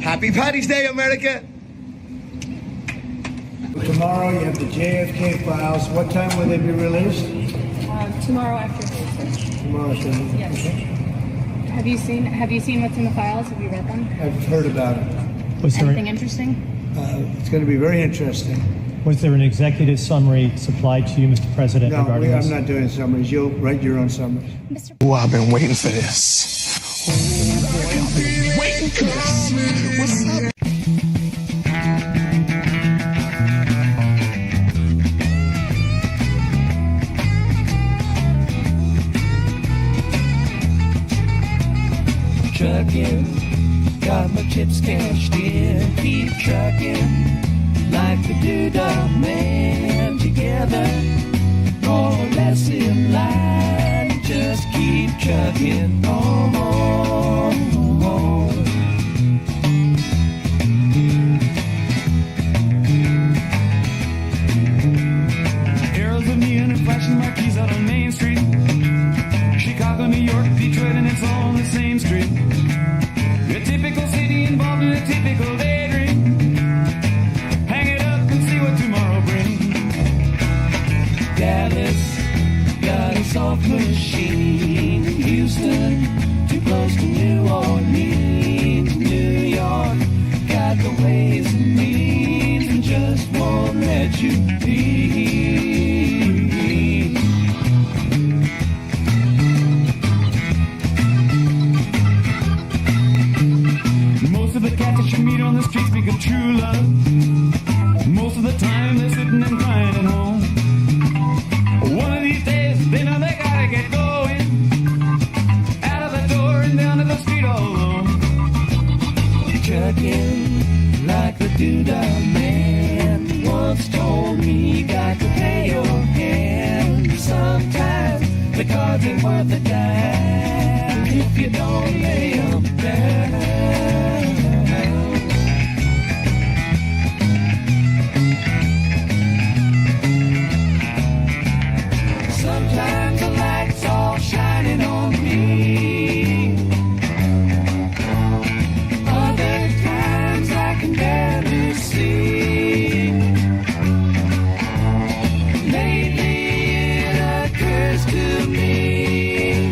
Happy Paddy's Day, America! Tomorrow you have the JFK files. What time will they be released? Tomorrow after research. Tomorrow. Yes. Okay. Have you seen what's in the files? Have you read them? I've heard about it. Was there, Anything interesting? It's going to be very interesting. was there an executive summary supplied to you, Mr. President, No, regarding this? I'm not doing summaries. You'll write your own summaries. Oh, I've been waiting for this. Oh, boy, I've been waiting for this. What's up? Trucking, got my chips cashed in, keep trucking like the Doodah Man. Together, more or less in line, just keep trucking on. Arrows of neon and flashing marquees out on Main Street. Chicago, New York, Detroit, and it's all on the same street. A typical city involved in a typical daydream. Hang it up and see what tomorrow brings. Dallas got a soft machine. Houston, too close to New Orleans. New York got the ways and means and just won't let you be. Most of the cats that you meet on the street speak of true love. Most of the time they're sitting and crying at home. One of these days they know they gotta get going. Out of the door and down to the street all alone. Trucking like the Doodah Man once told me you got to pay your hand. Sometimes the cards ain't worth a dime if you don't lay 'em down. Sometimes the light's all shining on me. Other times I can barely see. Lately it occurs to me,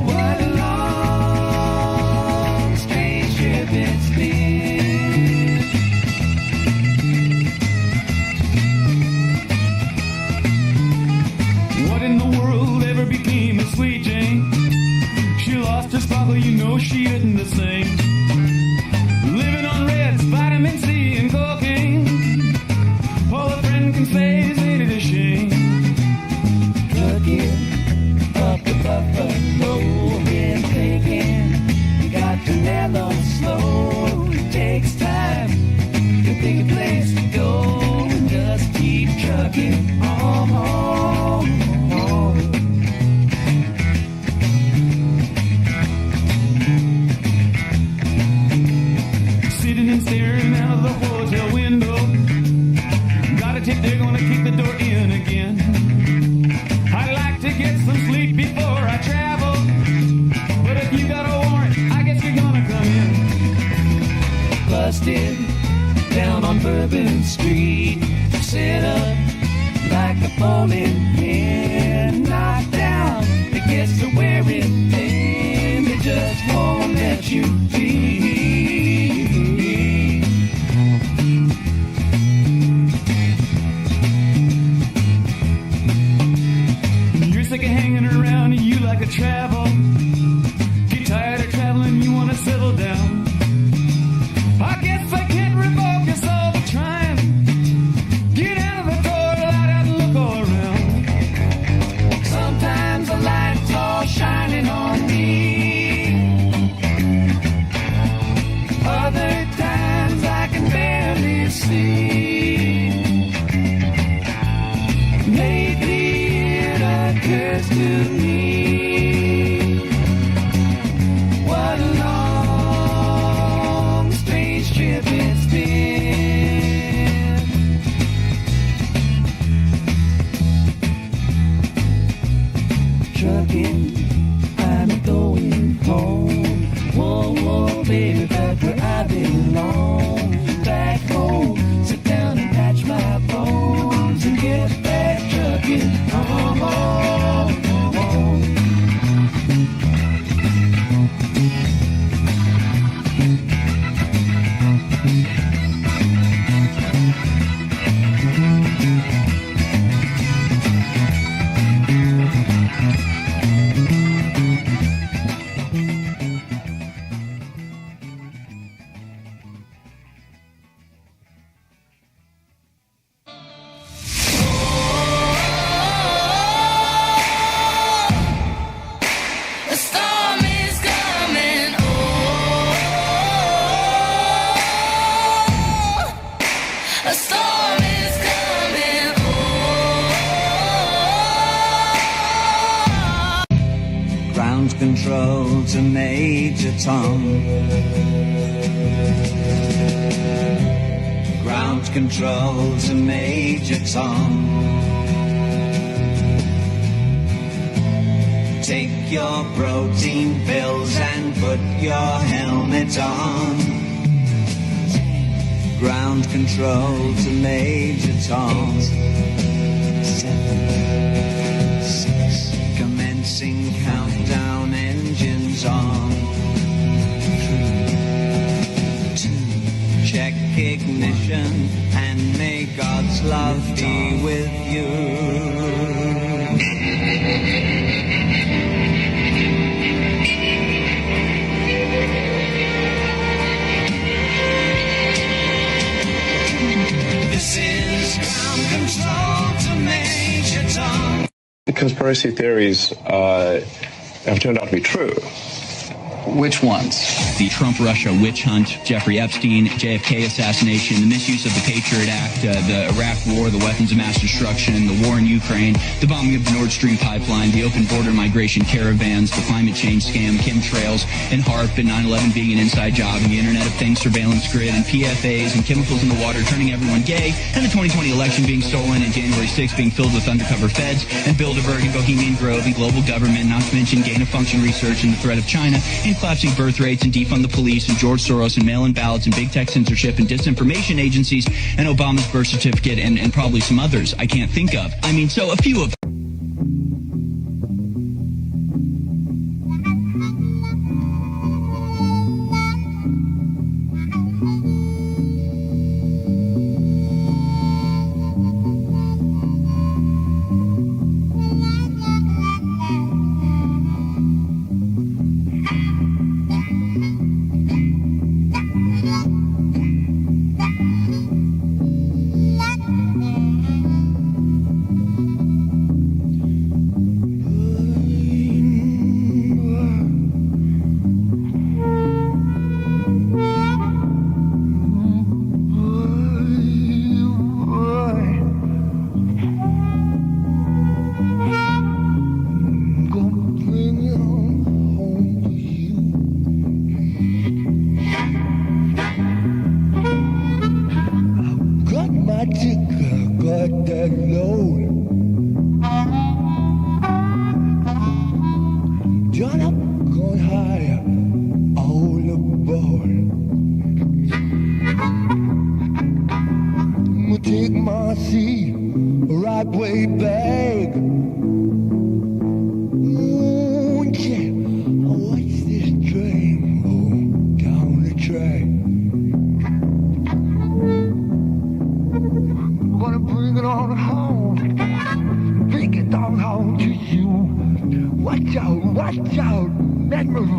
what a long, strange trip it's been. What in the world ever became of Sweet Jane? She lost her sparkle, you know she isn't the same. Living on reds, vitamin C and cocaine. All a friend can say is ain't it a shame? Trucking up the Buffalo, been thinking you got to mellow slow. It takes time to pick a place to go and just keep trucking on. Sitting and staring out of the hotel window. Got a tip, they're gonna kick the door in again. I'd like to get some sleep before I travel, but if you got a warrant, I guess you're gonna come in. Busted down on Bourbon Street, set up like a bowling pin. Knocked down, it gets to wearing thin. They just won't let you be. You're sick of hanging around and you like to travel. Get tired of traveling, you wanna settle down. I guess I can't revoke your soul for trying. Get out of the door, light out and look all around. Sometimes the light's all shining on me. Other times I can barely see. Lately it occurs to me, what a long, strange trip it's been. Trucking, I'm going home. Whoa, whoa, baby. to Major Tom. Ground control to Major Tom. Take your protein pills and put your helmet on. Ground control to Major Tom. 8, 7, 6. Commencing countdown, engines on. 3, 2. Check ignition and may God's love be with you. This is ground control to Major Tom. Conspiracy theories have turned out to be true. Which ones? The Trump-Russia witch hunt, Jeffrey Epstein, JFK assassination, the misuse of the Patriot Act, the Iraq War, the weapons of mass destruction, the war in Ukraine, the bombing of the Nord Stream pipeline, the open border migration caravans, the climate change scam, chemtrails, and HARP, and 9/11 being an inside job, and the Internet of Things surveillance grid, and PFAs, and chemicals in the water turning everyone gay, and the 2020 election being stolen, and January 6th being filled with undercover feds, and Bilderberg and Bohemian Grove, and global government, not to mention gain-of-function research and the threat of China, and collapsing birth rates, and defund the police, and George Soros, and mail-in ballots, and big tech censorship, and disinformation agencies, and Obama's birth certificate, and probably some others I can't think of. I mean, so a few of Try to steal you, baby.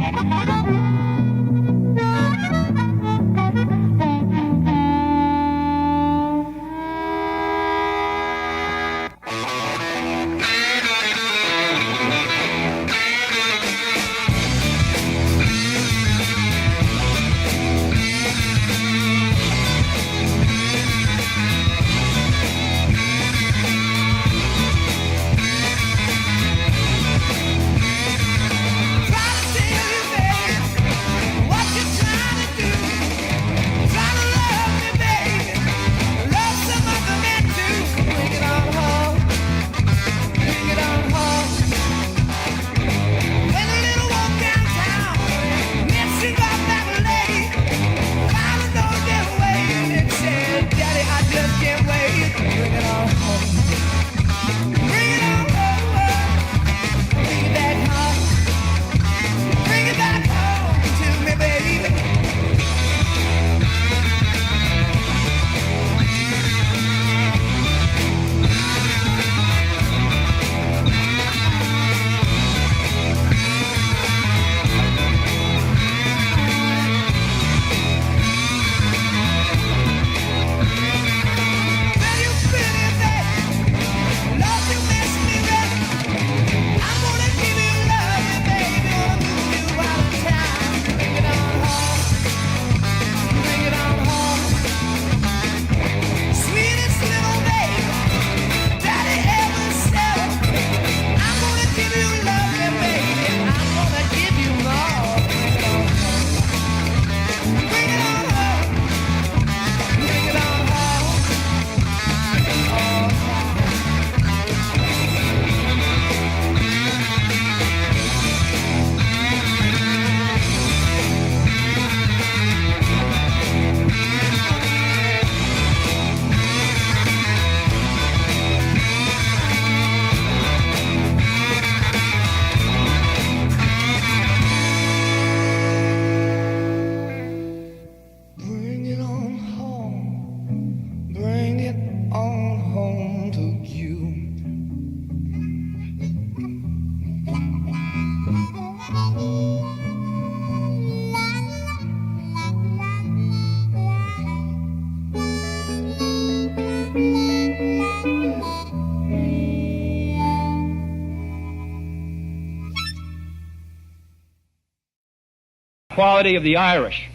quality of the Irish,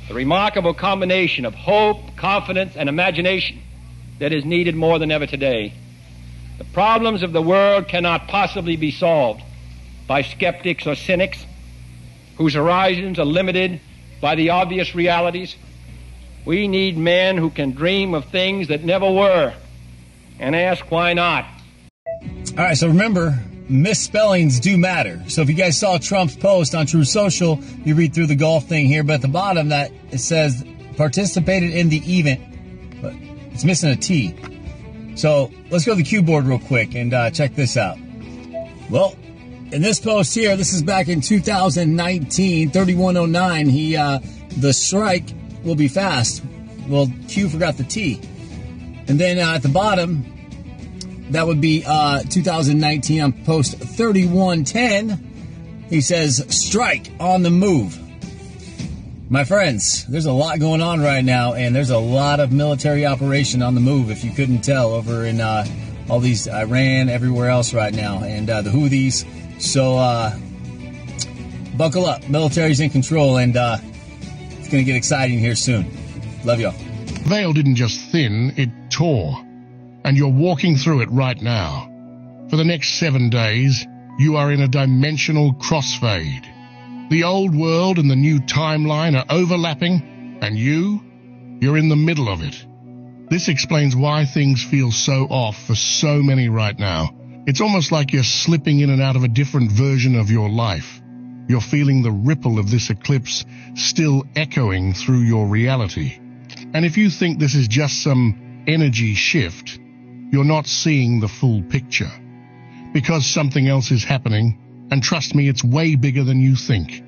the remarkable combination of hope, confidence, and imagination that is needed more than ever today. The problems of the world cannot possibly be solved by skeptics or cynics whose horizons are limited by the obvious realities. We need men who can dream of things that never were and ask why not. All right, so remember, misspellings do matter. So if you guys saw Trump's post on True Social, you read through the golf thing here, but at the bottom that it says participated in the event, but it's missing a T. So let's go to the cue board real quick and check this out. Well, in this post here, this is back in 2019, 3109. The strike will be fast. Well, Q forgot the T. And then at the bottom, that would be 2019 on post 3110. He says, strike on the move. My friends, there's a lot going on right now, and there's a lot of military operation on the move, if you couldn't tell, over in all these Iran, everywhere else right now, and the Houthis. So buckle up. Military's in control, and it's going to get exciting here soon. Love y'all. Veil didn't just thin, it tore. And you're walking through it right now. For the next 7 days, you are in a dimensional crossfade. The old world and the new timeline are overlapping, and you're in the middle of it. This explains why things feel so off for so many right now. It's almost like you're slipping in and out of a different version of your life. You're feeling the ripple of this eclipse still echoing through your reality. And if you think this is just some energy shift, you're not seeing the full picture. Because something else is happening, and trust me, it's way bigger than you think.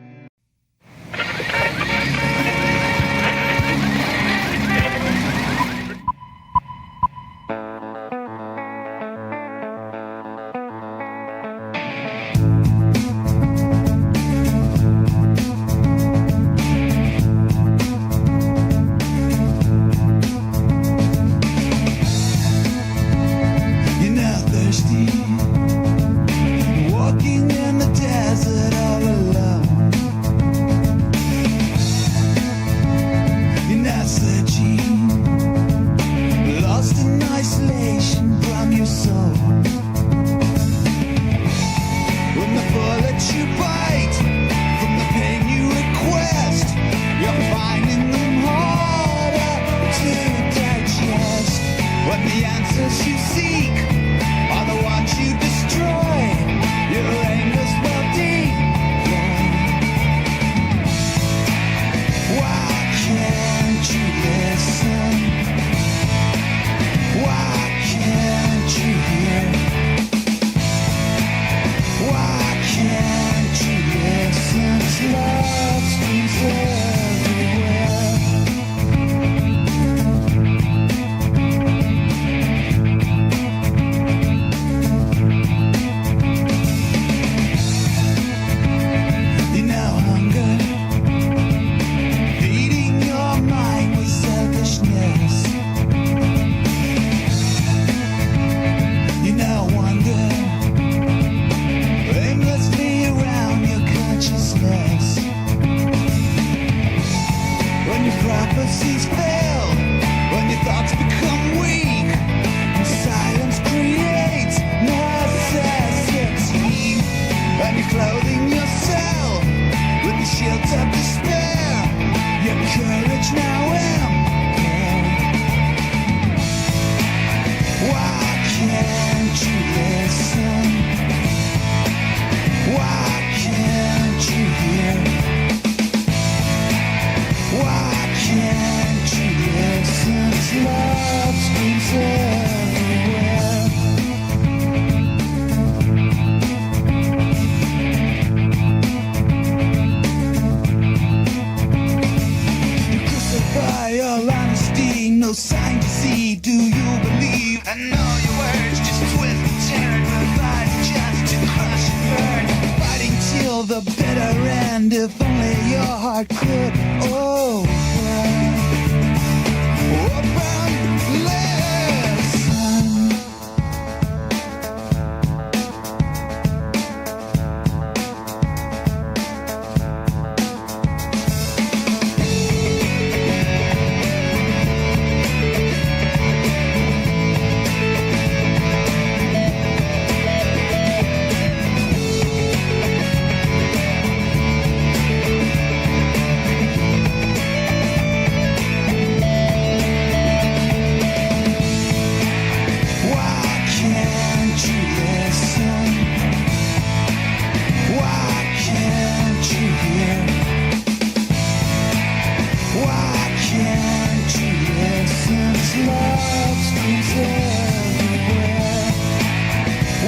love streams everywhere.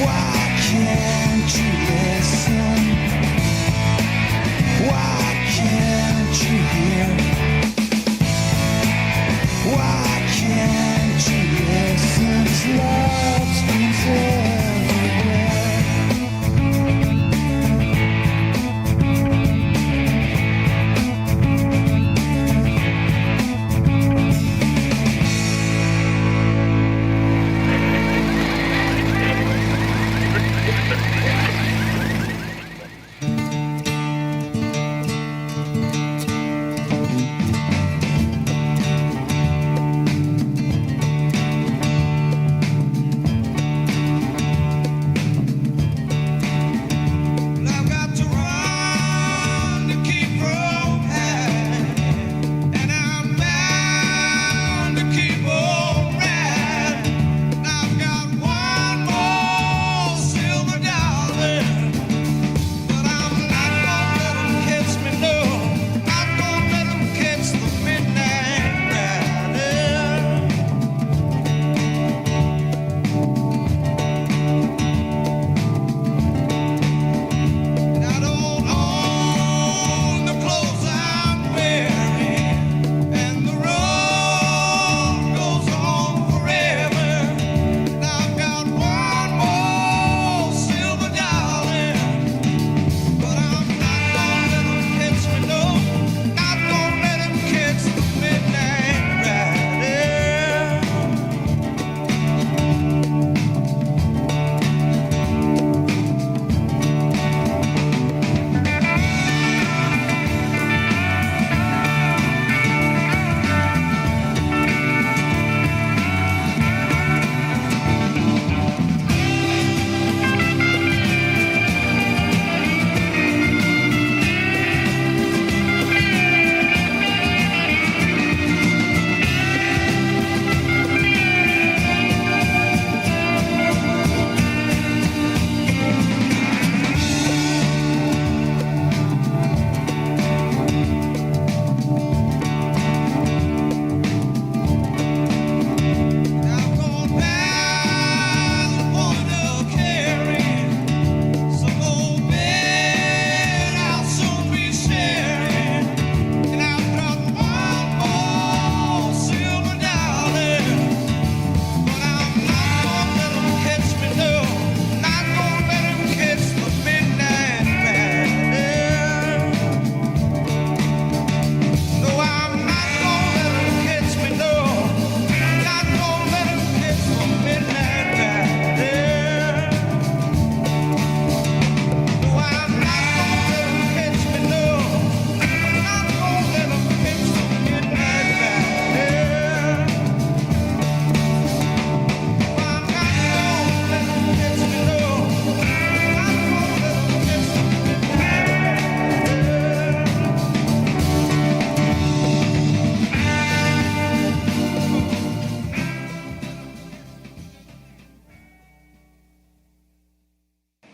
Why can't you listen? Why can't you hear? Why can't you listen? Love streams everywhere.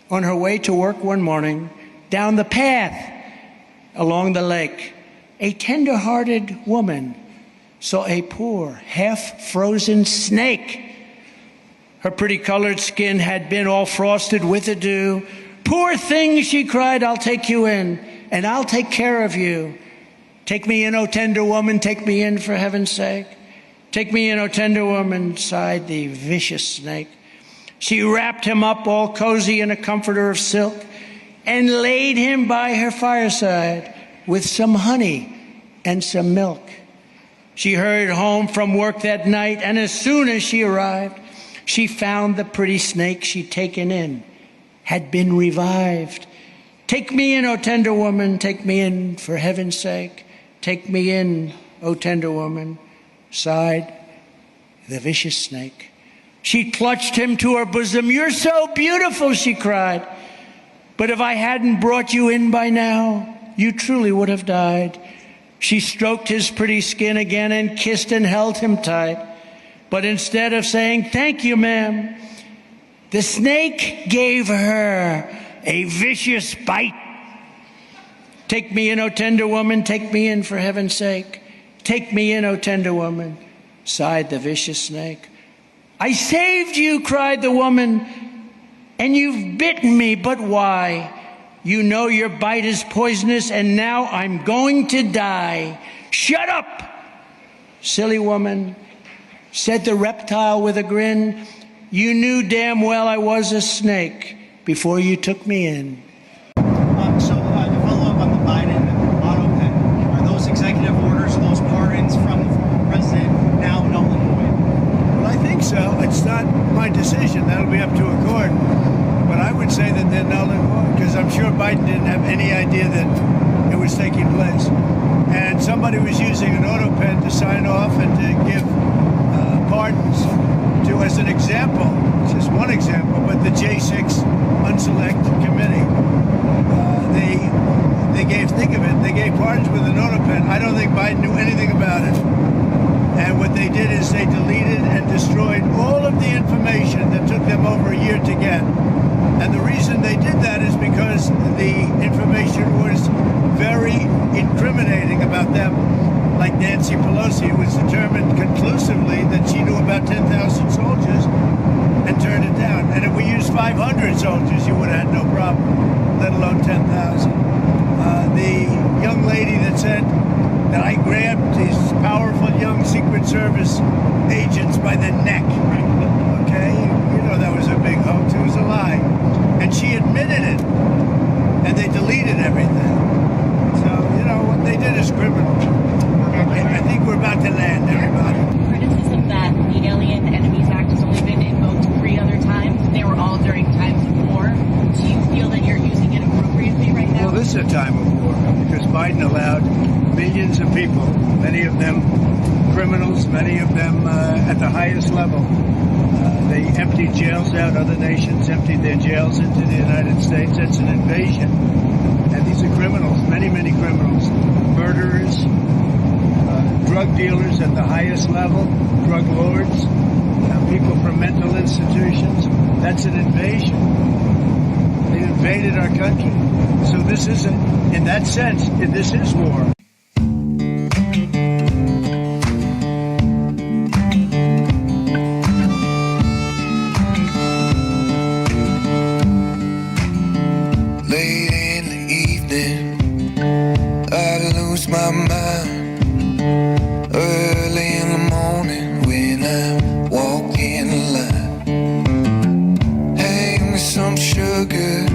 On her way to work one morning, down the path along the lake, a tender-hearted woman saw a poor, half-frozen snake. Her pretty colored skin had been all frosted with the dew. "Poor thing," she cried, "I'll take you in, and I'll take care of you. Take me in, O tender woman, take me in for heaven's sake. Take me in, O tender woman," sighed the vicious snake. She wrapped him up all cozy in a comforter of silk and laid him by her fireside with some honey and some milk. She hurried home from work that night, and as soon as she arrived, she found the pretty snake she'd taken in had been revived. "Take me in, O tender woman, take me in for heaven's sake. Take me in, O tender woman," sighed the vicious snake. She clutched him to her bosom. "You're so beautiful," she cried. "But if I hadn't brought you in by now, you truly would have died." She stroked his pretty skin again and kissed and held him tight. But instead of saying, "Thank you, ma'am," the snake gave her a vicious bite. "Take me in, O tender woman, take me in for heaven's sake. Take me in, O tender woman," sighed the vicious snake. I saved you, cried the woman, and you've bitten me, but why? You know your bite is poisonous, and now I'm going to die. Shut up, silly woman, said the reptile with a grin. You knew damn well I was a snake before you took me in. So to follow up on the Biden auto pen, are those executive orders, those pardons from the former president now null and void? Well, I think so. It's not my decision. That'll be up to a court. But I would say that they're null and void because I'm sure Biden didn't have any idea that it was taking place. And somebody was using an auto pen to sign off and to give pardons to, as an example, just one example, but the J6 Unselect Committee. They gave, think of it, they gave pardons with an auto pen. I don't think Biden knew anything about it. And what they did is they deleted and destroyed all of the information that took them over a year to get. And the reason they did that is because the information was very incriminating about them. Like Nancy Pelosi, it was determined conclusively that she knew about 10,000 soldiers and turned it down. And if we used 500 soldiers, you would have had no problem, let alone 10,000. The young lady that said that I grabbed these powerful young Secret Service agents by the neck, okay? You know that was a big hoax. It was a lie. And she admitted it. And they deleted everything. So, you know, what they did is criminal. I think we're about to land, everybody. Criticism that the Alien Enemies Act has only been invoked 3 other times. They were all during times of war. Do you feel that you're using it appropriately right now? Well, this is a time of war because Biden allowed millions of people, many of them criminals, many of them at the highest level. They emptied jails out. Other nations emptied their jails into the United States. That's an invasion. And these are criminals, many, many criminals, murderers, drug dealers at the highest level, drug lords, people from mental institutions. That's an invasion. They invaded our country. So this isn't, in that sense, this is war. Late in the evening, I lose my mind. Early in the morning when I'm walking the line. Hang me some sugar,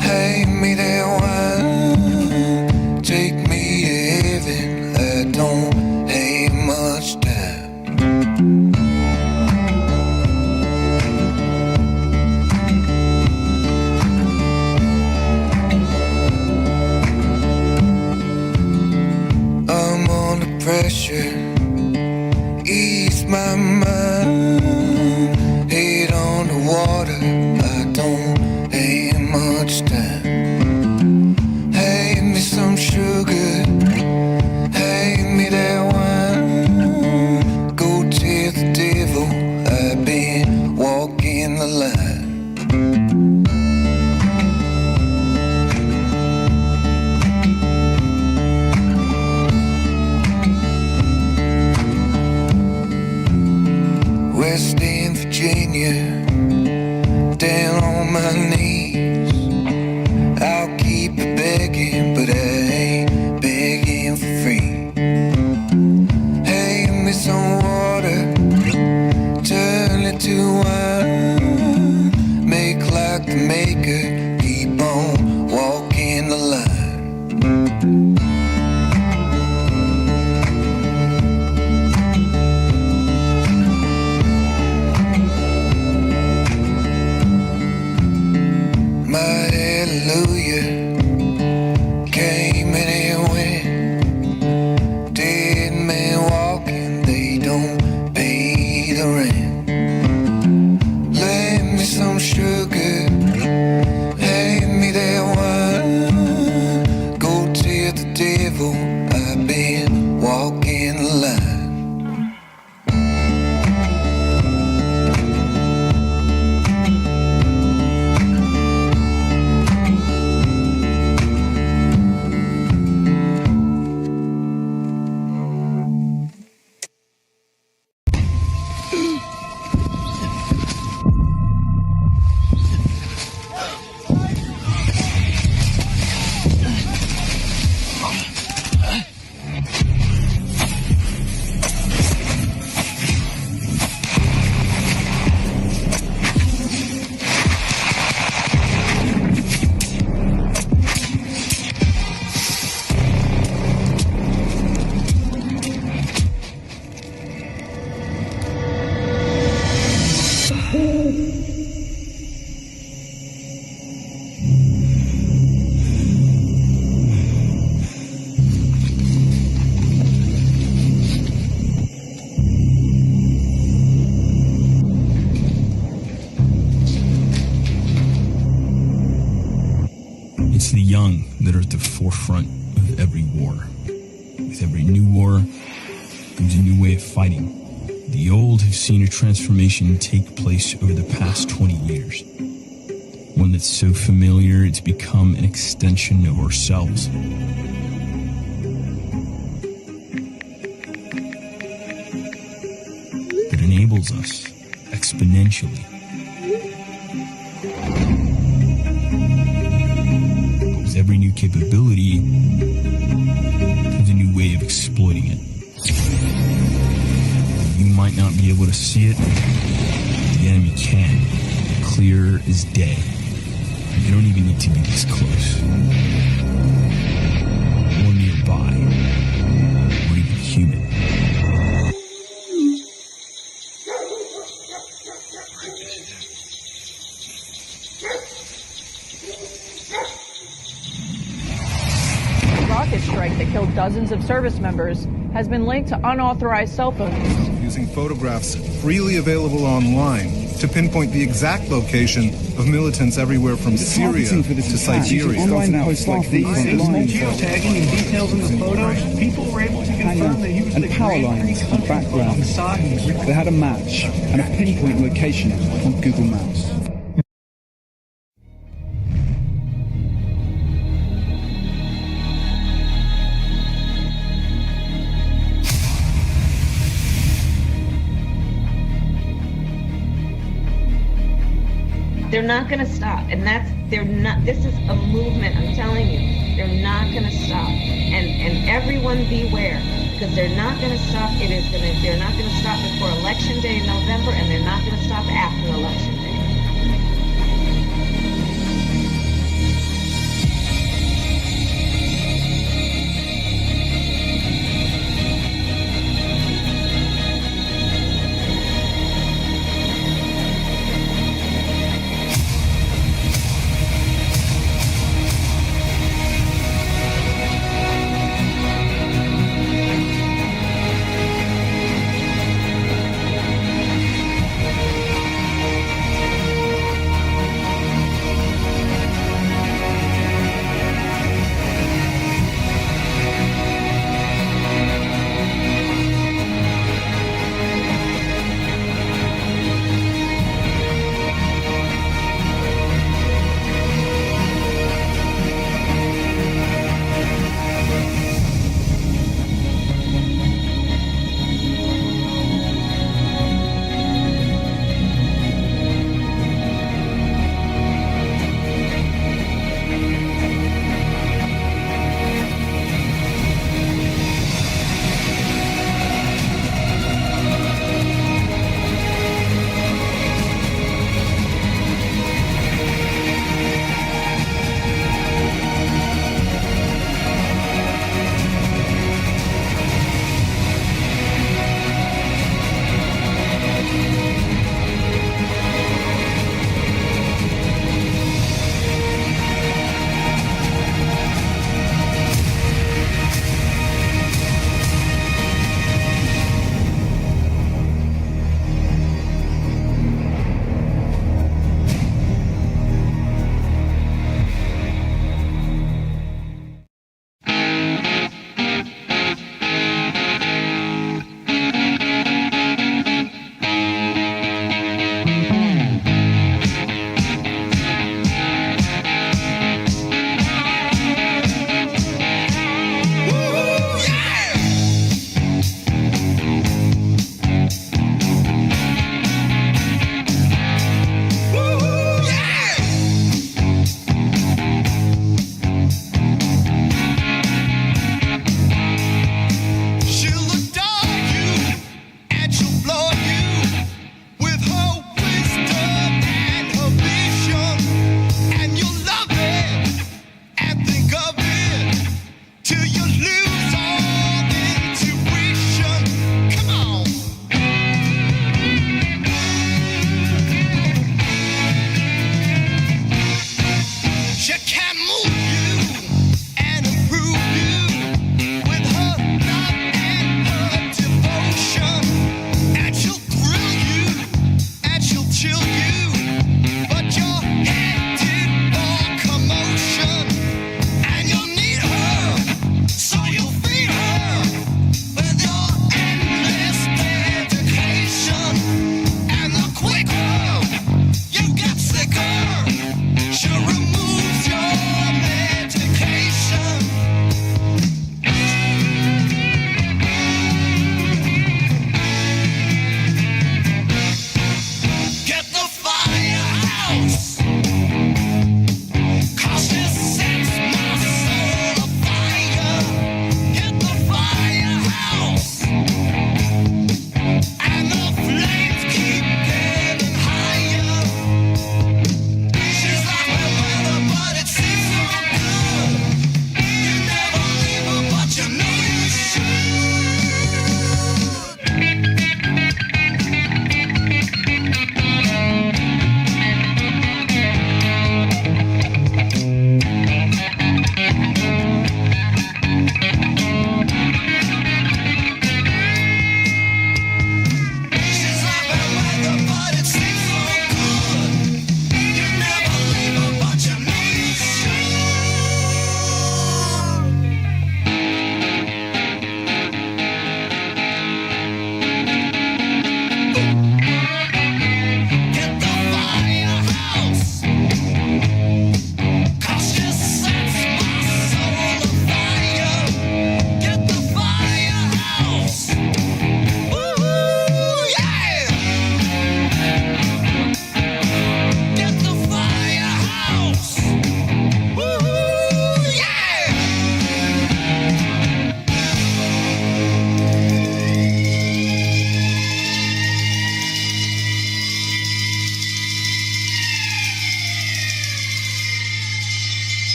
hang me that wine. Take me to heaven, I don't have much time. I'm under pressure, ease my mind. Head on the water, I don't have much time. Hand me some sugar, hand me that wine. Go tell the devil I've been walking the line. West in Virginia, down on my knees. I'll keep begging, but I ain't begging for free. Hand me some water, turn it to wine. Make like the maker, keep on walking the line. My hallelujah came and it went. Dead men walking, they don't pay the rent. that are at the forefront of every war. With every new war comes a new way of fighting. The old have seen a transformation take place over the past 20 years. One that's so familiar it's become an extension of ourselves. That enables us exponentially. With every new capability comes a new way of exploiting it. You might not be able to see it, the enemy can, clear as day. You don't even need to be this close, or nearby, or even human. The rocket strike that killed dozens of service members has been linked to unauthorized cell phone use. Using photographs freely available online to pinpoint the exact location of militants everywhere from Syria to Siberia. Online posts like these online geotagging and details in the photos, people were able to confirm that he was and power lines in the background. They had a match and a pinpoint location on Google Maps. They're not going to stop, and this is a movement, I'm telling you. They're not going to stop. And everyone beware, because they're not going to stop. They're not going to stop before Election Day in November, and they're not going to stop after Election Day.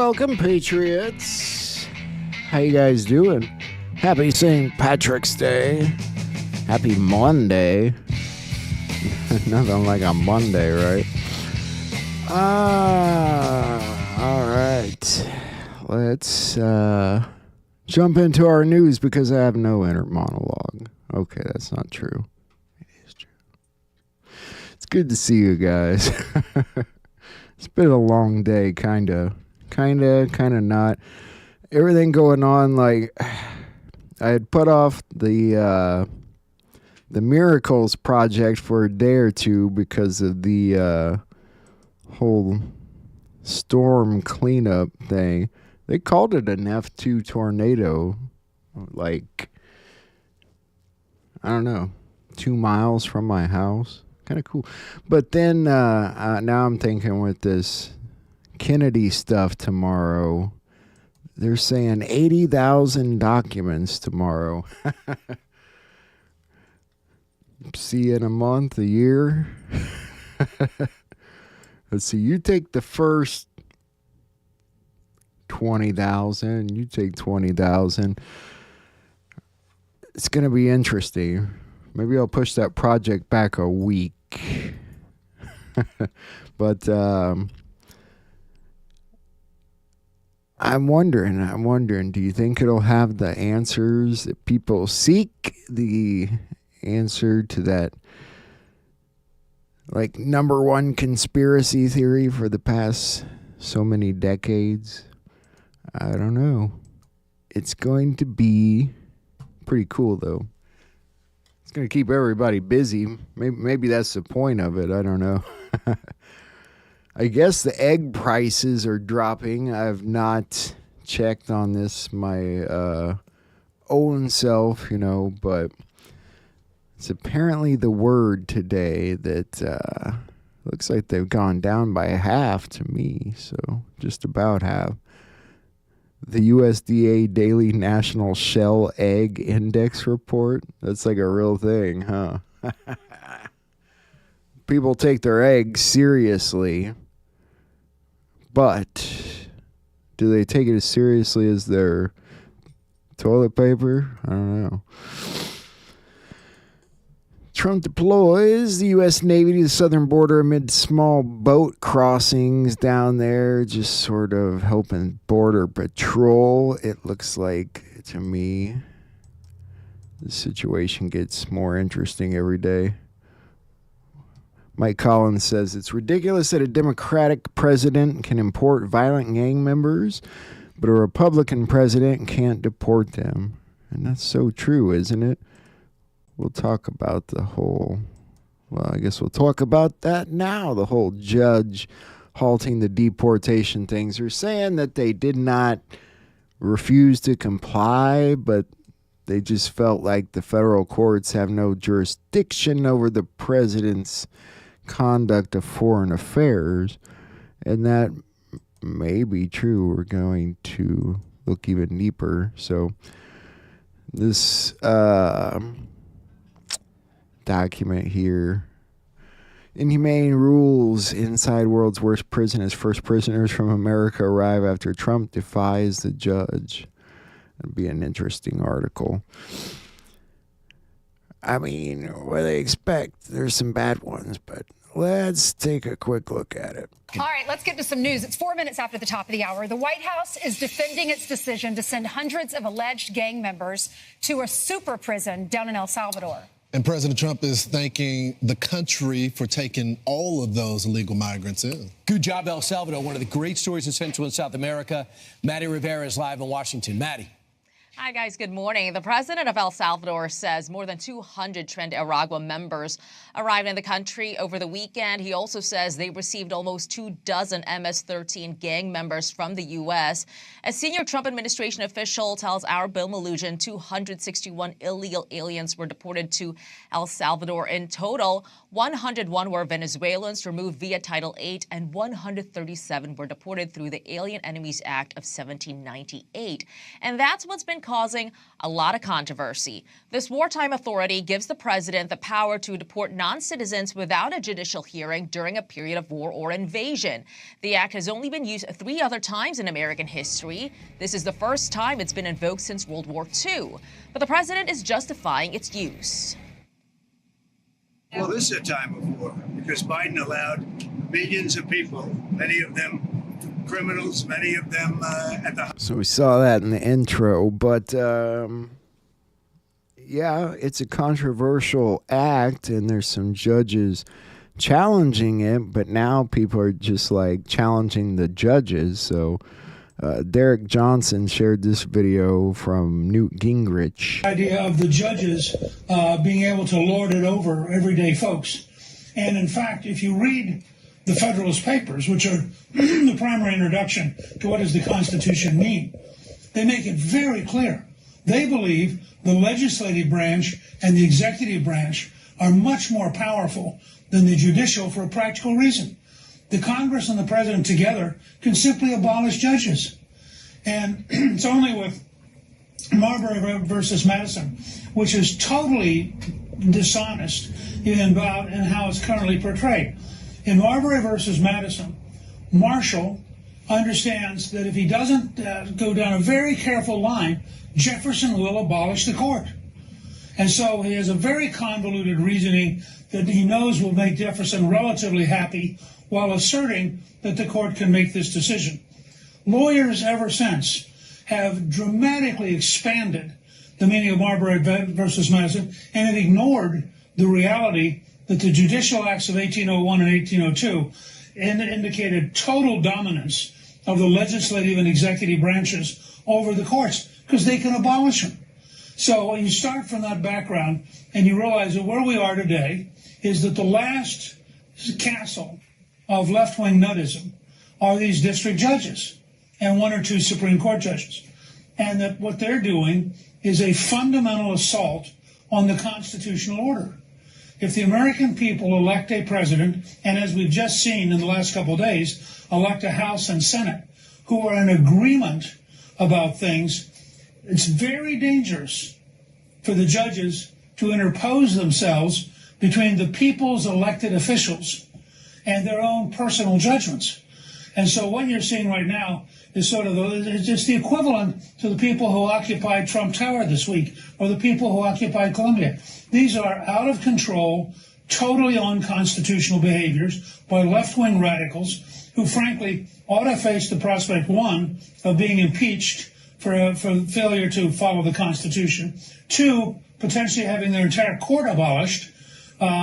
Welcome, Patriots. How you guys doing? Happy St. Patrick's Day. Happy Monday. Nothing like a Monday, right? All right. Let's jump into our news because I have no inner monologue. Okay, that's not true. It is true. It's good to see you guys. It's been a long day, kind of not. Everything going on, like, I had put off the Miracles project for a day or two because of the whole storm cleanup thing. They called it an F2 tornado, like, I don't know, 2 miles from my house. Kind of cool. But then now I'm thinking with this Kennedy stuff tomorrow, they're saying 80,000 documents tomorrow. See you in a month, a year. Let's see, you take the first 20,000, you take 20,000. It's going to be interesting. Maybe I'll push that project back a week. But I'm wondering, do you think it'll have the answers that people seek? The answer to that, like, number one conspiracy theory for the past so many decades? I don't know. It's going to be pretty cool, though. It's going to keep everybody busy. Maybe that's the point of it. I don't know. I guess the egg prices are dropping. I've not checked on this my own self, but it's apparently the word today that looks like they've gone down by half to me, so just about half. The USDA Daily National Shell Egg Index Report, that's like a real thing, huh? People take their eggs seriously, but do they take it as seriously as their toilet paper? I don't know. Trump deploys the U.S. Navy to the southern border amid small boat crossings down there, just sort of helping border patrol. It looks like, to me, the situation gets more interesting every day. Mike Collins says, it's ridiculous that a Democratic president can import violent gang members, but a Republican president can't deport them. And that's so true, isn't it? We'll talk about I guess we'll talk about that now. The whole judge halting the deportation things. They're saying that they did not refuse to comply, but they just felt like the federal courts have no jurisdiction over the president's conduct of foreign affairs. And that may be true. We're going to look even deeper. So this document here. Inhumane rules inside world's worst prison as first prisoners from America arrive after Trump defies the judge. That'd be an interesting article. I mean, what do they expect? There's some bad ones, but let's take a quick look at it. All right, let's get to some news. It's 4 minutes after the top of the hour. The White House is defending its decision to send hundreds of alleged gang members to a super prison down in El Salvador. And President Trump is thanking the country for taking all of those illegal migrants in. Good job, El Salvador, one of the great stories in Central and South America. Maddie Rivera is live in Washington. Maddie. Hi, guys. Good morning. The president of El Salvador says more than 200 Tren de Aragua members arrived in the country over the weekend. He also says they received almost 24 MS-13 gang members from the U.S. A senior Trump administration official tells our Bill Malugin 261 illegal aliens were deported to El Salvador. In total, 101 were Venezuelans removed via Title VIII, and 137 were deported through the Alien Enemies Act of 1798. And that's what's been causing a lot of controversy. This wartime authority gives the president the power to deport non-citizens without a judicial hearing during a period of war or invasion. The act has only been used 3 other times in American history. This is the first time it's been invoked since World War II. But the president is justifying its use. Well, this is a time of war because Biden allowed millions of people, many of them criminals, many of them at the... So we saw that in the intro, but yeah, it's a controversial act, and there's some judges challenging it, but now people are just like challenging the judges. So Derek Johnson shared this video from Newt Gingrich. Idea of the judges being able to lord it over everyday folks. And in fact, if you read the Federalist Papers, which are the primary introduction to what does the Constitution mean, they make it very clear. They believe the legislative branch and the executive branch are much more powerful than the judicial for a practical reason. The Congress and the president together can simply abolish judges. And it's only with Marbury versus Madison, which is totally dishonest in how it's currently portrayed. In Marbury versus Madison, Marshall understands that if he doesn't go down a very careful line, Jefferson will abolish the court. And so he has a very convoluted reasoning that he knows will make Jefferson relatively happy while asserting that the court can make this decision. Lawyers ever since have dramatically expanded the meaning of Marbury versus Madison and have ignored the reality that the judicial acts of 1801 and 1802 indicated total dominance of the legislative and executive branches over the courts because they can abolish them. So when you start from that background and you realize that where we are today is that the last castle of left-wing nuttism are these district judges and 1 or 2 Supreme Court judges. And that what they're doing is a fundamental assault on the constitutional order. If the American people elect a president, and as we've just seen in the last couple of days, elect a House and Senate who are in agreement about things, it's very dangerous for the judges to interpose themselves between the people's elected officials and their own personal judgments. And so what you're seeing right now is sort of it's just the equivalent to the people who occupied Trump Tower this week or the people who occupied Columbia. These are out of control, totally unconstitutional behaviors by left-wing radicals who frankly ought to face the prospect, 1, of being impeached for failure to follow the Constitution, 2, potentially having their entire court abolished,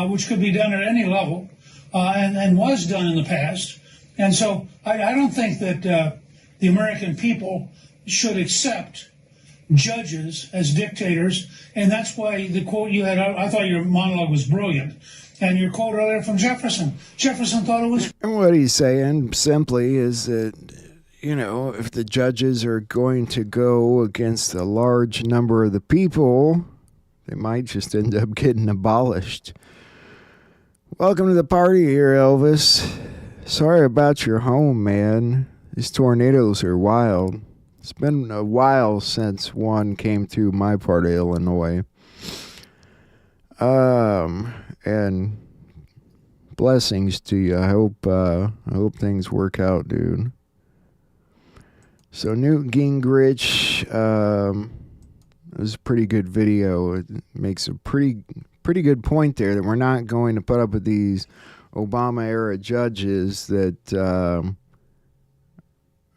which could be done at any level and was done in the past. And so I don't think that the American people should accept judges as dictators, and that's why the quote you had, I thought your monologue was brilliant, and your quote earlier from Jefferson. Jefferson thought it was... And what he's saying simply is that, you know, if the judges are going to go against a large number of the people, they might just end up getting abolished. Welcome to the party here, Elvis. Sorry about your home, man. These tornadoes are wild. It's been a while since one came through my part of Illinois. And blessings to you. I hope things work out, dude. So Newt Gingrich, it was a pretty good video. It makes a pretty good point there that we're not going to put up with these Obama-era judges that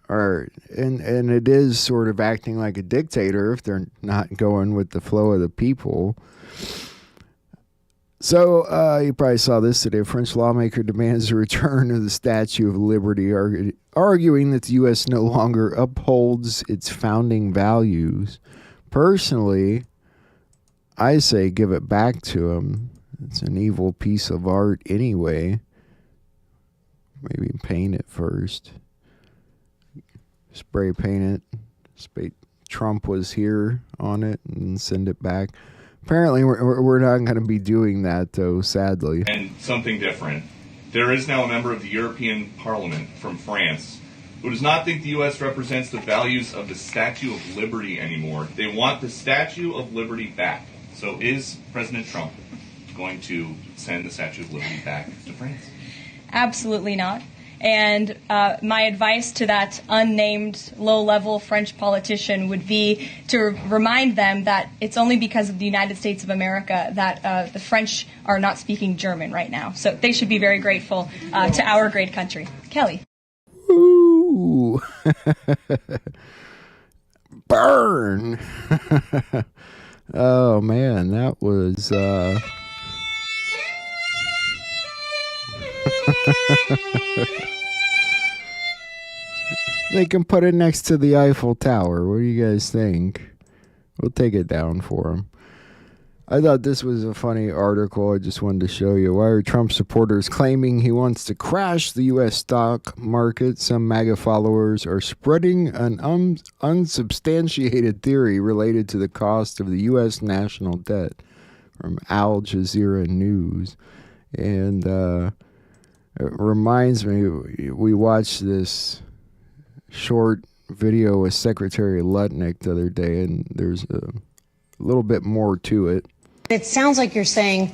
are, and it is sort of acting like a dictator if they're not going with the flow of the people. So you probably saw this today. A French lawmaker demands the return of the Statue of Liberty, arguing that the U.S. no longer upholds its founding values. Personally, I say give it back to him. It's an evil piece of art anyway. Maybe paint it first. Spray paint it. Trump was here on it and send it back. Apparently, we're not going to be doing that, though, sadly. And something different. There is now a member of the European Parliament from France who does not think the U.S. represents the values of the Statue of Liberty anymore. They want the Statue of Liberty back. So is President Trump going to send the Statue of Liberty back to France? Absolutely not. And my advice to that unnamed low-level French politician would be to remind them that it's only because of the United States of America that the French are not speaking German right now. So they should be very grateful to our great country. Kelly. Ooh. Burn. Oh, man, that was... They can put it next to the Eiffel Tower. What do you guys think? We'll take it down for them. I thought this was a funny article. I just wanted to show you. Why are Trump supporters claiming he wants to crash the U.S. stock market? Some MAGA followers are spreading an unsubstantiated theory related to the cost of the U.S. national debt from Al Jazeera News. And it reminds me, we watched this short video with Secretary Lutnick the other day, and there's a little bit more to it. It sounds like you're saying,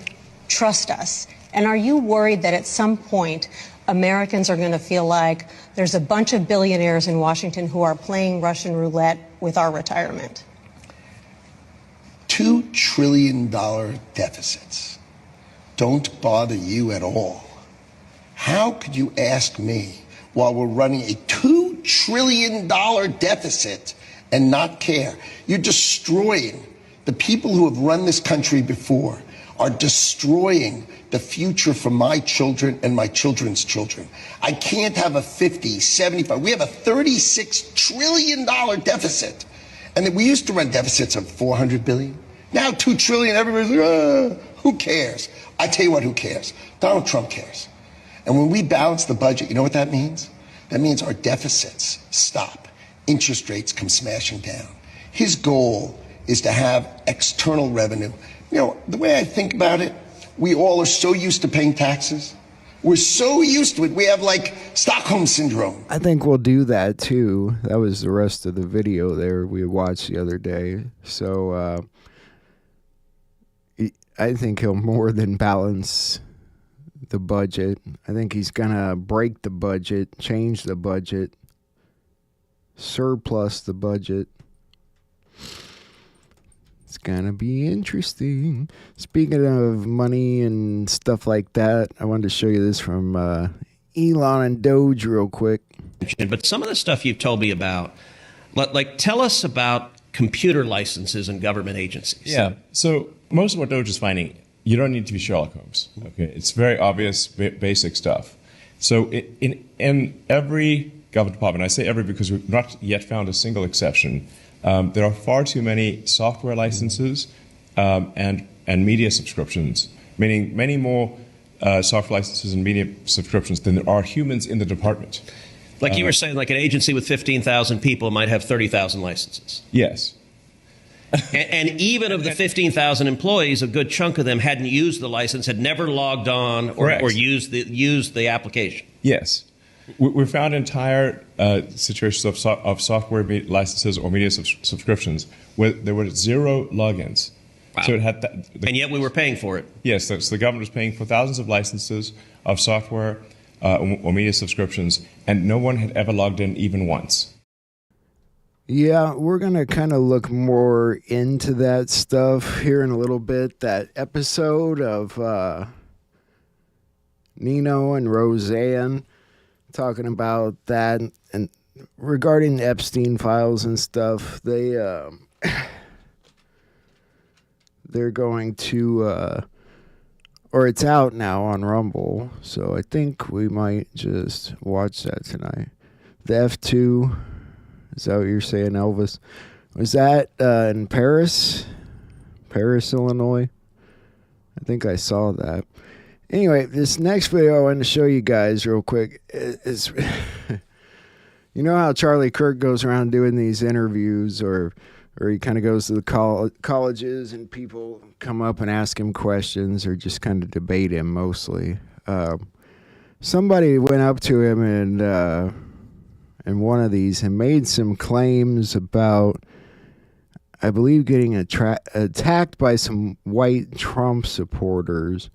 trust us. And are you worried that at some point Americans are going to feel like there's a bunch of billionaires in Washington who are playing Russian roulette with our retirement? $2 trillion deficits don't bother you at all. How could you ask me, while we're running a $2 trillion deficit, and not care? You're destroying the people who have run this country before, are destroying the future for my children and my children's children. I can't have a 50, 75. We have a $36 trillion deficit. And we used to run deficits of $400 billion. Now $2 trillion, everybody's like, who cares? I tell you what, who cares? Donald Trump cares. And when we balance the budget, you know what that means? That means our deficits stop. Interest rates come smashing down. His goal is to have external revenue. You know, the way I think about it, we all are so used to paying taxes. We're so used to it. We have like Stockholm syndrome. I think we'll do that too. That was the rest of the video there we watched the other day. So I think he'll more than balance the budget. I think he's gonna break the budget, change the budget, surplus the budget. It's gonna be interesting. Speaking of money and stuff like that, I wanted to show you this from Elon and Doge real quick. But some of the stuff you've told me about, like tell us about computer licenses and government agencies. Yeah, so most of what Doge is finding, you don't need to be Sherlock Holmes. Okay, it's very obvious, basic stuff. So in every government department, I say every because we've not yet found a single exception, there are far too many software licenses and media subscriptions, meaning many more software licenses and media subscriptions than there are humans in the department. Like you were saying, like an agency with 15,000 people might have 30,000 licenses. Yes. And even of the 15,000 employees, a good chunk of them hadn't used the license, had never logged on or used the application. Yes. We found entire situations of software licenses or media subscriptions where there were 0 logins. Wow. So it had and yet we were paying for it. Yes, so the government was paying for thousands of licenses of software or media subscriptions, and no one had ever logged in even once. Yeah, we're going to kind of look more into that stuff here in a little bit. That episode of Nino and Roseanne talking about that, and regarding the Epstein files and stuff, they're going to, or it's out now on Rumble, so I think we might just watch that tonight. The F2, is that what you're saying, Elvis? Was that in Paris, Illinois? I think I saw that. Anyway, this next video I wanted to show you guys real quick is, you know how Charlie Kirk goes around doing these interviews, or he kind of goes to the colleges and people come up and ask him questions or just kind of debate him mostly. Somebody went up to him and in one of these and made some claims about, I believe, getting attacked by some white Trump supporters.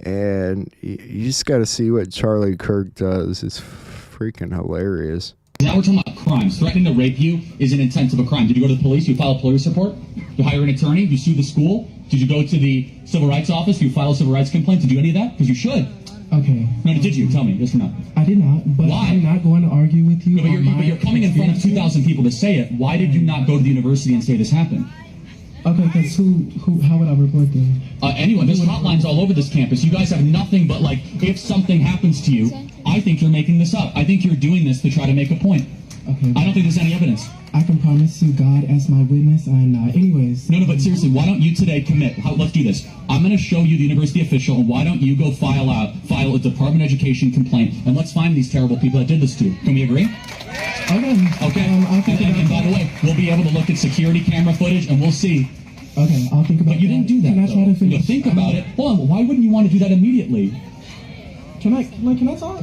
And you just got to see what Charlie Kirk does. It's freaking hilarious. Now we're talking about crimes. Threatening to rape you is an intent of a crime. Did you go to the police? You file a police report? You hire an attorney? You sue the school? Did you go to the civil rights office? You file a civil rights complaint? Did you do any of that? Because you should. Okay. No, did you? Tell me. Yes or no? I did not. But why? I'm not going to argue with you. But you're coming in front of 2,000 people to say it. Why did you not go to the university and say this happened? Okay, because how would I report them? Anyone. There's hotlines all over this campus. You guys have nothing but, like, if something happens to you, I think you're making this up. I think you're doing this to try to make a point. Okay. I don't think there's any evidence. I can promise you, God, as my witness, I'm not. Anyways. No, but seriously, why don't you today commit? Let's do this. I'm going to show you the university official, and why don't you go file a Department of Education complaint, and let's find these terrible people that did this to you. Can we agree? Okay. Okay. And by the way, we'll be able to look at security camera footage, and we'll see. Okay, I'll think about it. But you didn't do that. Can I try to finish? Think about it. Hold on. Why wouldn't you want to do that immediately? Can I talk?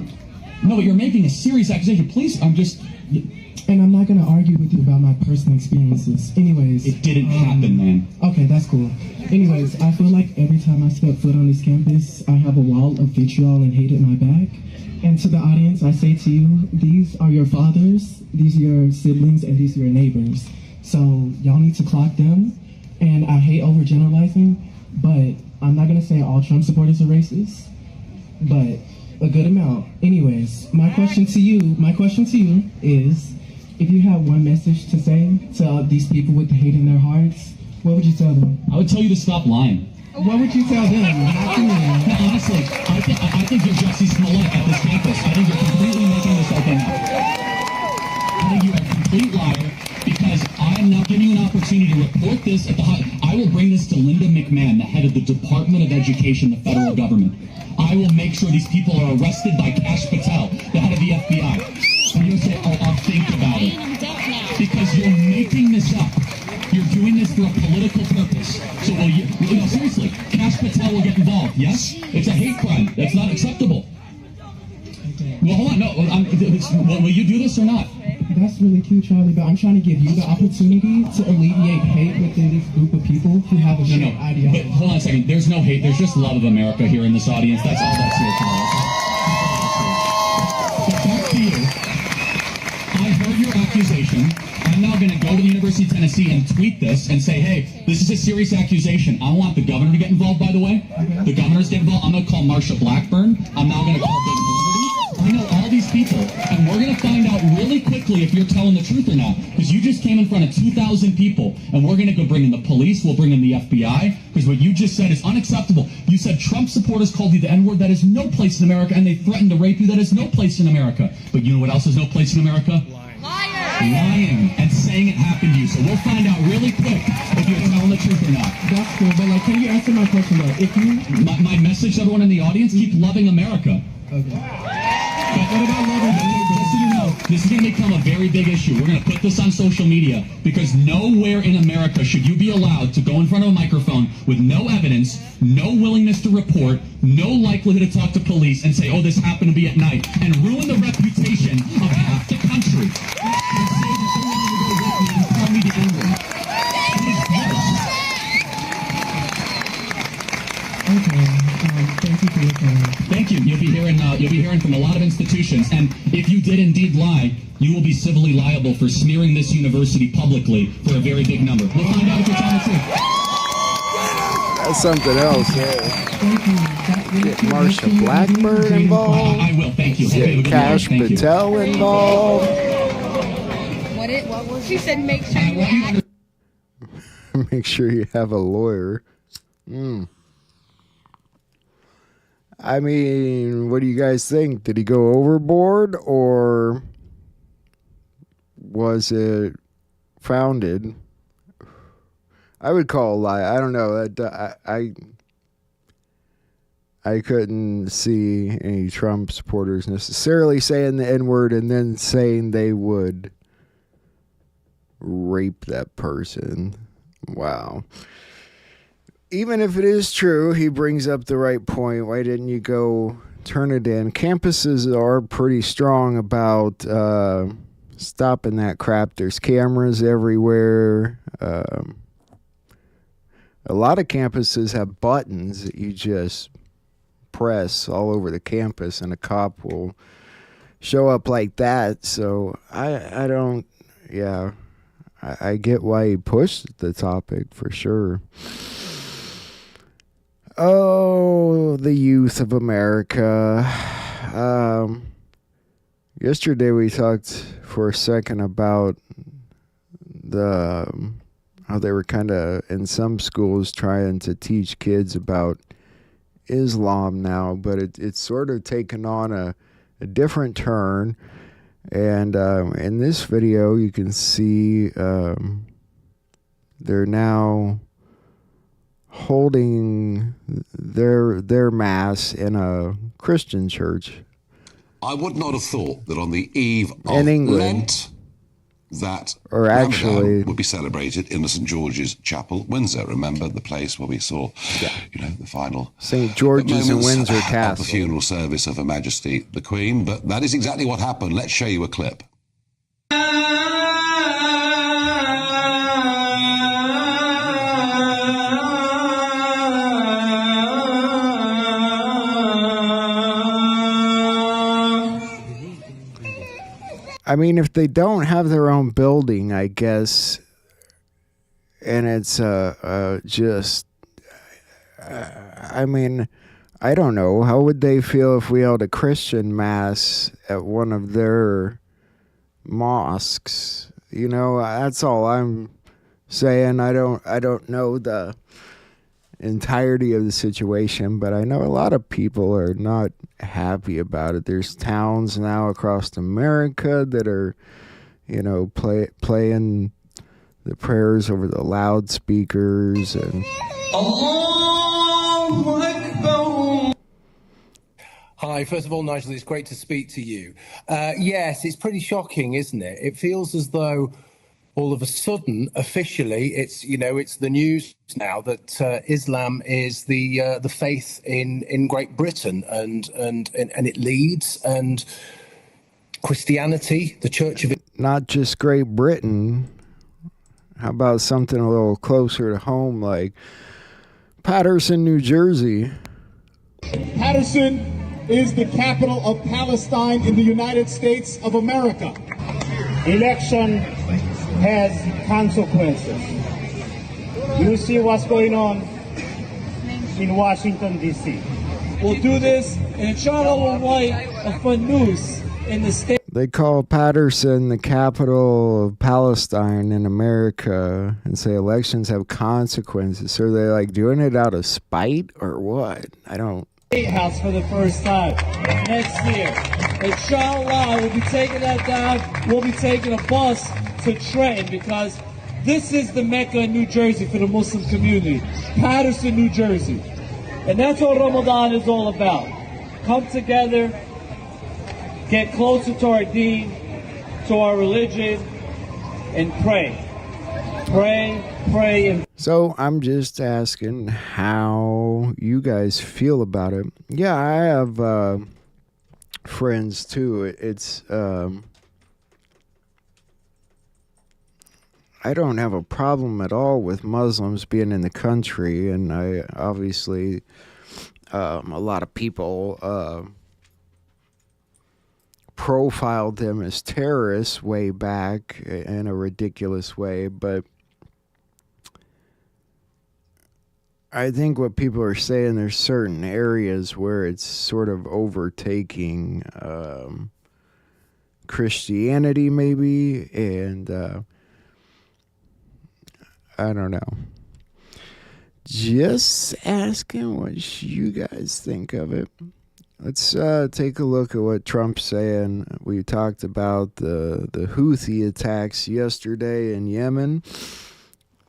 No, but you're making a serious accusation. Please, And I'm not going to argue with you about my personal experiences. Anyways. It didn't happen, man. Okay, that's cool. Anyways, I feel like every time I step foot on this campus, I have a wall of vitriol and hate at my back. And to the audience, I say to you, these are your fathers, these are your siblings, and these are your neighbors. So y'all need to clock them. And I hate overgeneralizing, but I'm not going to say all Trump supporters are racist, but a good amount. Anyways, my question to you is, if you have one message to say to these people with the hate in their hearts, what would you tell them? I would tell you to stop lying. What would you tell them? Not to me. No, honestly, I think you're Jussie Smollett at this campus. I think you're completely making this open up. I think you're a complete liar because I am now giving you an opportunity to report this at the I will bring this to Linda McMahon, the head of the Department of Education, the federal government. I will make sure these people are arrested by Kash Patel, the head of the FBI. And you'll say, oh, I'll think about it. Because you're making this up. You're doing this for a political purpose. So will you know, seriously, Kash Patel will get involved, yes? It's a hate crime. That's not acceptable. Well, hold on, no, will you do this or not? That's really cute, Charlie, but I'm trying to give you the opportunity to alleviate hate within this group of people who have a shared ideology. But hold on a second. There's no hate. There's just love of America here in this audience. That's all that's here, Charlie. But back to you. I heard your accusation. I'm now going to go to the University of Tennessee and tweet this and say, hey, this is a serious accusation. I want the governor to get involved, by the way. The governor's get involved. I'm going to call Marsha Blackburn. I'm now going to call Bill Clinton. I know all these people, and we're going to find out really quickly if you're telling the truth or not, because you just came in front of 2,000 people, and we're going to go bring in the police, we'll bring in the FBI, because what you just said is unacceptable. You said Trump supporters called you the N-word. That is no place in America, and they threatened to rape you. That is no place in America. But you know what else is no place in America? Lying and saying it happened to you. So we'll find out really quick if you're telling the truth or not. That's cool, but like, can you answer my question though? If you my message to everyone in the audience: keep loving America. Okay. But what about loving? Just so you know, this is going to become a very big issue. We're going to put this on social media because nowhere in America should you be allowed to go in front of a microphone with no evidence, no willingness to report, no likelihood to talk to police and say, oh, this happened to be at night, and ruin the reputation of half the country. And say that someone will go with me and call me the N-word. Okay. Thank you for your time. Thank you. You'll be hearing from a lot of institutions, and if you did indeed lie, you will be civilly liable for smearing this university publicly for a very big number. We'll find out if you're telling the truth. That's something else. Get Marsha Blackburn involved. I will. Thank you. Get Kash Patel involved. What was he said? Make sure you act. Make sure you have a lawyer. I mean, what do you guys think? Did he go overboard, or was it founded? I would call a lie. I don't know. I couldn't see any Trump supporters necessarily saying the N-word and then saying they would rape that person. Wow. Even if it is true, he brings up the right point. Why didn't you go turn it in? Campuses are pretty strong about stopping that crap. There's cameras everywhere. A lot of campuses have buttons that you just press all over the campus, and a cop will show up like that. So I don't, yeah, I get why he pushed the topic for sure. Oh, the youth of America. Yesterday we talked for a second about how they were kind of in some schools trying to teach kids about Islam now, but it's sort of taken on a different turn. And in this video you can see they're now holding their mass in a Christian church. I would not have thought that on the eve of in England, Lent, that or actually Ramadan would be celebrated in the St. George's Chapel, Windsor. Remember the place where we saw, the final St. George's in Windsor Castle, the funeral service of Her Majesty the Queen. But that is exactly what happened. Let's show you a clip. I mean, if they don't have their own building, I guess, and it's just, I mean, I don't know. How would they feel if we held a Christian mass at one of their mosques? You know, that's all I'm saying. I don't know the entirety of the situation, but I know a lot of people are not happy about it. There's towns now across America that are, playing the prayers over the loudspeakers and Hi, first of all, Nigel, it's great to speak to you. Yes, it's pretty shocking, isn't it? It feels as though all of a sudden, officially, it's the news now that Islam is the faith in Great Britain, and it leads, and Christianity, the Church of not just Great Britain. How about something a little closer to home, like Paterson, New Jersey? Paterson is the capital of Palestine in the United States of America. Election has consequences. You see what's going on in Washington, D.C. We'll do this, and inshallah we'll write a fun news in the state. They call Paterson the capital of Palestine in America and say elections have consequences. So are they like doing it out of spite or what? I don't. State House for the first time next year. Inshallah, we'll be taking that down. We'll be taking a bus to Trenton, because this is the Mecca in New Jersey for the Muslim community. Paterson, New Jersey. And that's what Ramadan is all about. Come together, get closer to our deen, to our religion, and pray. Pray, and... So I'm just asking how you guys feel about it. Yeah, I have friends too. It's I don't have a problem at all with Muslims being in the country, and I obviously a lot of people profiled them as terrorists way back in a ridiculous way, but I think what people are saying, there's certain areas where it's sort of overtaking Christianity maybe, and I don't know. Just asking what you guys think of it. Let's take a look at what Trump's saying. We talked about the Houthi attacks yesterday in Yemen.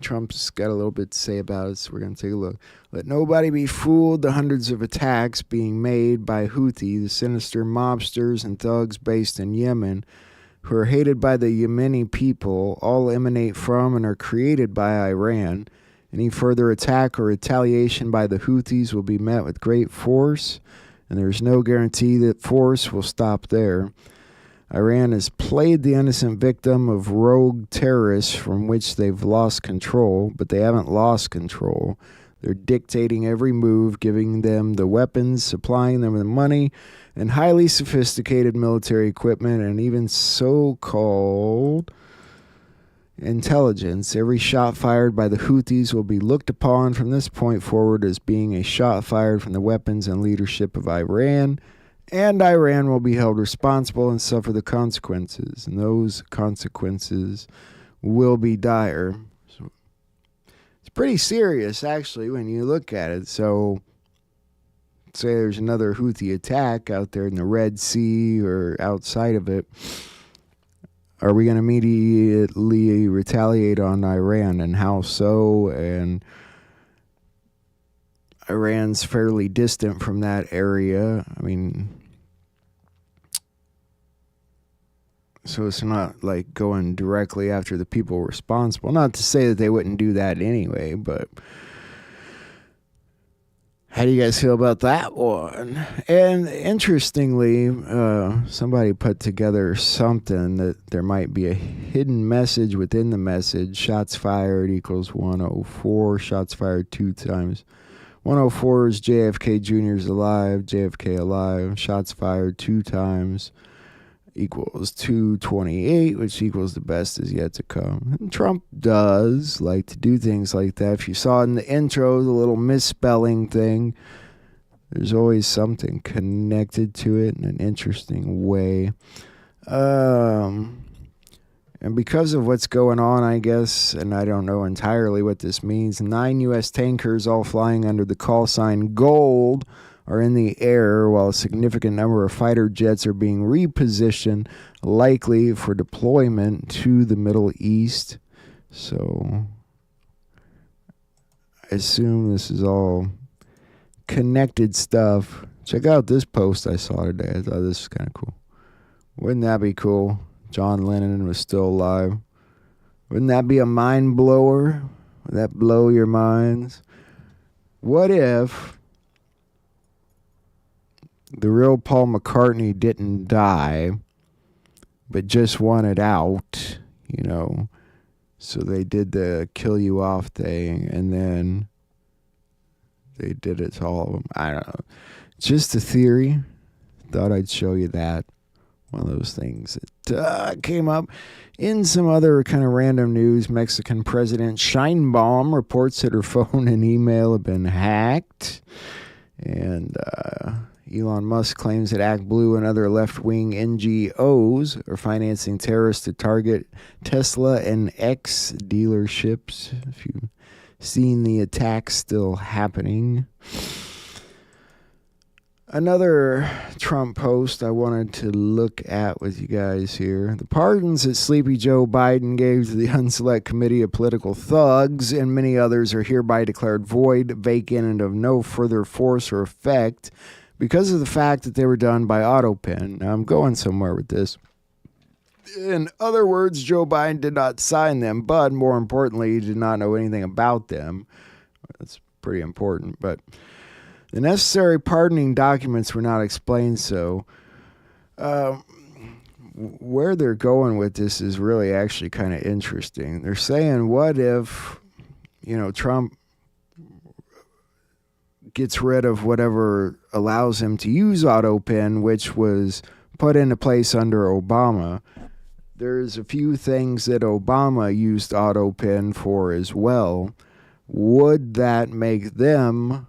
Trump's got a little bit to say about it, so we're going to take a look. Let nobody be fooled. The hundreds of attacks being made by Houthi, the sinister mobsters and thugs based in Yemen, who are hated by the Yemeni people, all emanate from and are created by Iran. Any further attack or retaliation by the Houthis will be met with great force, and there is no guarantee that force will stop there. Iran has played the innocent victim of rogue terrorists from which they've lost control, but they haven't lost control. They're dictating every move, giving them the weapons, supplying them the money, and highly sophisticated military equipment, and even so-called intelligence. Every shot fired by the Houthis will be looked upon from this point forward as being a shot fired from the weapons and leadership of Iran, and Iran will be held responsible and suffer the consequences, and those consequences will be dire. So it's pretty serious, actually, when you look at it. So say there's another Houthi attack out there in the Red Sea or outside of it, are we going to immediately retaliate on Iran, and how so? And Iran's fairly distant from that area. I mean, so it's not like going directly after the people responsible. Not to say that they wouldn't do that anyway, but how do you guys feel about that one? And interestingly, somebody put together something that there might be a hidden message within the message. Shots fired equals 104. Shots fired 2 times. 104 is JFK Jr. is alive. JFK alive. Shots fired 2 times equals 228, which equals the best is yet to come. And Trump does like to do things like that. If you saw in the intro, the little misspelling thing, there's always something connected to it in an interesting way. And because of what's going on, I guess, and I don't know entirely what this means, 9 U.S. tankers all flying under the call sign Gold are in the air, while a significant number of fighter jets are being repositioned, likely for deployment to the Middle East. So I assume this is all connected stuff. Check out this post I saw today. I thought this was kind of cool. Wouldn't that be cool? John Lennon was still alive. Wouldn't that be a mind blower? Would that blow your minds? What if the real Paul McCartney didn't die, but just wanted out, you know? So they did the kill you off thing, and then they did it to all of them. I don't know. Just a theory. Thought I'd show you that. One of those things that came up. In some other kind of random news, Mexican President Sheinbaum reports that her phone and email have been hacked. And Elon Musk claims that ActBlue and other left-wing NGOs are financing terrorists to target Tesla and X dealerships. If you've seen the attacks still happening. Another Trump post I wanted to look at with you guys here. The pardons that Sleepy Joe Biden gave to the Unselect Committee of Political Thugs and many others are hereby declared void, vacant, and of no further force or effect because of the fact that they were done by AutoPen. Now, I'm going somewhere with this. In other words, Joe Biden did not sign them, but more importantly, he did not know anything about them. That's pretty important, but the necessary pardoning documents were not explained, so where they're going with this is really actually kind of interesting. They're saying, what if, you know, Trump gets rid of whatever allows him to use AutoPen, which was put into place under Obama. There's a few things that Obama used AutoPen for as well. Would that make them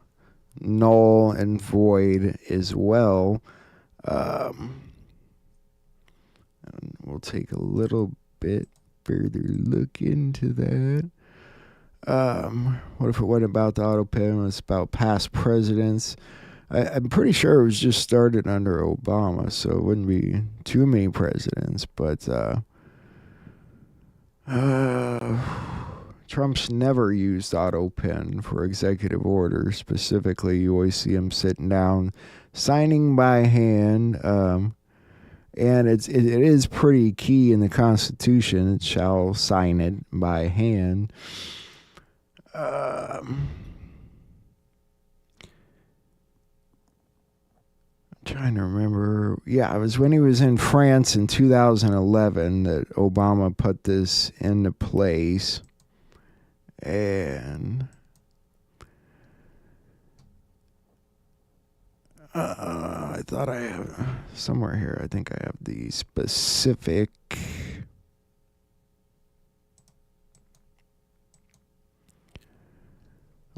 null and void as well? And we'll take a little bit further look into that. What if it wasn't about the AutoPen? It was about past presidents. I'm pretty sure it was just started under Obama, so it wouldn't be too many presidents, but Trump's never used AutoPen for executive orders. Specifically, you always see him sitting down, signing by hand, and it is pretty key in the Constitution. It shall sign it by hand. Trying to remember. Yeah, it was when he was in France in 2011 that Obama put this into place. And I thought I have somewhere here. I think I have the specific.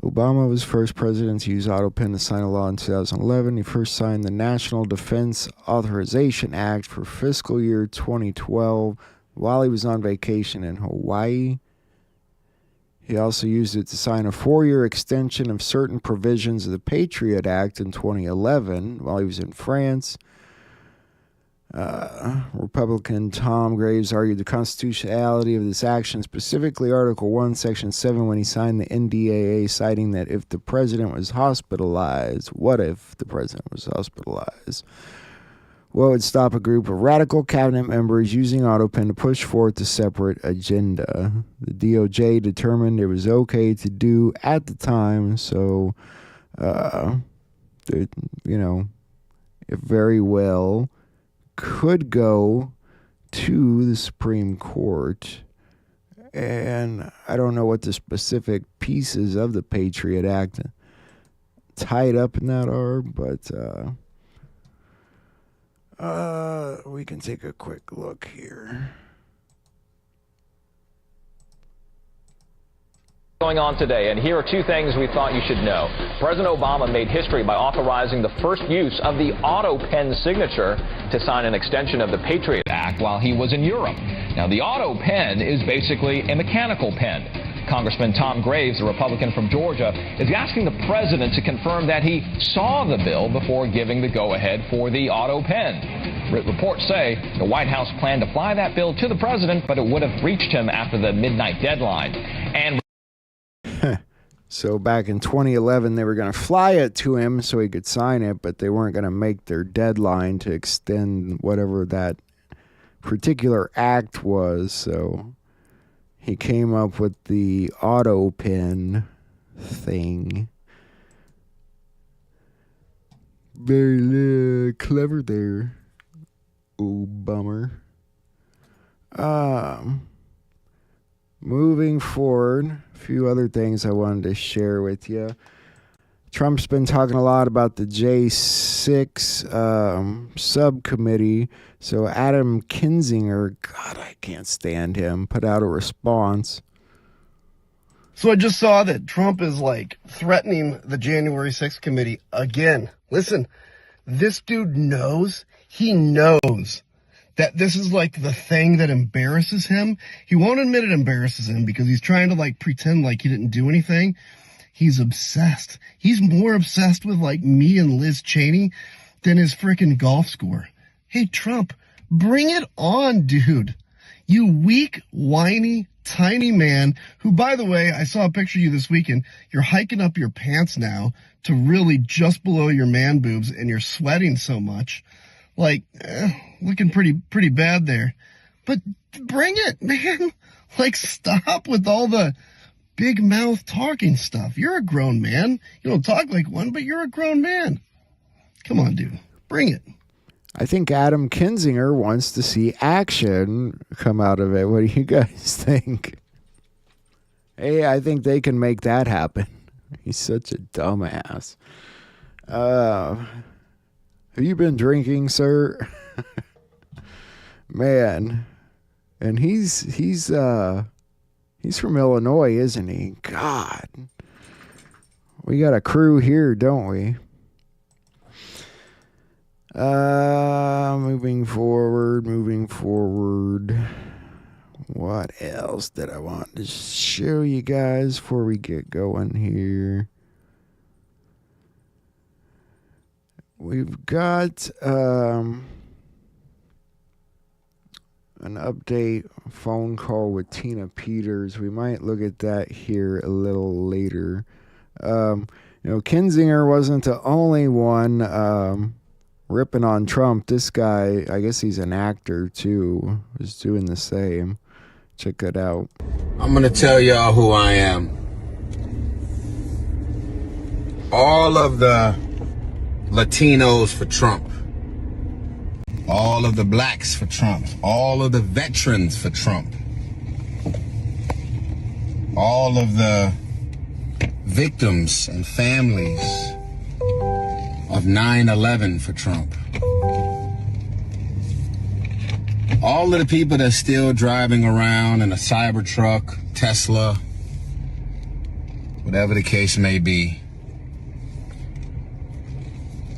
Obama was first president to use AutoPen to sign a law in 2011. He first signed the National Defense Authorization Act for fiscal year 2012 while he was on vacation in Hawaii. He also used it to sign a 4-year extension of certain provisions of the Patriot Act in 2011 while he was in France. Republican Tom Graves argued the constitutionality of this action, specifically Article 1, Section 7, when he signed the NDAA, citing that if the president was hospitalized, what if the president was hospitalized? Well, it would stop a group of radical cabinet members using AutoPen to push forth a separate agenda. The DOJ determined it was okay to do at the time, so, it very well could go to the Supreme Court. And I don't know what the specific pieces of the Patriot Act tied up in that are, but we can take a quick look here. Going on today, and here are two things we thought you should know. President Obama made history by authorizing the first use of the AutoPen signature to sign an extension of the Patriot Act while he was in Europe. Now, the AutoPen is basically a mechanical pen. Congressman Tom Graves, a Republican from Georgia, is asking the president to confirm that he saw the bill before giving the go-ahead for the AutoPen. Reports say the White House planned to fly that bill to the president, but it would have reached him after the midnight deadline. And so back in 2011, they were going to fly it to him so he could sign it, but they weren't going to make their deadline to extend whatever that particular act was. So he came up with the AutoPen thing. Very clever there. Oh, bummer. Moving forward, a few other things I wanted to share with you. Trump's been talking a lot about the J6 subcommittee. So Adam Kinzinger, God, I can't stand him, put out a response. So I just saw that Trump is threatening the January 6th committee again. Listen, this dude knows, he knows that this is the thing that embarrasses him. He won't admit it embarrasses him because he's trying to pretend like he didn't do anything. He's obsessed. He's more obsessed with me and Liz Cheney than his freaking golf score. Hey, Trump, bring it on, dude. You weak, whiny, tiny man who, by the way, I saw a picture of you this weekend. You're hiking up your pants now to really just below your man boobs and you're sweating so much. Looking pretty bad there. But bring it, man. Stop with all the big mouth talking stuff. You're a grown man. You don't talk like one, but you're a grown man. Come on, dude. Bring it. I think Adam Kinzinger wants to see action come out of it. What do you guys think? Hey, I think they can make that happen. He's such a dumbass. Have you been drinking, sir? Man. And he's from Illinois, isn't he? God. We got a crew here, don't we? Moving forward. What else did I want to show you guys before we get going here? We've got an update phone call with Tina Peters. We might look at that here a little later. Kinzinger wasn't the only one ripping on Trump. This guy, I guess he's an actor too, was doing the same. Check it out. I'm going to tell y'all who I am. All of the Latinos for Trump. All of the blacks for Trump. All of the veterans for Trump. All of the victims and families of 9/11 for Trump. All of the people that's still driving around in a Cybertruck, Tesla, whatever the case may be.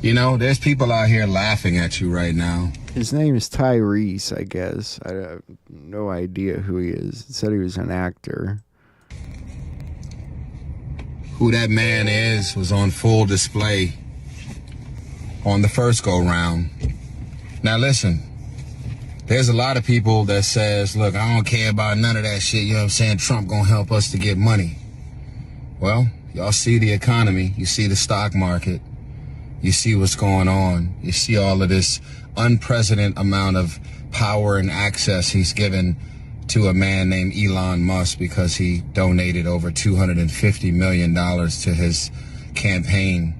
You know, there's people out here laughing at you right now. His name is Tyrese, I guess. I have no idea who he is. It said he was an actor. Who that man is was on full display on the first go-round. Now listen, there's a lot of people that says, look, I don't care about none of that shit, you know what I'm saying? Trump gonna help us to get money. Well, y'all see the economy, you see the stock market, you see what's going on, you see all of this unprecedented amount of power and access he's given to a man named Elon Musk because he donated over $250 million to his campaign.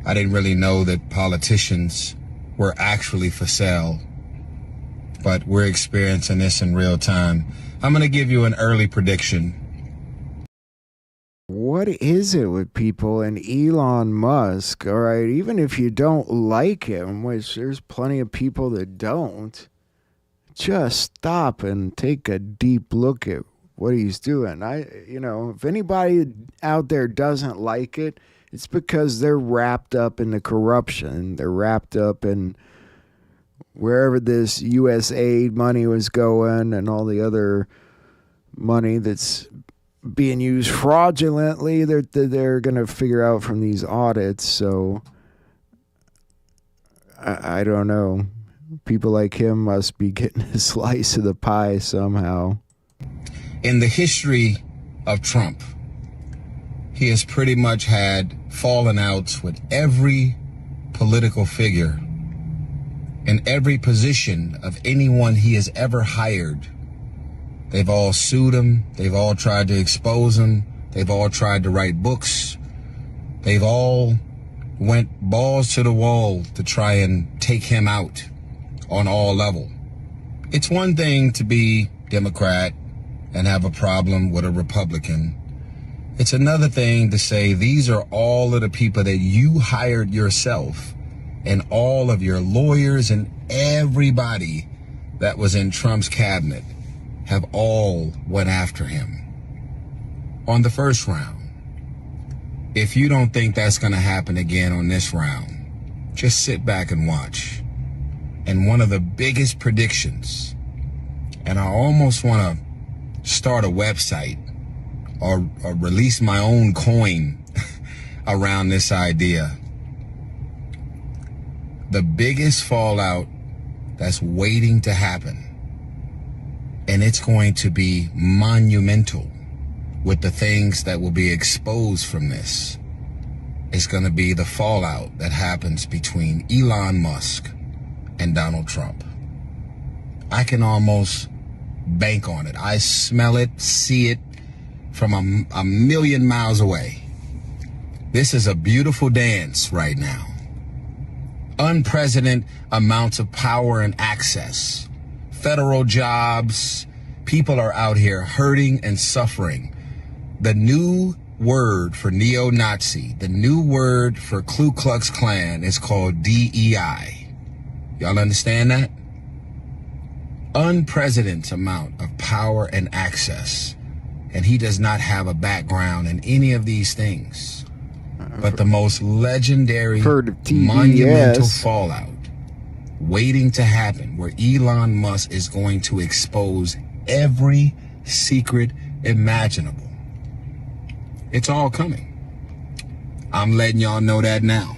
I didn't really know that politicians were actually for sale, but we're experiencing this in real time. I'm going to give you an early prediction. What is it with people and Elon Musk? All right, even if you don't like him, which there's plenty of people that don't, just stop and take a deep look at what he's doing. If anybody out there doesn't like it, it's because they're wrapped up in the corruption. They're wrapped up in wherever this USAID money was going and all the other money that's being used fraudulently. They're going to figure out from these audits. So I don't know. People like him must be getting a slice of the pie somehow. In the history of Trump, he has pretty much had fallen outs with every political figure in every position of anyone he has ever hired. They've all sued him. They've all tried to expose him. They've all tried to write books. They've all went balls to the wall to try and take him out on all level. It's one thing to be Democrat and have a problem with a Republican. It's another thing to say these are all of the people that you hired yourself, and all of your lawyers and everybody that was in Trump's cabinet have all went after him on the first round. If you don't think that's going to happen again on this round, just sit back and watch. And one of the biggest predictions, and I almost want to start a website or release my own coin around this idea. The biggest fallout that's waiting to happen, and it's going to be monumental with the things that will be exposed from this, is going to be the fallout that happens between Elon Musk and Donald Trump. I can almost bank on it. I smell it, see it from a million miles away. This is a beautiful dance right now. Unprecedented amounts of power and access. Federal jobs. People are out here hurting and suffering. The new word for neo-Nazi, the new word for Ku Klux Klan is called DEI. Y'all understand that? Unprecedented amount of power and access. And he does not have a background in any of these things. But the most legendary, monumental fallout waiting to happen, where Elon Musk is going to expose every secret imaginable. It's all coming. I'm letting y'all know that now.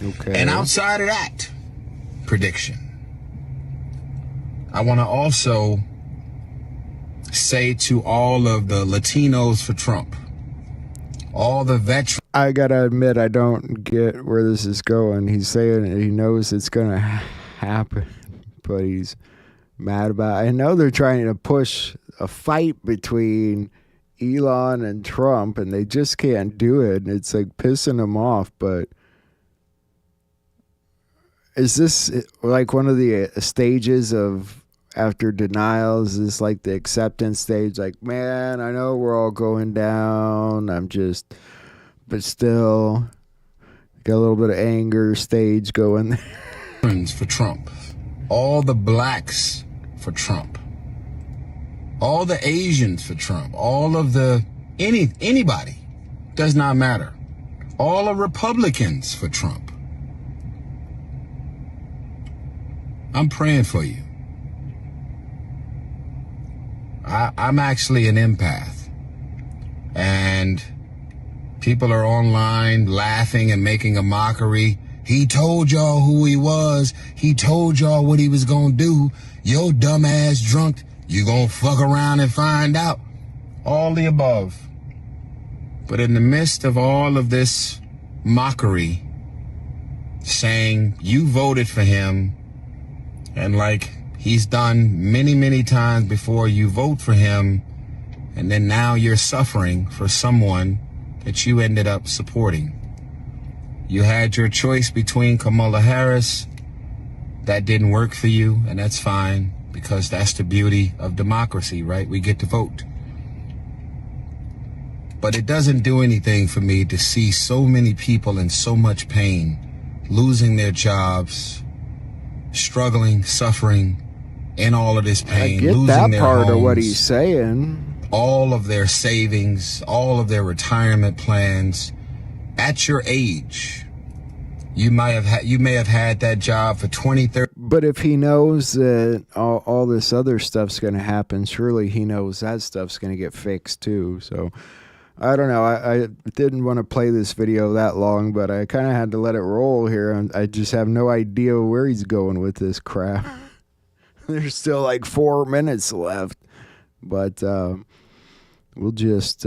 Okay. And outside of that prediction, I want to also say to all of the Latinos for Trump, all the veterans. I gotta admit, I don't get where this is going. He's saying he knows it's gonna happen, but he's mad about it. I know they're trying to push a fight between Elon and Trump, and they just can't do it. It's like pissing him off, but is this like one of the stages of after denial? Is this like the acceptance stage? Like, man, I know we're all going down. But still got a little bit of anger stage going there. For Trump, all the blacks for Trump, all the Asians for Trump, all of the anybody, does not matter. All the Republicans for Trump. I'm praying for you. I'm actually an empath, and people are online laughing and making a mockery. He told y'all who he was. He told y'all what he was gonna do. Yo dumbass drunk, you gonna fuck around and find out. All the above. But in the midst of all of this mockery, saying you voted for him, and like he's done many, many times before, you vote for him, and then now you're suffering for someone that you ended up supporting. You had your choice between Kamala Harris. That didn't work for you, and that's fine, because that's the beauty of democracy, right? We get to vote. But it doesn't do anything for me to see so many people in so much pain, losing their jobs, struggling, suffering, in all of this pain, I get losing that their part of what homes, he's saying. all of their savings, all of their retirement plans. At your age, you may have had that job for 20, 30. But if he knows that all this other stuff's going to happen, surely he knows that stuff's going to get fixed too. So I don't know. I didn't want to play this video that long, but I kind of had to let it roll here. And I just have no idea where he's going with this crap. There's still like 4 minutes left, but we'll just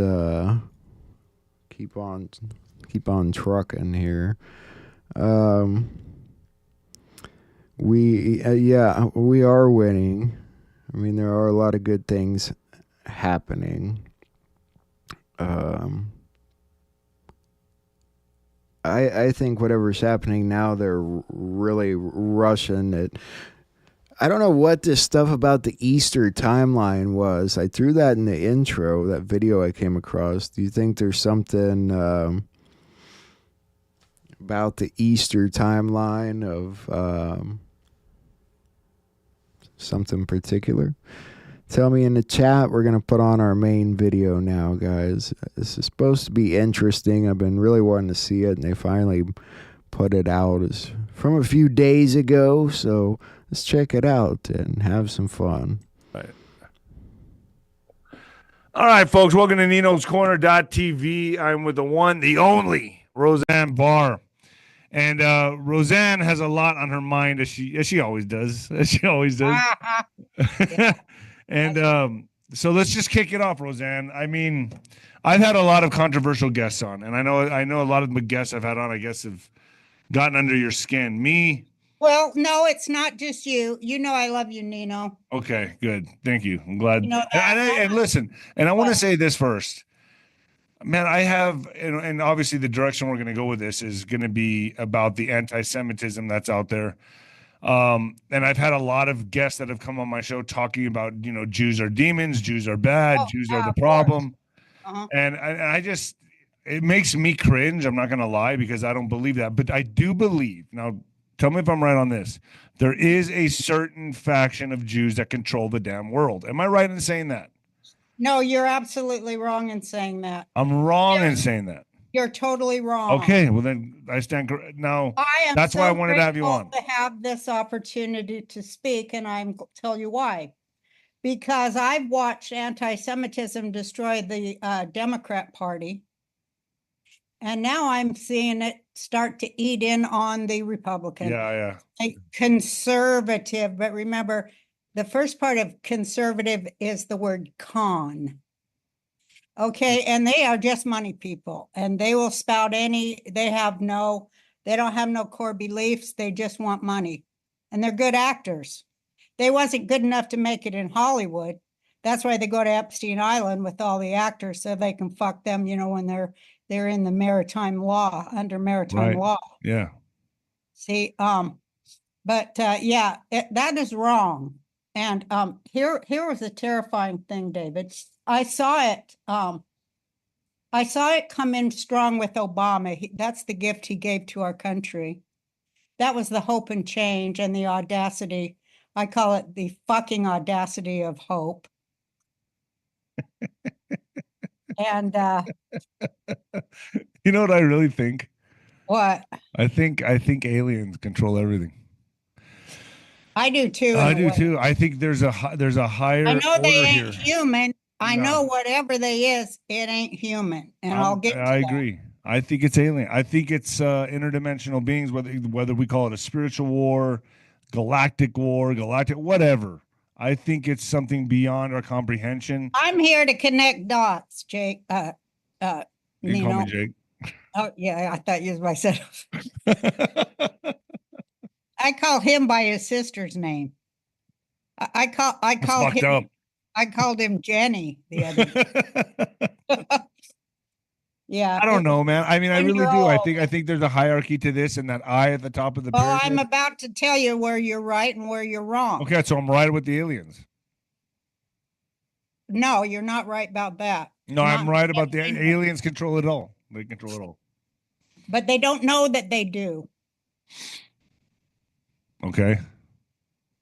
keep on trucking here. We are winning. I mean, there are a lot of good things happening. I think whatever's happening now, they're really rushing it. I don't know what this stuff about the Easter timeline was. I threw that in the intro, that video I came across. Do you think there's something about the Easter timeline of something particular? Tell me in the chat. We're going to put on our main video now, guys. This is supposed to be interesting. I've been really wanting to see it, and they finally put it out. It's from a few days ago, so let's check it out and have some fun. Right. All right, folks. Welcome to Nino's Corner.tv. I'm with the one, the only, Roseanne Barr. And Roseanne has a lot on her mind, as she always does. And so let's just kick it off, Roseanne. I mean, I've had a lot of controversial guests on, and I know a lot of the guests I've had on, I guess, have gotten under your skin. Me? Well, no, it's not just you. You know I love you, Nino. Okay, good. Thank you. I'm glad. You know and listen, and I want to say this first. Man, I have, and obviously the direction we're going to go with this is going to be about the anti-Semitism that's out there. And I've had a lot of guests that have come on my show talking about, Jews are demons, Jews are bad, Jews are the problem. And I just, it makes me cringe. I'm not going to lie, because I don't believe that. But I do believe, now tell me if I'm right on this, there is a certain faction of Jews that control the damn world. Am I right in saying that? No, you're absolutely wrong in saying that. I'm wrong in saying that. You're totally wrong. Okay, well then I stand now. That's why I wanted to have you on. To have this opportunity to speak, and I'm tell you why. Because I've watched anti-Semitism destroy the Democrat Party, and now I'm seeing it start to eat in on the Republican. Yeah. Conservative, but remember, the first part of conservative is the word con. Okay, and they are just money people, and they will spout they don't have no core beliefs. They just want money, and they're good actors. They wasn't good enough to make it in Hollywood. That's why they go to Epstein Island with all the actors, so they can fuck them, when they're in the maritime law, under maritime law. Yeah. See, But yeah, that is wrong. And here was a terrifying thing, David. I saw it. I saw it come in strong with Obama. That's the gift he gave to our country. That was the hope and change and the audacity. I call it the fucking audacity of hope. And You know what I really think? what? I think aliens control everything. I do too. I do too. I think there's a higher I know they order ain't here. human. I No. know whatever they is, it ain't human. And I'll get to I that. agree. I think it's alien. I think it's interdimensional beings, whether we call it a spiritual war, galactic whatever. I think it's something beyond our comprehension. I'm here to connect dots, Jake. You call Nino. me Jake. Oh yeah, I thought you was myself. I call him by his sister's name. I called fucked him. up. I called him Jenny the other day. Yeah. I don't know, man. I mean, I really do. 10-year-old. I think there's a hierarchy to this, and that eye at the top of the Well, pyramid. I'm about to tell you where you're right and where you're wrong. Okay, so I'm right with the aliens. No, you're not right about that. No, I'm Not right about the anything. aliens control it all. They control it all. But they don't know that they do. Okay,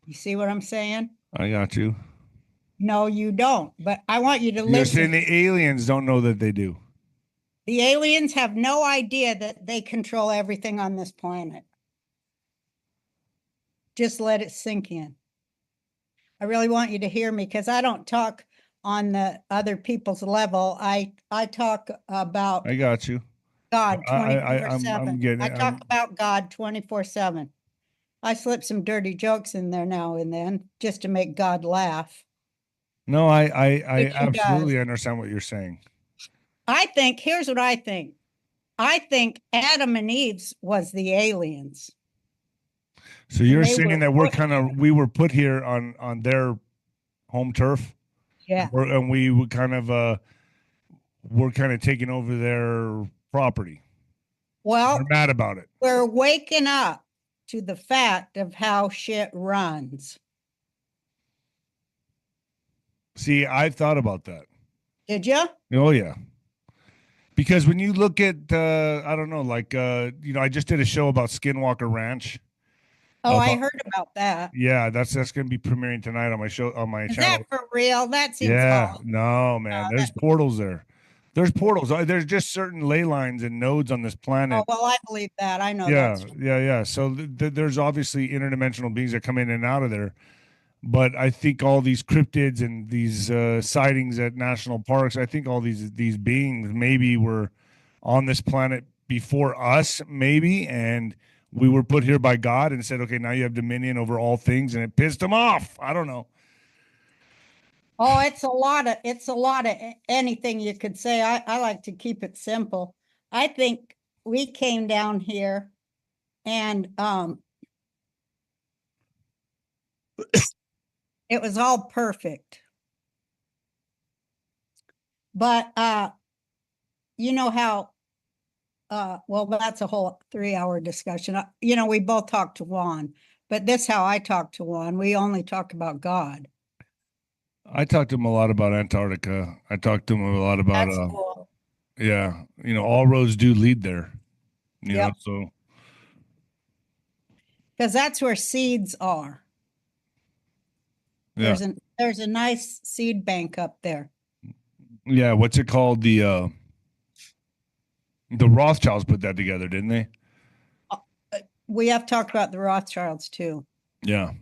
You see what I'm saying? I got you. No, you don't. But I want you to You're listen. saying the aliens don't know that they do. The aliens have no idea that they control everything on this planet. Just let it sink in. I really want you to hear me because I don't talk on the other people's level. I talk about I got you. God I'm 24/7. getting I it. talk about God 24/7. I slip some dirty jokes in there now and then just to make God laugh. No, I Which he absolutely does. understand what you're saying. I think, here's what I think. I think Adam and Eve's was the aliens. So you're they saying were that we were put here on their home turf, Yeah. and we would we're kind of taking over their property. Well, We're mad about it. we're waking up to the fact of how shit runs. See, I've thought about that. Did you? Oh yeah. Because when you look at I don't know, like I just did a show about Skinwalker Ranch. Oh, I About- heard about that. Yeah, that's going to be premiering tonight on my show on my Is channel. that for real? That seems Yeah, false. no, man. There's portals there. There's portals. There's just certain ley lines and nodes on this planet. Oh, well, I believe that. I know yeah, that's yeah. So there's obviously interdimensional beings that come in and out of there. But I think all these cryptids and these sightings at national parks, I think all these beings maybe were on this planet before us, maybe, and we were put here by God and said, okay, now you have dominion over all things, and it pissed them off. I don't know. Oh, it's a lot of anything you could say. I like to keep it simple. I think we came down here and it was all perfect. But you know how well, that's a whole 3-hour discussion. We both talk to Juan, but this how I talk to Juan. We only talk about God. I talked to him a lot about Antarctica. I talked to him a lot about That's cool. yeah, all roads do lead there. You know, Yep. so Because that's where seeds are. yeah. There's a nice seed bank up there. Yeah, what's it called? The Rothschilds put that together, didn't they? We have talked about the Rothschilds too. Yeah.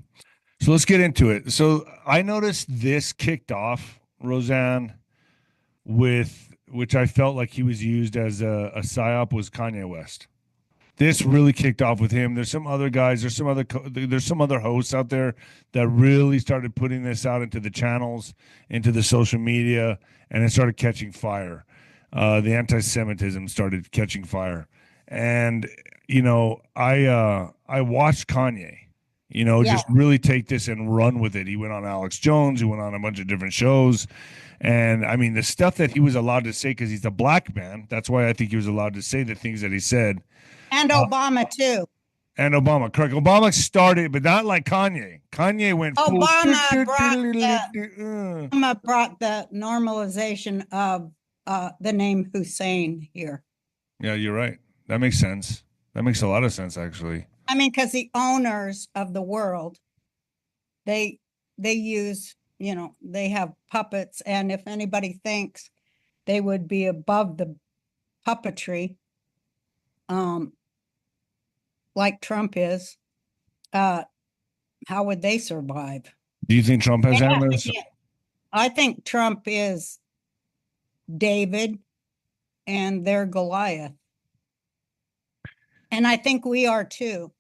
So let's get into it. So I noticed this kicked off, Roseanne, with which I felt like he was used as a psyop, was Kanye West. This really kicked off with him. There's some other guys. There's some other hosts out there that really started putting this out into the channels, into the social media, and it started catching fire. The anti-Semitism started catching fire, and I watched Kanye. Just really take this and run with it. He went on Alex Jones. He went on a bunch of different shows. And I mean, the stuff that he was allowed to say, because he's a black man, that's why I think he was allowed to say the things that he said. And Obama too. And Obama, correct. Obama started, but not like Kanye. Kanye went full. Obama brought the normalization of the name Hussein here. Yeah, you're right. That makes sense. That makes a lot of sense, actually. I mean, because the owners of the world, they use, they have puppets, and if anybody thinks they would be above the puppetry, like Trump is, how would they survive? Do you think Trump has animals? I think Trump is David and they're Goliath. And I think we are too.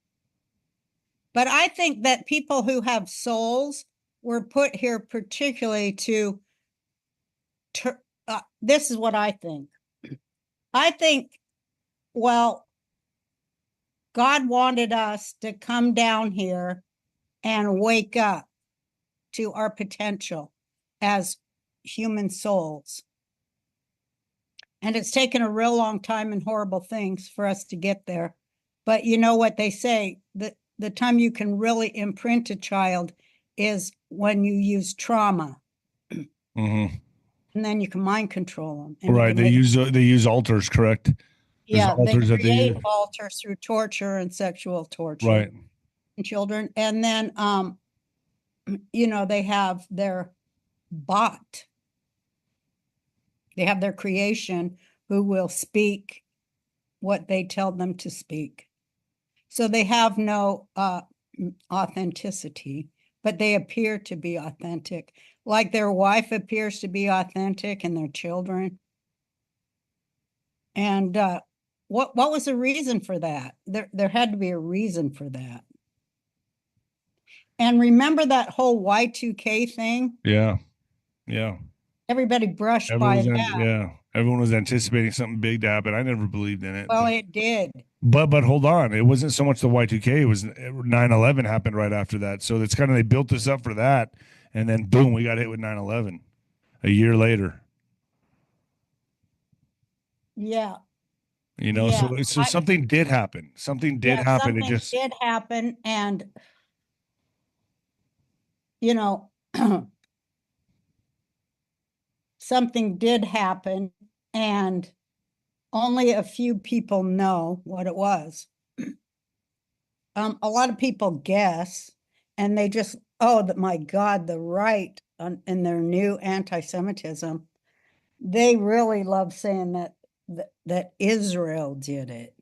But I think that people who have souls were put here particularly to this is what I think. I think, well, God wanted us to come down here and wake up to our potential as human souls. And it's taken a real long time and horrible things for us to get there. But you know what they say, the time you can really imprint a child is when you use trauma. Mm-hmm. And then you can mind control them. And right. They use altars, correct? Yeah, they create altars through torture and sexual torture. Right. And children. And then, they have their bot. They have their creation who will speak what they tell them to speak. So they have no authenticity, but they appear to be authentic. Like their wife appears to be authentic and their children. And what was the reason for that? There had to be a reason for that. And remember that whole Y2K thing? Yeah. Yeah. Everybody brushed by that. Yeah. Everyone was anticipating something big to happen. I never believed in it. Well, it did. But hold on. It wasn't so much the Y2K. It was 9/11 happened right after that. So it's kind of, they built this up for that. And then boom, we got hit with 9/11 a year later. Yeah. So something did happen. Something did happen. Something did happen. And, something did happen. And only a few people know what it was. A lot of people guess, and they just, my God, the right in their new anti-Semitism, they really love saying that Israel did it.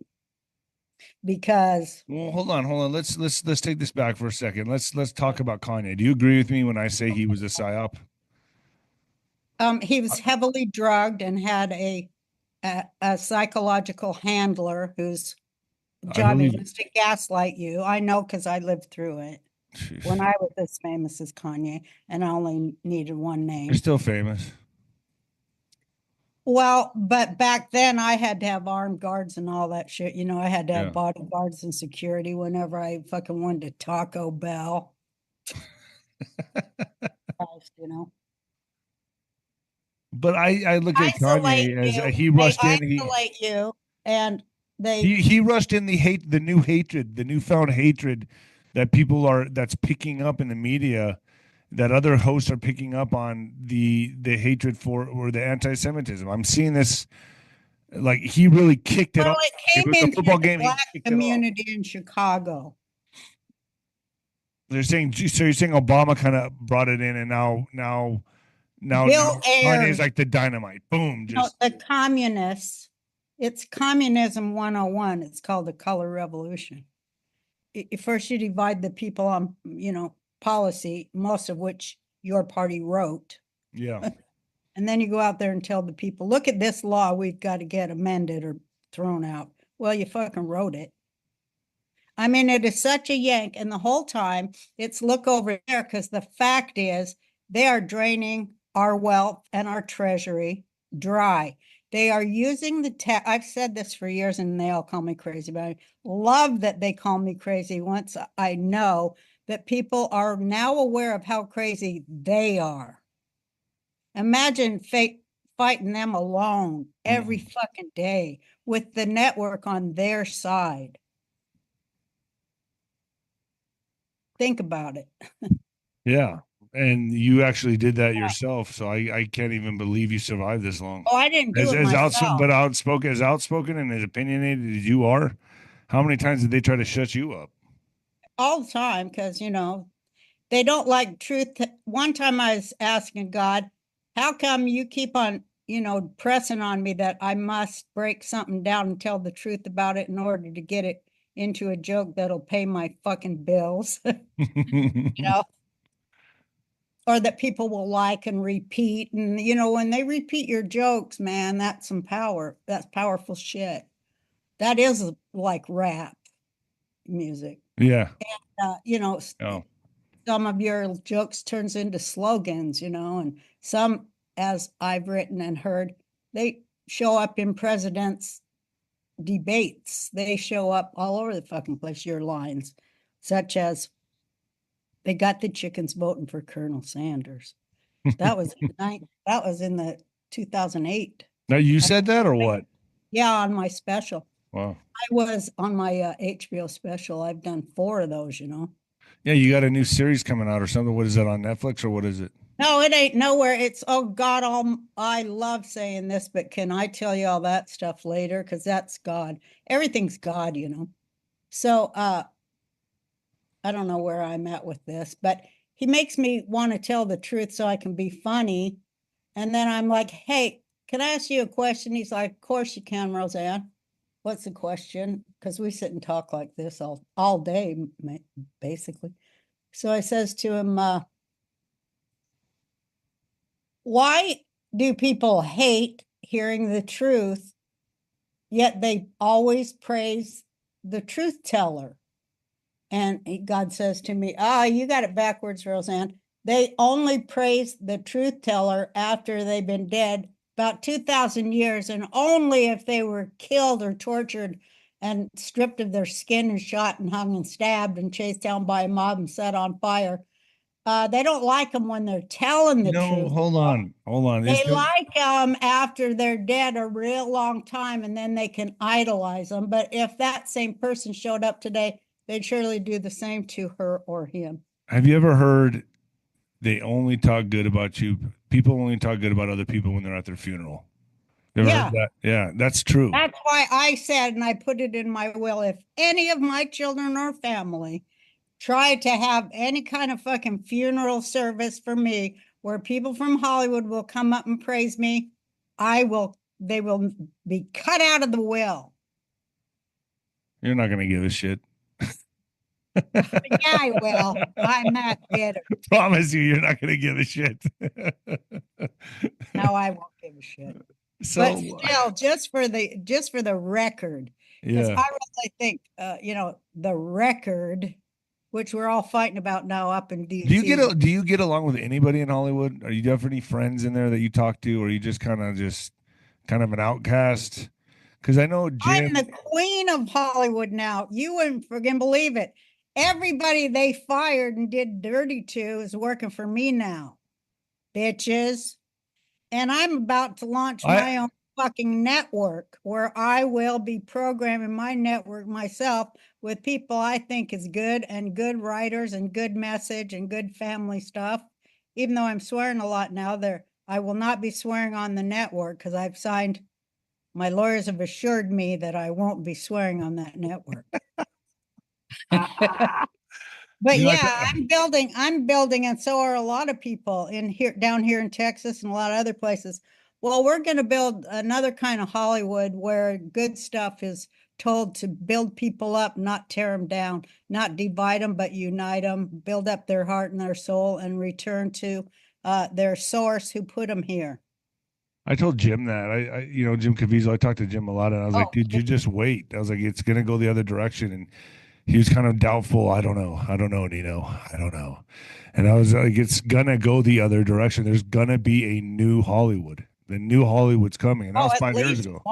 Because hold on. Let's take this back for a second. Let's talk about Kanye. Do you agree with me when I say he was a psyop? He was heavily drugged and had a psychological handler whose job is to gaslight you. I know because I lived through it. Jeez. When I was as famous as Kanye, and I only needed one name. You're still famous. Well, but back then I had to have armed guards and all that shit. I had to have bodyguards and security whenever I fucking wanted to Taco Bell. But I look at Kanye as he rushed in. They isolate you, and he rushed in the new hatred, the newfound hatred that that's picking up in the media, that other hosts are picking up on the hatred for, or the anti-Semitism. I'm seeing this, like, he really kicked it off. It came into the black community in Chicago. They're saying, so you're saying Obama kind of brought it in, and now Kanye is like the dynamite. Boom. The communists, it's communism 101. It's called the color revolution. First you divide the people on, policy, most of which your party wrote. Yeah. And then you go out there and tell the people, look at this law, we've got to get amended or thrown out. Well, you fucking wrote it. I mean, it is such a yank. And the whole time it's look over there, because the fact is they are draining our wealth and our treasury dry. They are using I've said this for years and they all call me crazy, but I love that they call me crazy once I know that people are now aware of how crazy they are. Imagine fighting them alone every fucking day with the network on their side. think about it. Yeah. And you actually did that yourself. So I can't even believe you survived this long. Oh, I didn't do it myself. But outspoken and as opinionated as you are, how many times did they try to shut you up? All the time, because, you know, they don't like truth. One time I was asking God, how come you keep on, you know, pressing on me that I must break something down and tell the truth about it in order to get it into a joke that'll pay my fucking bills, you know, or that people will like and repeat. And, you know, when they repeat your jokes, man, that's some power. That's powerful shit. That is like rap music. Yeah. And, you know, Oh. some of your jokes turns into slogans, you know, and some, as I've written and heard, they show up in presidents' debates. They show up all over the fucking place, your lines, such as, they got the chickens voting for Colonel Sanders. That was that was in the 2008. Now you said that or what? Yeah, on my special. Wow. I was on my HBO special. I've done 4 of those, you know. Yeah, you got a new series coming out or something. What is that, on Netflix or what is it? No, it ain't nowhere. It's, oh God, I love saying this, but can I tell you all that stuff later? Because that's God. Everything's God, you know. So I don't know where I'm at with this, but he makes me want to tell the truth so I can be funny. And then I'm like, hey, can I ask you a question? He's like, of course you can, Roseanne. What's the question? Because we sit and talk like this all day, basically. So I says to him, why do people hate hearing the truth, yet they always praise the truth teller? And God says to me, you got it backwards, Roseanne. They only praise the truth teller after they've been dead about 2,000 years, and only if they were killed or tortured and stripped of their skin and shot and hung and stabbed and chased down by a mob and set on fire. They don't like them when they're telling the truth. No, hold on. They like them after they're dead a real long time, and then they can idolize them. But if that same person showed up today, they'd surely do the same to her or him. Have you ever heard they only talk good about you? People only talk good about other people when they're at their funeral. You ever heard that? Yeah, that's true. That's why I said, and I put it in my will, if any of my children or family try to have any kind of fucking funeral service for me where people from Hollywood will come up and praise me, they will be cut out of the will. You're not going to give a shit. Yeah, I will. I'm that bitter. Promise you, you're not going to give a shit. No, I won't give a shit. So, but still, just for the record, because I really think, you know, the record, which we're all fighting about now up in DC. Do you get along with anybody in Hollywood? Are you have any friends in there that you talk to, or are you just kind of an outcast? Because I know Jim. I'm the queen of Hollywood now. You wouldn't friggin' believe it. Everybody they fired and did dirty to is working for me now, bitches. And I'm about to launch my own fucking network where I will be programming my network myself with people I think is good and good writers and good message and good family stuff. Even though I'm swearing a lot now, I will not be swearing on the network because I've signed. My lawyers have assured me that I won't be swearing on that network. But yeah, I'm building, and so are a lot of people down here in Texas and a lot of other places. Well, we're going to build another kind of Hollywood where good stuff is told to build people up, not tear them down, not divide them, but unite them, build up their heart and their soul, and return to their source who put them here. I told Jim that. Jim Caviezel, I talked to Jim a lot, and I was like, dude, you just wait. I was like, it's going to go the other direction. And he was kind of doubtful. I don't know, Nino. I don't know. And I was like, it's going to go the other direction. There's going to be a new Hollywood. The new Hollywood's coming. And that was 5 years ago.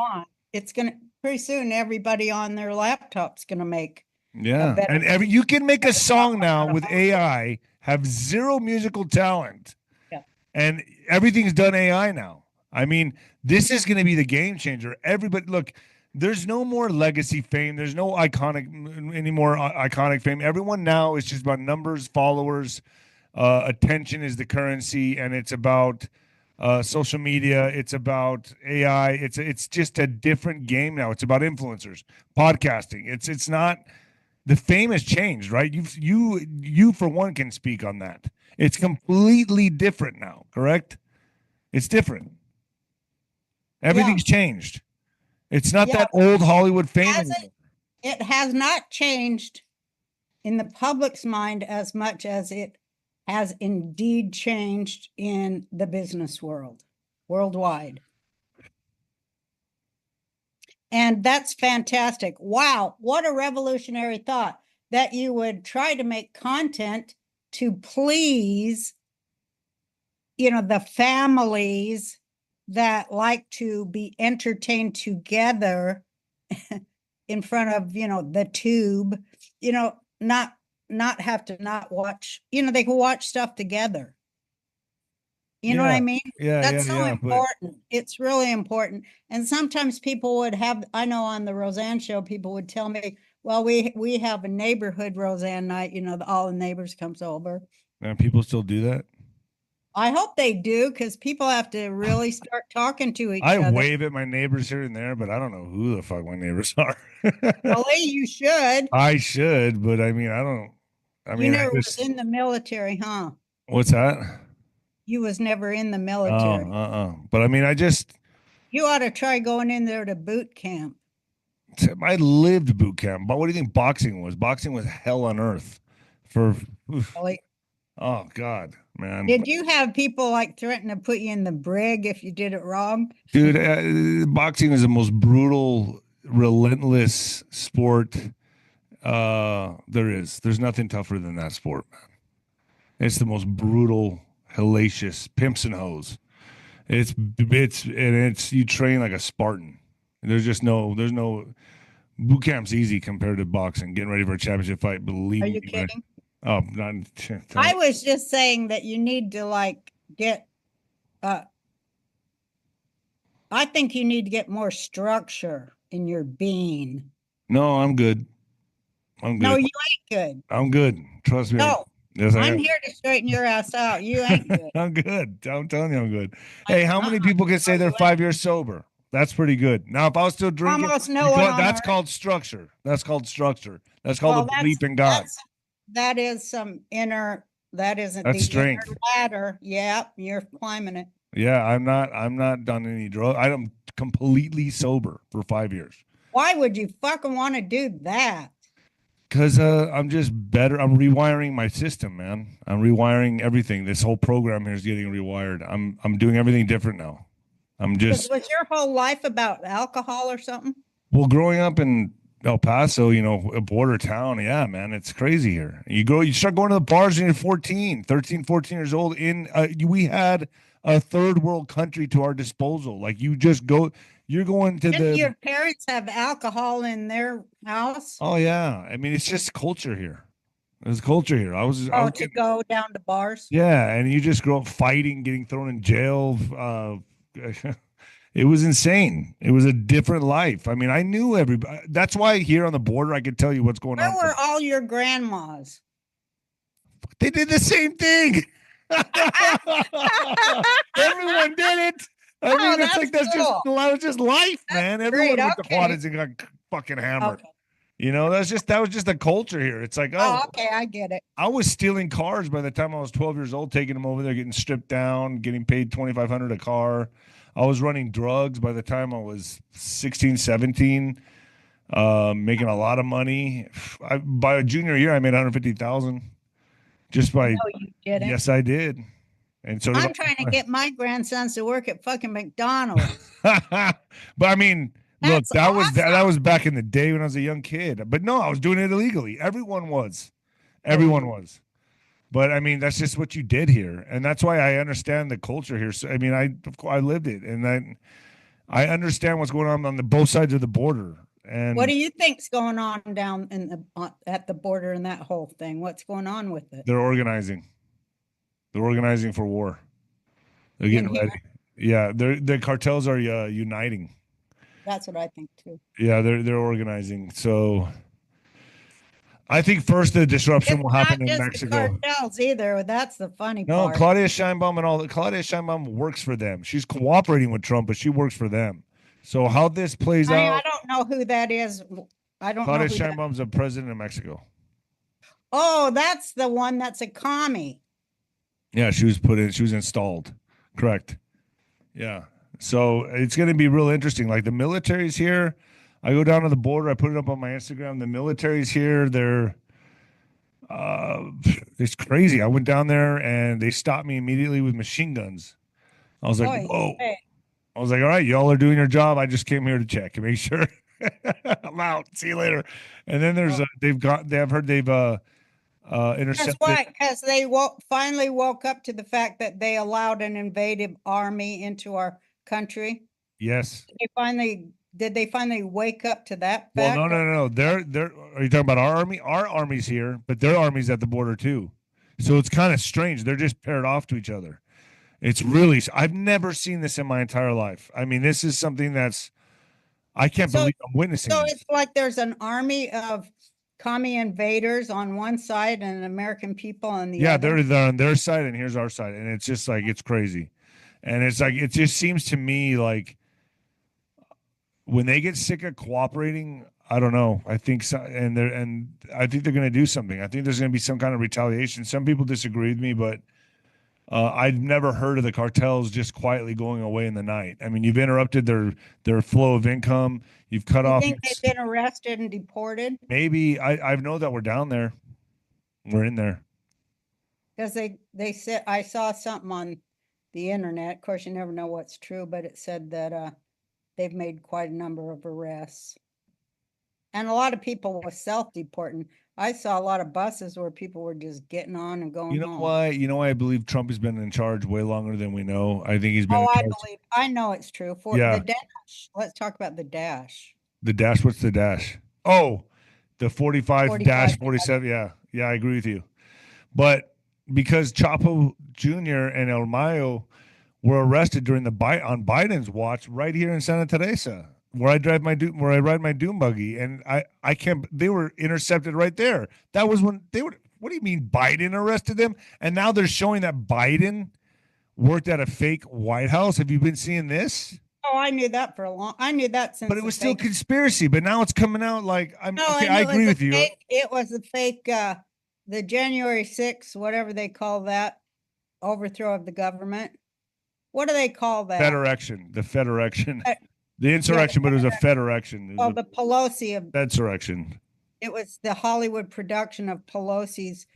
It's going to, pretty soon, everybody on their laptop's going to make. Yeah. And you can make a song now with AI, have zero musical talent. Yeah. And everything's done AI now. I mean, this is going to be the game changer. Everybody, look, there's no more legacy fame. There's no any more iconic fame. Everyone now is just about numbers, followers. Attention is the currency, and it's about social media. It's about AI. It's just a different game now. It's about influencers, podcasting. It's not. The fame has changed, right? You for one can speak on that. It's completely different now, correct? It's different. Everything's changed. It's not that old Hollywood fame anymore. It has not changed in the public's mind as much as it has indeed changed in the business world, worldwide. And that's fantastic. Wow, what a revolutionary thought that you would try to make content to please, the families that like to be entertained together in front of, the tube, not have to not watch, they can watch stuff together. You know what I mean? That's so important. It's really important. And sometimes people would have, I know on the Roseanne show, people would tell me, well, we have a neighborhood Roseanne night, all the neighbors comes over. And people still do that? I hope they do, because people have to really start talking to each other. I wave at my neighbors here and there, but I don't know who the fuck my neighbors are. Really, you should. I should, but I mean, I don't. I mean, you never was in the military, huh? What's that? You was never in the military. But I mean, you ought to try going in there to boot camp. I lived boot camp. But what do you think boxing was? Boxing was hell on earth. Really? Oh God, man. Did you have people like threaten to put you in the brig if you did it wrong? Dude, boxing is the most brutal, relentless sport there is. There's nothing tougher than that sport, man. It's the most brutal, hellacious, pimps and hoes. It's you train like a Spartan. There's no boot camp's easy compared to boxing. Getting ready for a championship fight, believe me. Are you kidding? Oh, not. I was just saying that you need to get. I think you need to get more structure in your being. No, I'm good. No, you ain't good. I'm good. Trust me. No. Yes, I'm here to straighten your ass out. You ain't good. I'm good. I'm telling you, I'm good. Hey, how many people can say they're 5 years sober? That's pretty good. Now, if I was still drinking, almost no one. That's called structure. That's called structure. That's called a belief in God. That is some inner. That isn't that's the strength. Inner ladder. Yep, you're climbing it. Yeah, I'm not done any drug. I'm completely sober for 5 years. Why would you fucking want to do that? Because I'm just better. I'm rewiring my system, man. I'm rewiring everything. This whole program here is getting rewired. I'm doing everything different now. Was your whole life about alcohol or something? Well, growing up in El Paso, a border town, yeah, man, it's crazy here. You start going to the bars when you're 14 years old. We had a third world country to our disposal. Like you just go. You're going to Didn't your parents have alcohol in their house? Oh yeah, I mean it's just culture here. There's culture here. I was go down to bars. Yeah, and you just grow up fighting, getting thrown in jail. It was insane. It was a different life. I mean, I knew everybody. That's why here on the border, I could tell you what's going on. Where were all your grandmas? They did the same thing. Everyone did it. I mean, it's like that's just life, man. Everyone went to Juarez and got fucking hammered. Okay. That was just the culture here. It's like, okay, I get it. I was stealing cars by the time I was 12 years old, taking them over there, getting stripped down, getting paid $2,500 a car. I was running drugs by the time I was 16, 17, making a lot of money. By a junior year, I made $150,000 just by. No, you didn't. Yes, I did. And so I'm trying to get my grandsons to work at fucking McDonald's. But I mean, look, that was back in the day when I was a young kid. But no, I was doing it illegally. Everyone was. But I mean, that's just what you did here, and that's why I understand the culture here. So I mean, I lived it, and I understand what's going on the both sides of the border. And what do you think's going on down in at the border and that whole thing? What's going on with it? They're organizing. They're organizing for war. They're getting ready. Yeah, the cartels are uniting. That's what I think too. Yeah, they're organizing. So I think first the disruption will happen in Not just Mexico. the cartels either. That's the funny No, part. Claudia Sheinbaum Claudia Sheinbaum works for them. She's cooperating with Trump, but she works for them. So how this plays I out, don't know who that is. I don't Claudia know who that. Sheinbaum's the president of Mexico. Oh, that's the one that's a commie. Yeah, she was installed. Correct. Yeah. So it's going to be real interesting. Like the military's here. I go down to the border. I put it up on my Instagram. The military's here. It's crazy. I went down there and they stopped me immediately with machine guns. I was like, whoa. I was like, all right, y'all are doing your job. I just came here to check and make sure. I'm out. See you later. And then there's I've heard they've intercepted. That's why, because they finally woke up to the fact that they allowed an invaded army into our country. Yes. Did they finally wake up to that Well, fact? no. They're. Are you talking about our army? Our army's here, but their army's at the border too. So it's kind of strange. They're just paired off to each other. It's really. I've never seen this in my entire life. I mean, this is something that's. I can't believe I'm witnessing. So this. it's like there's an army of commie invaders on one side and American people on the other. They're on their side and here's our side, and it's just like it's crazy, and it's like it just seems to me like when they get sick of cooperating, I don't know. I think so, and I think they're going to do something. I think there's going to be some kind of retaliation. Some people disagree with me, but I've never heard of the cartels just quietly going away in the night. I mean, you've interrupted their flow of income. You've cut off. You think they've been arrested and deported? Maybe I know that we're down there. We're in there. Because they said, I saw something on the internet. Of course, you never know what's true, but it said that they've made quite a number of arrests. And a lot of people were self-deporting. I saw a lot of buses where people were just getting on and going home. You know why I believe Trump has been in charge way longer than we know. I think he's been. I know it's true. The dash. Let's talk about the dash. The dash. What's the dash? Oh, the 45 dash 47. Yeah, I agree with you. But because Chapo Jr. and El Mayo were arrested during on Biden's watch right here in Santa Teresa, where I ride my dune buggy, and I can't. They were intercepted right there. That was when they were. What do you mean Biden arrested them? And now they're showing that Biden worked at a fake White House. Have you been seeing this? Oh, I knew that for a long. I knew that since. But it was still conspiracy. But now it's coming out like I agree with you. It was a fake. The January 6th, whatever they call that, overthrow of the government. What do they call that? Federation. The Federation. The insurrection, but it was a Federation. Oh, the Pelosi of Fedsurrection. It was the Hollywood production of Pelosi's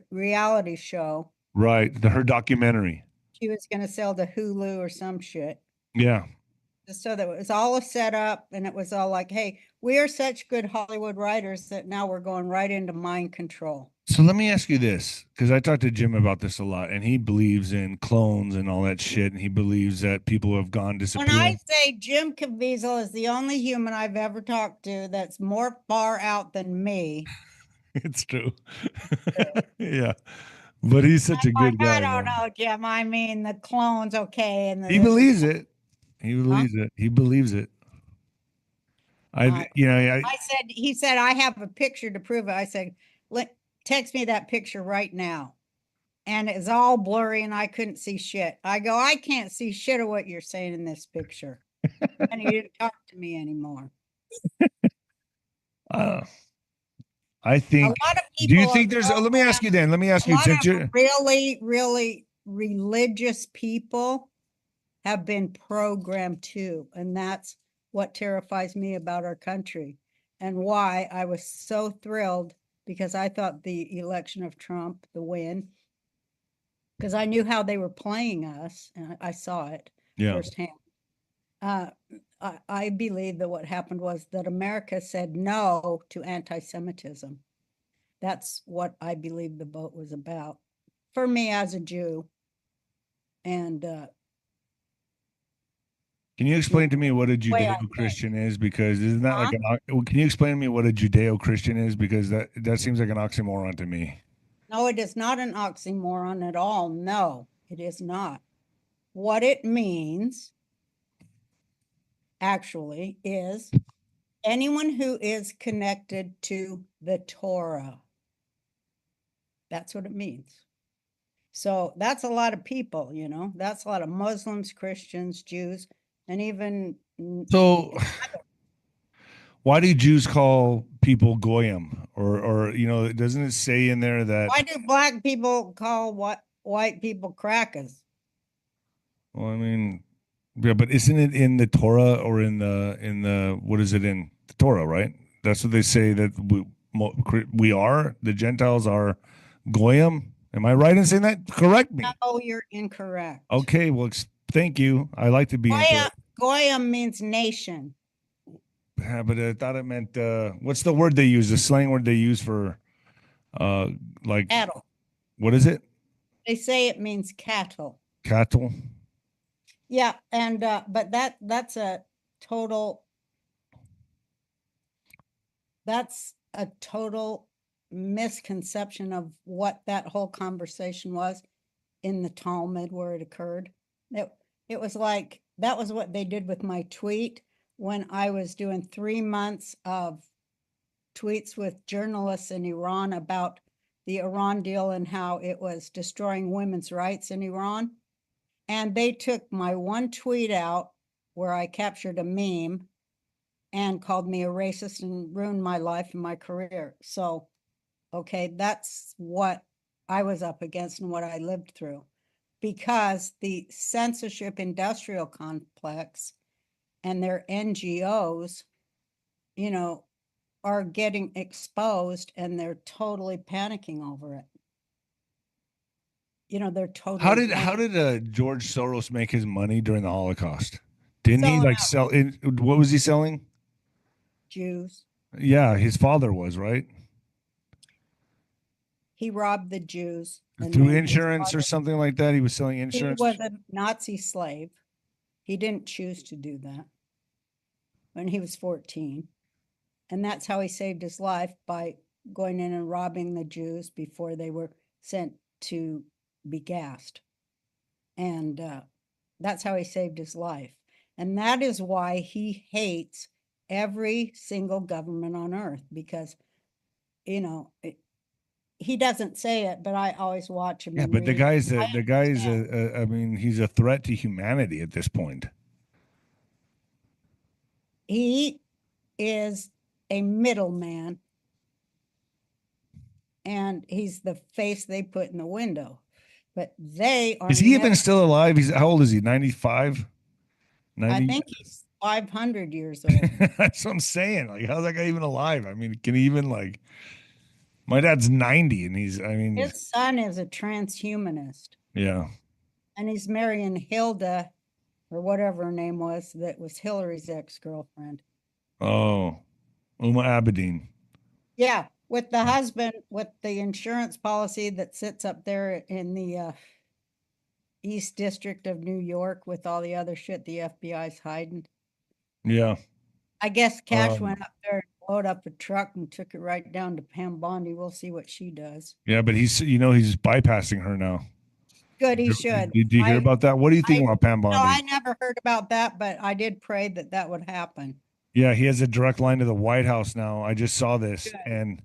reality show. Right, her documentary. She was going to sell to Hulu or some shit. Yeah. So that it was all a setup, and it was all like, hey, we are such good Hollywood writers that now we're going right into mind control. So let me ask you this, because I talked to Jim about this a lot, and he believes in clones and all that shit, and he believes that people have gone disappeared. When I say Jim Caviezel is the only human I've ever talked to that's more far out than me. It's true. Yeah. But he's such a good guy. I don't know, Jim. I mean, the clones, okay. And he believes it. He believes it. He believes it. He said, I have a picture to prove it. I said, text me that picture right now. And it's all blurry and I couldn't see shit. I go, I can't see shit of what you're saying in this picture. And he didn't talk to me anymore. I think. A lot of do you think there's? Let me ask you then. Let me ask you. Really, really religious people have been programmed too, and that's what terrifies me about our country, and why I was so thrilled because I thought the election of Trump, the win, because I knew how they were playing us, and I saw it firsthand. I believe that what happened was that America said no to anti-Semitism. That's what I believe the vote was about for me as a Jew. And can you explain to me what a Judeo-Christian is? Because isn't that like can you explain to me what a Judeo-Christian is? Because that seems like an oxymoron to me. No, it is not an oxymoron at all. No, it is not. What it means, actually is anyone who is connected to the Torah. That's what it means. So that's a lot of people, you know, that's a lot of Muslims, Christians, Jews, and even. So why do Jews call people goyim? Or you know, doesn't it say in there that? Why do black people call white people crackers? Well, I mean, yeah, but isn't it in the Torah or in the what is it in the Torah, right? That's what they say that we are, the Gentiles are goyim. Am I right in saying that? Correct me. No, you're incorrect. Okay, well, thank you. I like to be incorrect. Goyim means nation. Yeah, but I thought it meant what's the word they use? The slang word they use for like Cattle. What is it? They say it means cattle. Cattle. Yeah, and but that's a total misconception of what that whole conversation was in the Talmud where it occurred. It was like that was what they did with my tweet when I was doing 3 months of tweets with journalists in Iran about the Iran deal and how it was destroying women's rights in Iran. And they took my one tweet out where I captured a meme and called me a racist and ruined my life and my career. So, okay, that's what I was up against and what I lived through. Because the censorship industrial complex and their NGOs, you know, are getting exposed and they're totally panicking over it. You know, they're totally. How did George Soros make his money during the Holocaust? Didn't he like sell? What was he selling? Jews. Yeah, his father was, right? He robbed the Jews Through insurance or something like that. He was selling insurance. He was a Nazi slave. He didn't choose to do that when he was 14. And that's how he saved his life, by going in and robbing the Jews before they were sent to be gassed. And that's how he saved his life. And that is why he hates every single government on earth, because, you know, he doesn't say it, but I always watch him. Yeah, but the guy's I mean, he's a threat to humanity at this point. He is a middleman, and he's the face they put in the window. But they are. Is he even still alive? How old is he? 95? 90? I think he's 500 years old. That's what I'm saying. Like, how's that guy even alive? I mean, can he even like? My dad's 90, and his son is a transhumanist. Yeah. And he's marrying Hilda, or whatever her name was, that was Hillary's ex-girlfriend. Oh, Uma Abedin. Yeah, with the husband, with the insurance policy that sits up there in the East District of New York with all the other shit the FBI's hiding. Yeah. I guess Cash went up there and loaded up a truck and took it right down to Pam Bondi. We'll see what she does. Yeah, but he's bypassing her now. Good, he should. Did you hear about that? What do you think about Pam Bondi? No, I never heard about that, but I did pray that that would happen. Yeah, he has a direct line to the White House now. I just saw this. Good. And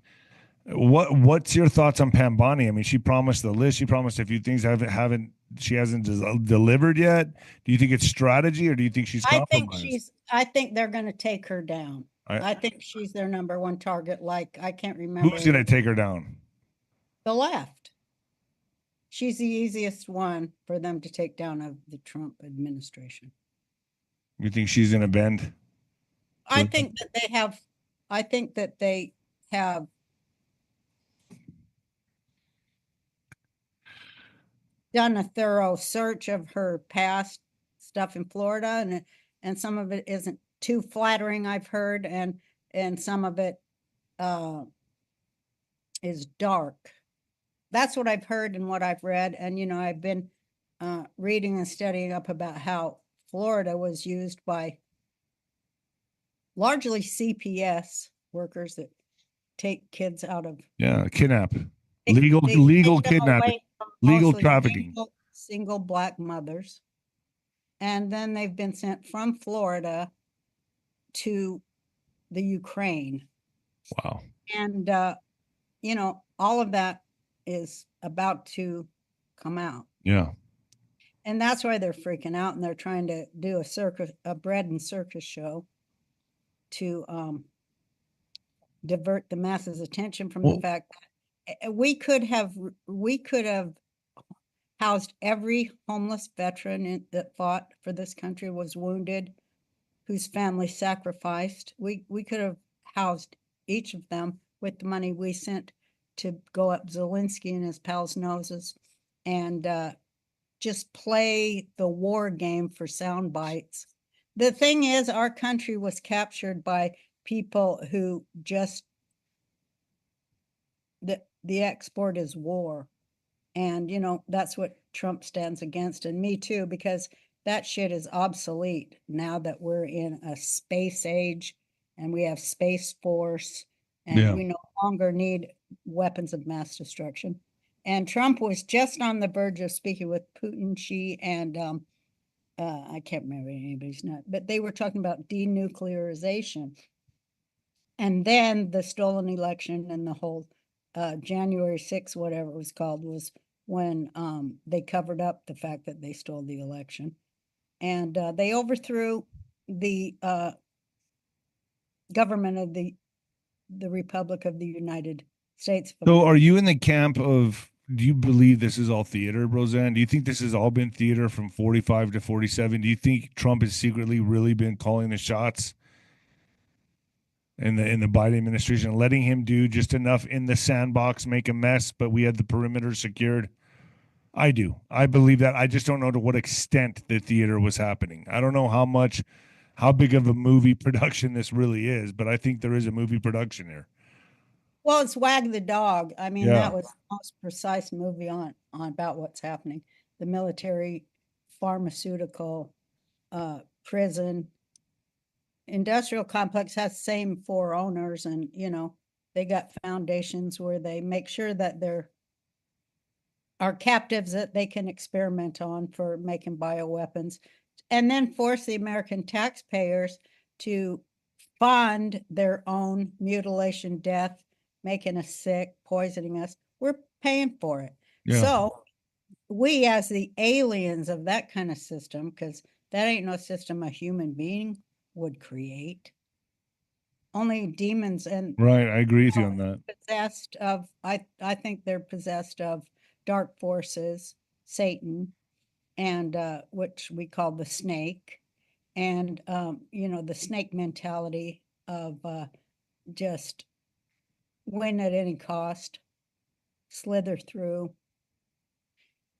what's your thoughts on Pam Bondi? I mean, she promised the list. She promised a few things she hasn't delivered yet. Do you think it's strategy, or do you think she's compromised? I think they're going to take her down. I think she's their number one target. Like, I can't remember. Who's going to take her down? The left. She's the easiest one for them to take down of the Trump administration. You think she's going to bend? I think that they have done a thorough search of her past stuff in Florida, and some of it isn't too flattering, I've heard, and some of it is dark. That's what I've heard and what I've read. And, you know, I've been reading and studying up about how Florida was used by largely CPS workers that take kids out of. Yeah, kidnap. Legal kidnapping. Legal trafficking. Single black mothers. And then they've been sent from Florida to the Ukraine. Wow. And, you know, all of that is about to come out. Yeah. And that's why they're freaking out, and they're trying to do a bread and circus show to divert the masses' attention from the fact that we could have housed every homeless veteran that fought for this country, was wounded, whose family sacrificed. We could have housed each of them with the money we sent to go up Zelensky and his pals' noses and just play the war game for sound bites. The thing is, our country was captured by people who just, the export is war. And, you know, that's what Trump stands against, and me too, because that shit is obsolete now that we're in a space age and we have Space Force, and we no longer need weapons of mass destruction. And Trump was just on the verge of speaking with Putin, Xi, and I can't remember anybody's name, but they were talking about denuclearization. And then the stolen election and the whole January 6th, whatever it was called, was when they covered up the fact that they stole the election. And they overthrew the government of the Republic of the United States. So are you in the camp of, do you believe this is all theater, Roseanne? Do you think this has all been theater from 45 to 47? Do you think Trump has secretly really been calling the shots in the Biden administration, letting him do just enough in the sandbox, make a mess, but we had the perimeter secured? I do. I believe that. I just don't know to what extent the theater was happening. I don't know how big of a movie production this really is, but I think there is a movie production here. Well, it's Wag the Dog. I mean, that was the most precise movie on about what's happening. The military, pharmaceutical, prison, industrial complex has the same four owners, and, you know, they got foundations where they make sure that there are captives that they can experiment on for making bioweapons, and then force the American taxpayers to fund their own mutilation, death, making us sick, poisoning us. We're paying for it. Yeah. So we, as the aliens of that kind of system, because that ain't no system a human being would create. Only demons and Right. I agree with you on that. possessed of, I think they're possessed of dark forces, Satan, and which we call the snake, and you know, the snake mentality of just win at any cost, slither through,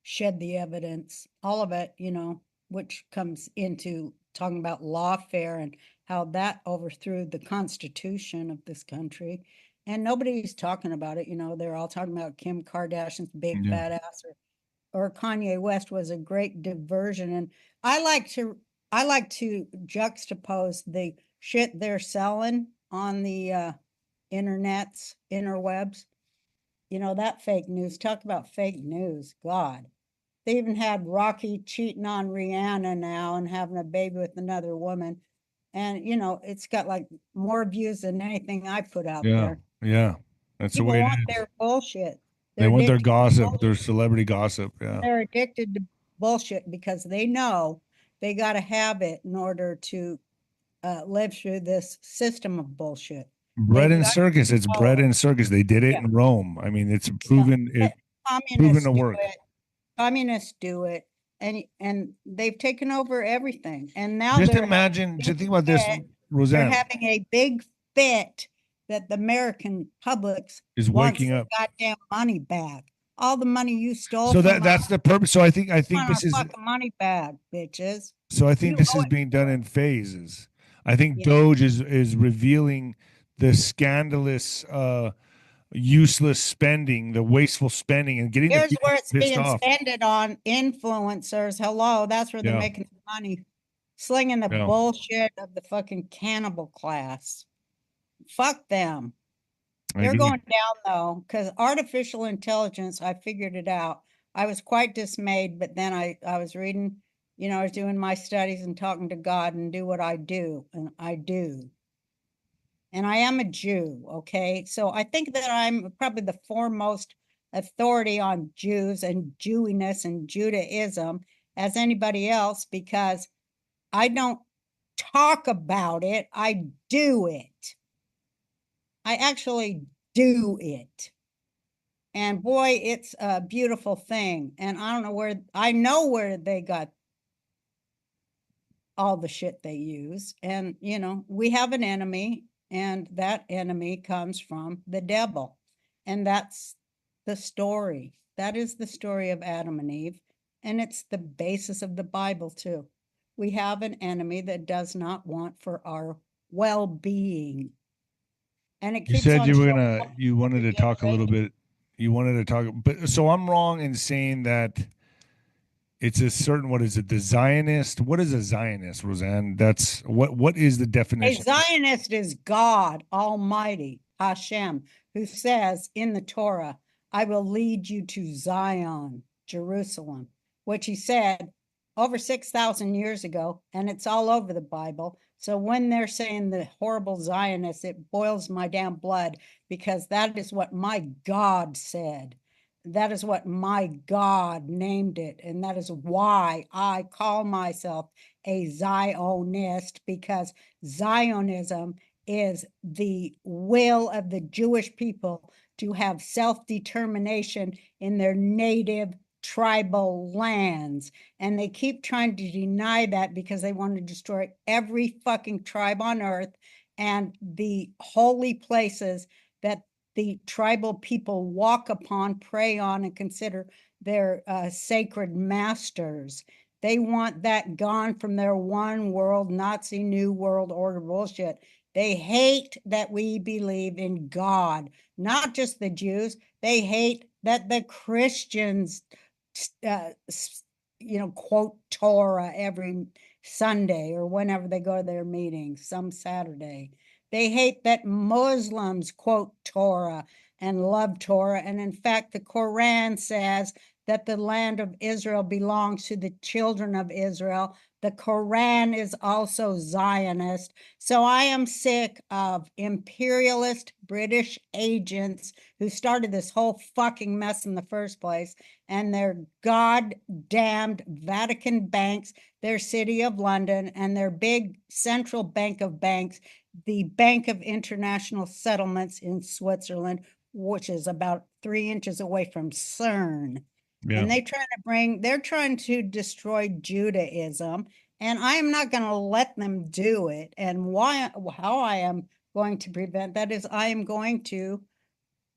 shed the evidence, all of it, you know, which comes into talking about lawfare and how that overthrew the Constitution of this country. And nobody's talking about it. You know, they're all talking about Kim Kardashian's big fat ass, or Kanye West was a great diversion. And I like to juxtapose the shit they're selling on the interwebs. You know, that fake news. Talk about fake news. God. They even had Rocky cheating on Rihanna now and having a baby with another woman. And, you know, it's got like more views than anything I put out there. Yeah. That's People the way it want is. their bullshit. They want their gossip, their celebrity gossip. Yeah. They're addicted to bullshit because they know they got to have it in order to live through this system of bullshit. Bread and circus. It's bread and circus. They did it in Rome. I mean, it's proven proven to work. Communists do it, and they've taken over everything. And now Just they're imagine, just think about this, Roseanne. They're having a big fit that the American public Is wants waking their up. goddamn money back. All the money you stole. So from that's us, the purpose. So I think want this our is fucking money back, bitches. so I think You this owe is it. being done in phases. I think Doge is revealing the scandalous useless spending, the wasteful spending, and getting the Here's people where it's pissed being off. spent on influencers. Hello, that's where they're Yeah. making the money. Slinging the Yeah. bullshit of the fucking cannibal class. Fuck them. I They're agree. going down though, because artificial intelligence, I figured it out. I was quite dismayed, but then I was reading I was doing my studies and talking to God and do what I do, and I do. And I am a Jew, okay? So I think that I'm probably the foremost authority on Jews and Jewiness and Judaism as anybody else, because I don't talk about it, I do it. I actually do it. And boy, it's a beautiful thing. And I know where they got all the shit they use. And, we have an enemy, and that enemy comes from the devil. And that's the story. That is the story of Adam and Eve. And it's the basis of the Bible, too. We have an enemy that does not want for our well-being. And it You keeps said on you wanted to talk a little bit. You wanted to talk, but so I'm wrong in saying that it's a certain, what is it? The Zionist? What is a Zionist, Roseanne? That's what is the A definition? Zionist is God Almighty, Hashem, who says in the Torah, I will lead you to Zion, Jerusalem, which he said over 6,000 years ago, and it's all over the Bible. So when they're saying the horrible Zionists, it boils my damn blood, because that is what my God said. That is what my God named it. And that is why I call myself a Zionist, because Zionism is the will of the Jewish people to have self-determination in their native tribal lands. And they keep trying to deny that because they want to destroy every fucking tribe on earth and the holy places that the tribal people walk upon, pray on, and consider their sacred masters. They want that gone from their one world Nazi New World Order bullshit. They hate that we believe in God, not just the Jews. They hate that the Christians, quote Torah every Sunday or whenever they go to their meetings, some Saturday. They hate that Muslims quote Torah and love Torah. And in fact, the Quran says that the land of Israel belongs to the children of Israel. The Quran is also Zionist. So I am sick of imperialist British agents who started this whole fucking mess in the first place, and their goddamned Vatican banks, their City of London, and their big central bank of banks, the Bank of International Settlements in Switzerland, which is about 3 inches away from CERN. Yeah. And they're trying to destroy Judaism, and I am not going to let them do it. And how I am going to prevent that is I am going to,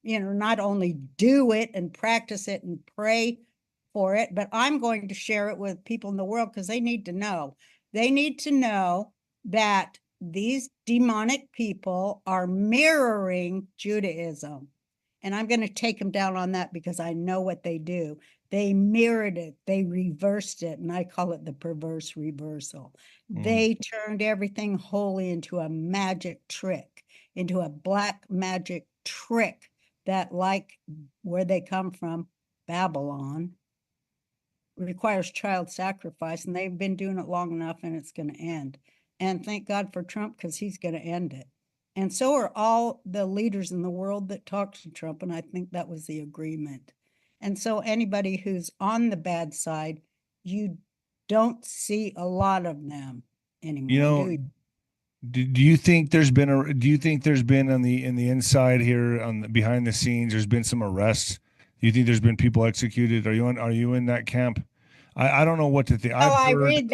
not only do it and practice it and pray for it, but I'm going to share it with people in the world, because they need to know. They need to know that these demonic people are mirroring Judaism. And I'm going to take them down on that, because I know what they do. They mirrored it. They reversed it. And I call it the perverse reversal. They turned everything holy into a magic trick, into a black magic trick that, like where they come from, Babylon, requires child sacrifice. And they've been doing it long enough, and it's going to end. And thank God for Trump, because he's going to end it. And so are all the leaders in the world that talked to Trump. And I think that was the agreement. And so anybody who's on the bad side, you don't see a lot of them anymore. Do you think there's been on the inside here, behind the scenes, there's been some arrests? Do you think there's been people executed? Are you in that camp? I don't know what to think. I read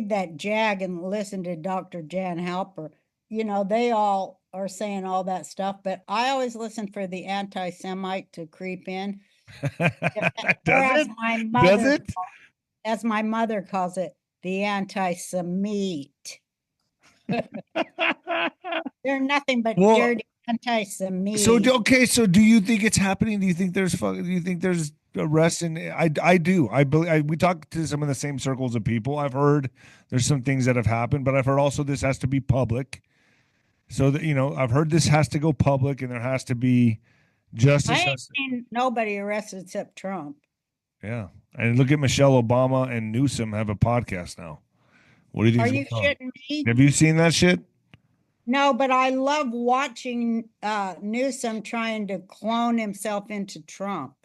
that JAG and listen to Dr. Jan Halper. They all are saying all that stuff, but I always listen for the anti-Semite to creep in. Does it? As my mother calls it, the anti-Semite. They're nothing but dirty anti-Semite. So do you think it's happening? Do you think there's arrests? And I do. I believe we talk to some of the same circles of people. I've heard there's some things that have happened, but I've heard also this has to be public. So that I've heard this has to go public, and there has to be justice. I ain't seen nobody arrested except Trump. Yeah, And look at Michelle Obama and Newsom have a podcast now. What do you think? Are you shitting me? Have you seen that shit? No, but I love watching Newsom trying to clone himself into Trump.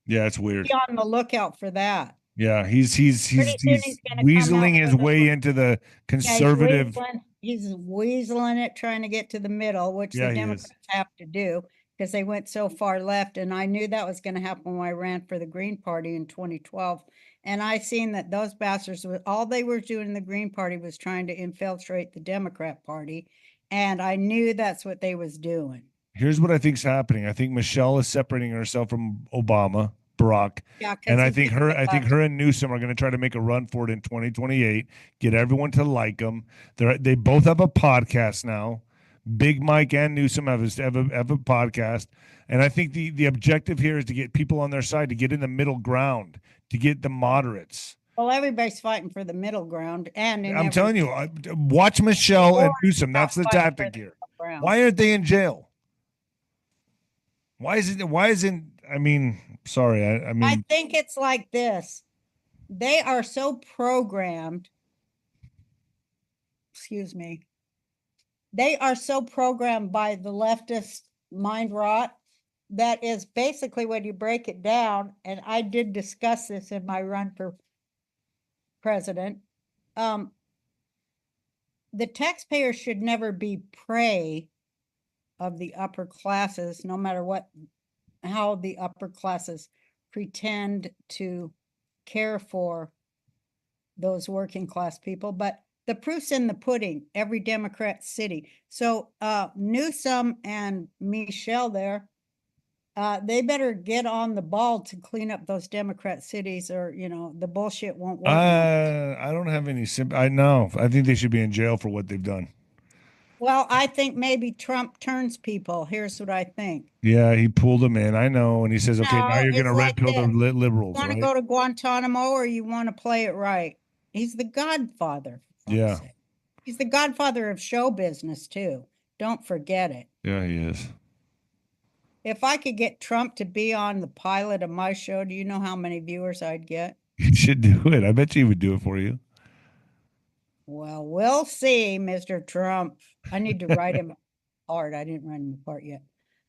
Yeah, it's weird. Be on the lookout for that. Yeah, he's Pretty soon he's gonna come weaseling out his with a- way into the conservative. Yeah, he's weaseling it, trying to get to the middle, which Yeah, the he Democrats is. have to do because they went so far left. And I knew that was going to happen when I ran for the Green Party in 2012. And I seen that those bastards, all they were doing in the Green Party was trying to infiltrate the Democrat Party. And I knew that's what they was doing. Here's what I think's happening. I think Michelle is separating herself from Obama, Barack, Yeah, 'cause and I he's think gonna her. I think her and Newsom are going to try to make a run for it in 2028. Get everyone to like them. They both have a podcast now. Big Mike and Newsom have a podcast, and I think the objective here is to get people on their side, to get in the middle ground, to get the moderates. Well, everybody's fighting for the middle ground, and I'm telling you, watch Michelle and Newsom. That's the tactic here. Why aren't they in jail? Why isn't? I mean, sorry. I mean, I think it's like this. They are so programmed. Excuse me. They are so programmed by the leftist mind rot that is basically when you break it down, and I did discuss this in my run for president. The taxpayer should never be prey of the upper classes, no matter how the upper classes pretend to care for those working class people. But the proof's in the pudding, every Democrat city. So Newsom and Michelle there, they better get on the ball to clean up those Democrat cities, or, the bullshit won't work. I don't have any sympathy. I know. I think they should be in jail for what they've done. Well, I think maybe Trump turns people. Here's what I think. Yeah, he pulled them in. I know. And he says, okay, No, now you're going to it's red like pill the this. liberals, You want right? to go to Guantanamo, or you want to play it right? He's the godfather. Yeah. He's the godfather of show business, too. Don't forget it. Yeah, he is. If I could get Trump to be on the pilot of my show, do you know how many viewers I'd get? You should do it. I bet you he would do it for you. Well, we'll see, Mr. Trump. I need to write him apart. I didn't write him apart yet,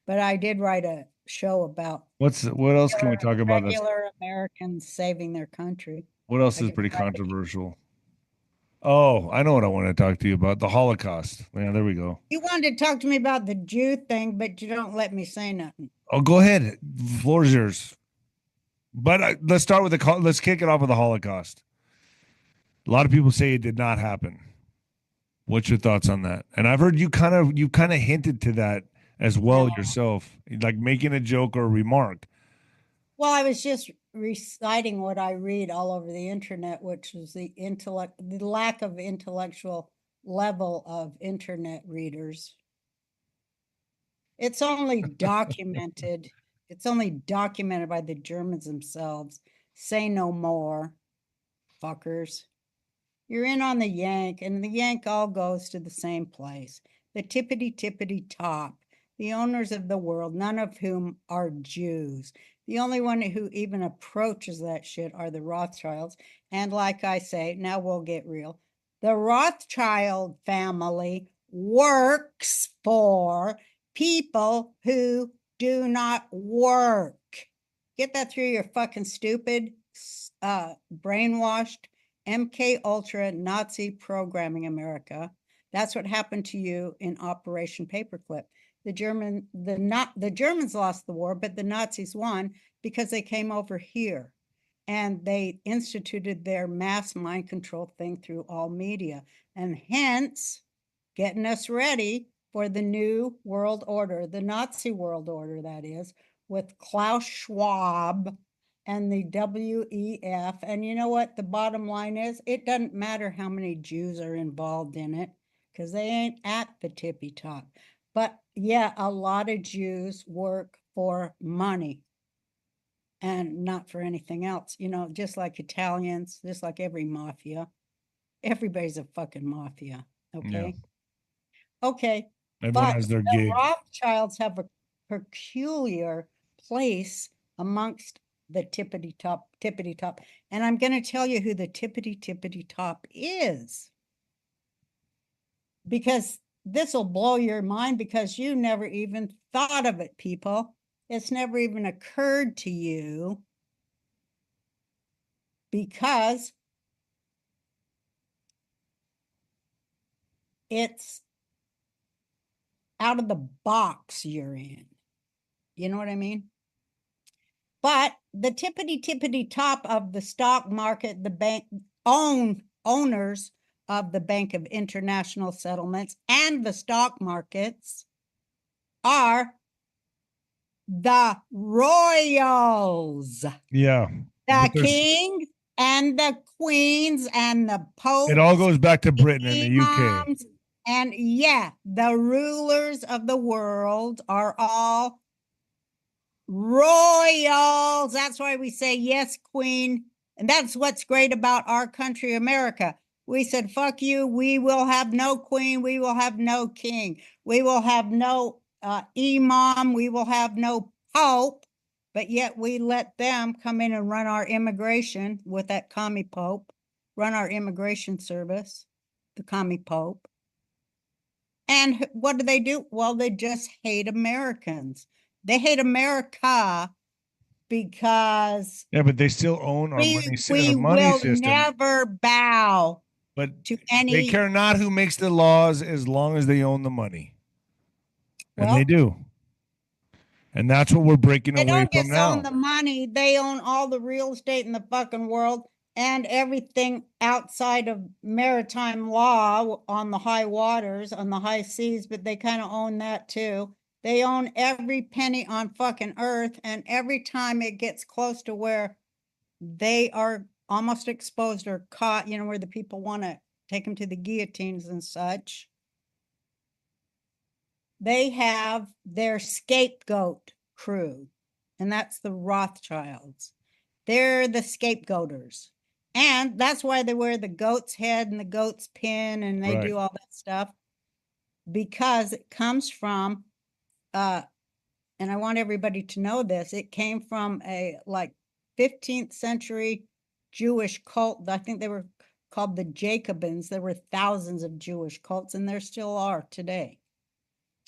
but I did write a show about What else can we talk about? That's, regular Americans saving their country. what else is pretty controversial? Oh, I know what I want to talk to you about. The Holocaust. Yeah, there we go. You wanted to talk to me about the Jew thing, but you don't let me say nothing. Oh, go ahead. The floor is yours. But let's start with let's kick it off with the Holocaust. A lot of people say it did not happen. What's your thoughts on that? And I've heard you kind of hinted to that as well yourself, like making a joke or a remark. Well, I was just reciting what I read all over the internet, which is the lack of intellectual level of internet readers. It's only documented. It's only documented by the Germans themselves. Say no more, fuckers. You're in on the yank, and the yank all goes to the same place. The tippity top, the owners of the world, none of whom are Jews. The only one who even approaches that shit are the Rothschilds. And like I say, now we'll get real. The Rothschild family works for people who do not work. Get that through your fucking stupid, brainwashed, MK Ultra Nazi programming, America. That's what happened to you in Operation Paperclip. The Germans lost the war, but the Nazis won because they came over here and they instituted their mass mind control thing through all media, and hence getting us ready for the new world order, the Nazi world order, that is, with Klaus Schwab and the WEF. And you know what the bottom line is? It doesn't matter how many Jews are involved in it, because they ain't at the tippy top. But yeah, a lot of Jews work for money and not for anything else. Just like Italians, just like every mafia. Everybody's a fucking mafia. Okay. Yeah. Okay. Everyone But has their the gig. Rothschilds have a peculiar place amongst the tippity top. And I'm going to tell you who the tippity top is. Because this will blow your mind because you never even thought of it, people. It's never even occurred to you because it's out of the box you're in. You know what I mean? But the tippity top of the stock market, the bank owners of the Bank of International Settlements and the stock markets are the royals. Yeah. The kings and the queens and the popes. It all goes back to Britain and the UK. imams, and yeah, the rulers of the world are all royals. That's why we say yes, queen. And that's what's great about our country, America. We said, fuck you. We will have no queen. We will have no king. We will have no imam. We will have no pope. But yet we let them come in and run our immigration with that commie pope, run our immigration service, the commie pope. And what do? Well, they just hate Americans. They hate America because but they still own our money system. We will never bow to any. They care not who makes the laws as long as they own the money. And they do. And that's what we're breaking away from now. They don't just own the money. They own all the real estate in the fucking world and everything outside of maritime law on the high waters, on the high seas, but they kind of own that too. They own every penny on fucking earth, and every time it gets close to where they are almost exposed or caught, you know, where the people want to take them to the guillotines and such, they have their scapegoat crew, and that's the Rothschilds. They're the scapegoaters. And that's why they wear the goat's head and the goat's pin, and they do all that stuff, because it comes from, and I want everybody to know this, it came from a like 15th century Jewish cult. I think they were called the Jacobins. There were thousands of Jewish cults, and there still are today.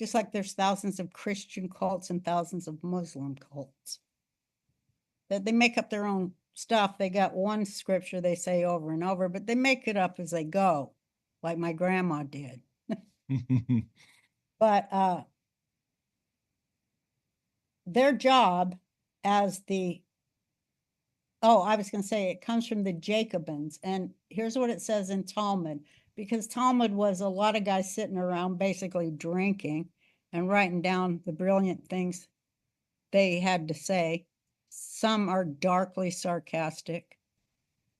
Just like there's thousands of Christian cults and thousands of Muslim cults. That they make up their own stuff. They got one scripture they say over and over, but they make it up as they go, like my grandma did. But their job as the, I was going to say it comes from the Jacobins. And here's what it says in Talmud, because Talmud was a lot of guys sitting around basically drinking and writing down the brilliant things they had to say. Some are darkly sarcastic.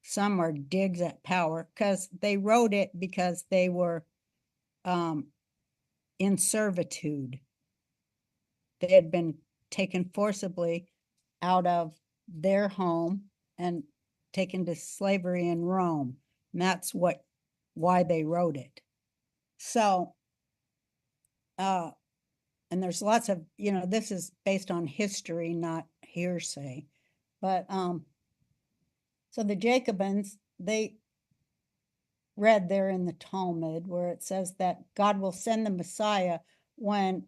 Some are digs at power, because they wrote it because they were in servitude. They had been taken forcibly out of their home and taken to slavery in Rome. And that's why they wrote it. So, and there's lots of, this is based on history, not hearsay. But so the Jacobins, they read there in the Talmud where it says that God will send the Messiah when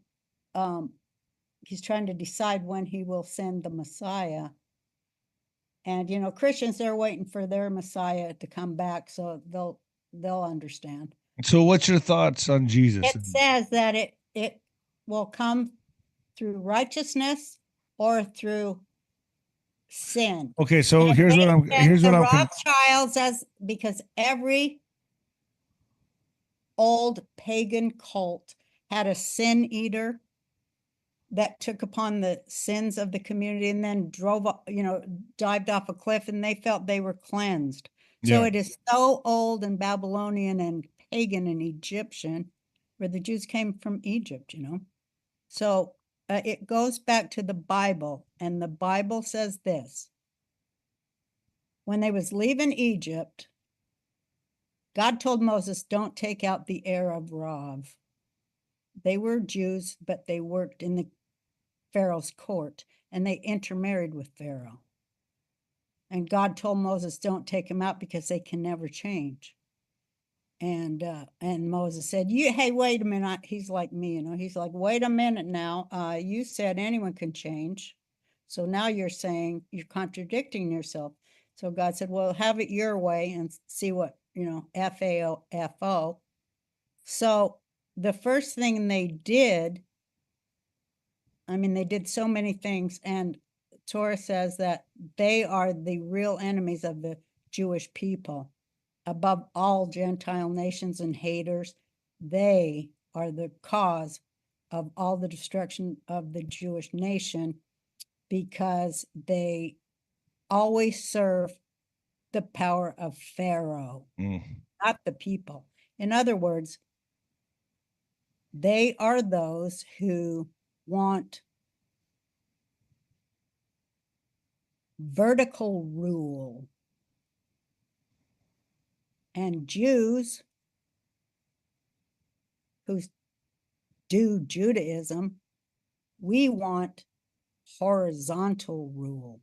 he's trying to decide when he will send the Messiah. And Christians, they're waiting for their Messiah to come back, so they'll understand. So what's your thoughts on Jesus? It says that it will come through righteousness or through sin. Okay, so here's what I'm Rothschilds says, because every old pagan cult had a sin eater that took upon the sins of the community and then dived off a cliff, and they felt they were cleansed. So it is so old and Babylonian and pagan and Egyptian, where the Jews came from Egypt, So it goes back to the Bible, and the Bible says this. When they was leaving Egypt, God told Moses, don't take out the heir of Rav. They were Jews, but they worked in the Pharaoh's court, and they intermarried with Pharaoh. And God told Moses, don't take them out because they can never change. And Moses said, hey, wait a minute. He's like me, you know, he's like, wait a minute now. You said anyone can change. So now you're saying you're contradicting yourself. So God said, well, have it your way and see what, you know, FAO. So the first thing they did, I mean, they did so many things, and Torah says that they are the real enemies of the Jewish people. Above all Gentile nations and haters, they are the cause of all the destruction of the Jewish nation because they always serve the power of Pharaoh, not the people. In other words, they are those who want vertical rule. And Jews who do Judaism, we want horizontal rule.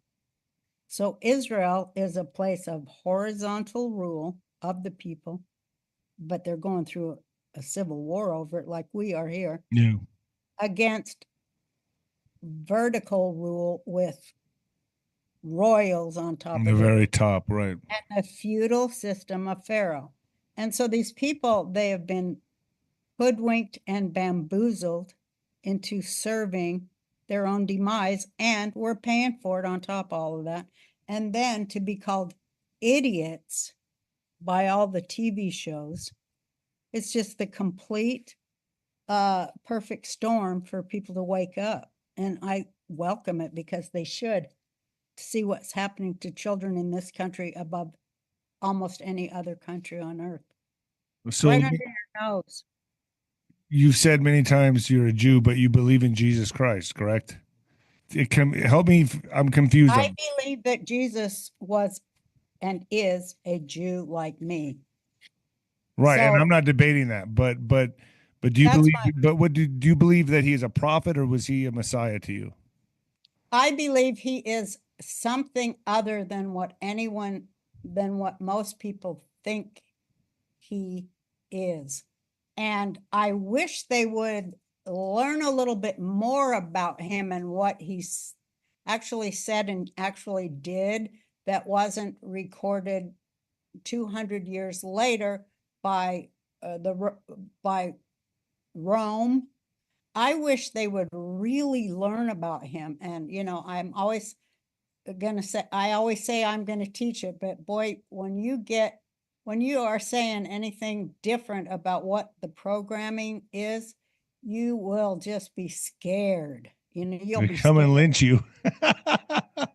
So Israel is a place of horizontal rule of the people, but they're going through a civil war over it like we are here. Yeah. Against vertical rule with royals on top On of the it. very top, right. And a feudal system of Pharaoh. And so these people, they have been hoodwinked and bamboozled into serving their own demise, and we're paying for it on top of all of that. And then to be called idiots by all the TV shows, it's just the complete perfect storm for people to wake up. And I welcome it because they should see what's happening to children in this country above almost any other country on earth. So right under your nose. you've said many times you're a Jew, but you believe in Jesus Christ, correct? It can help me. I'm confused. I believe that Jesus was and is a Jew like me. Right, and So- I'm not debating that, but do you That's believe? fine. But what do you believe that he is a prophet, or was he a Messiah to you? I believe he is something other than what most people think he is. And I wish they would learn a little bit more about him and what he's actually said and actually did that wasn't recorded 200 years later by Rome. I wish they would really learn about him. And, you know, I'm always going to say, I'm going to teach it, but boy, when you are saying anything different about what the programming is, you will just be scared. You know, you'll They be come and scared. lynch you.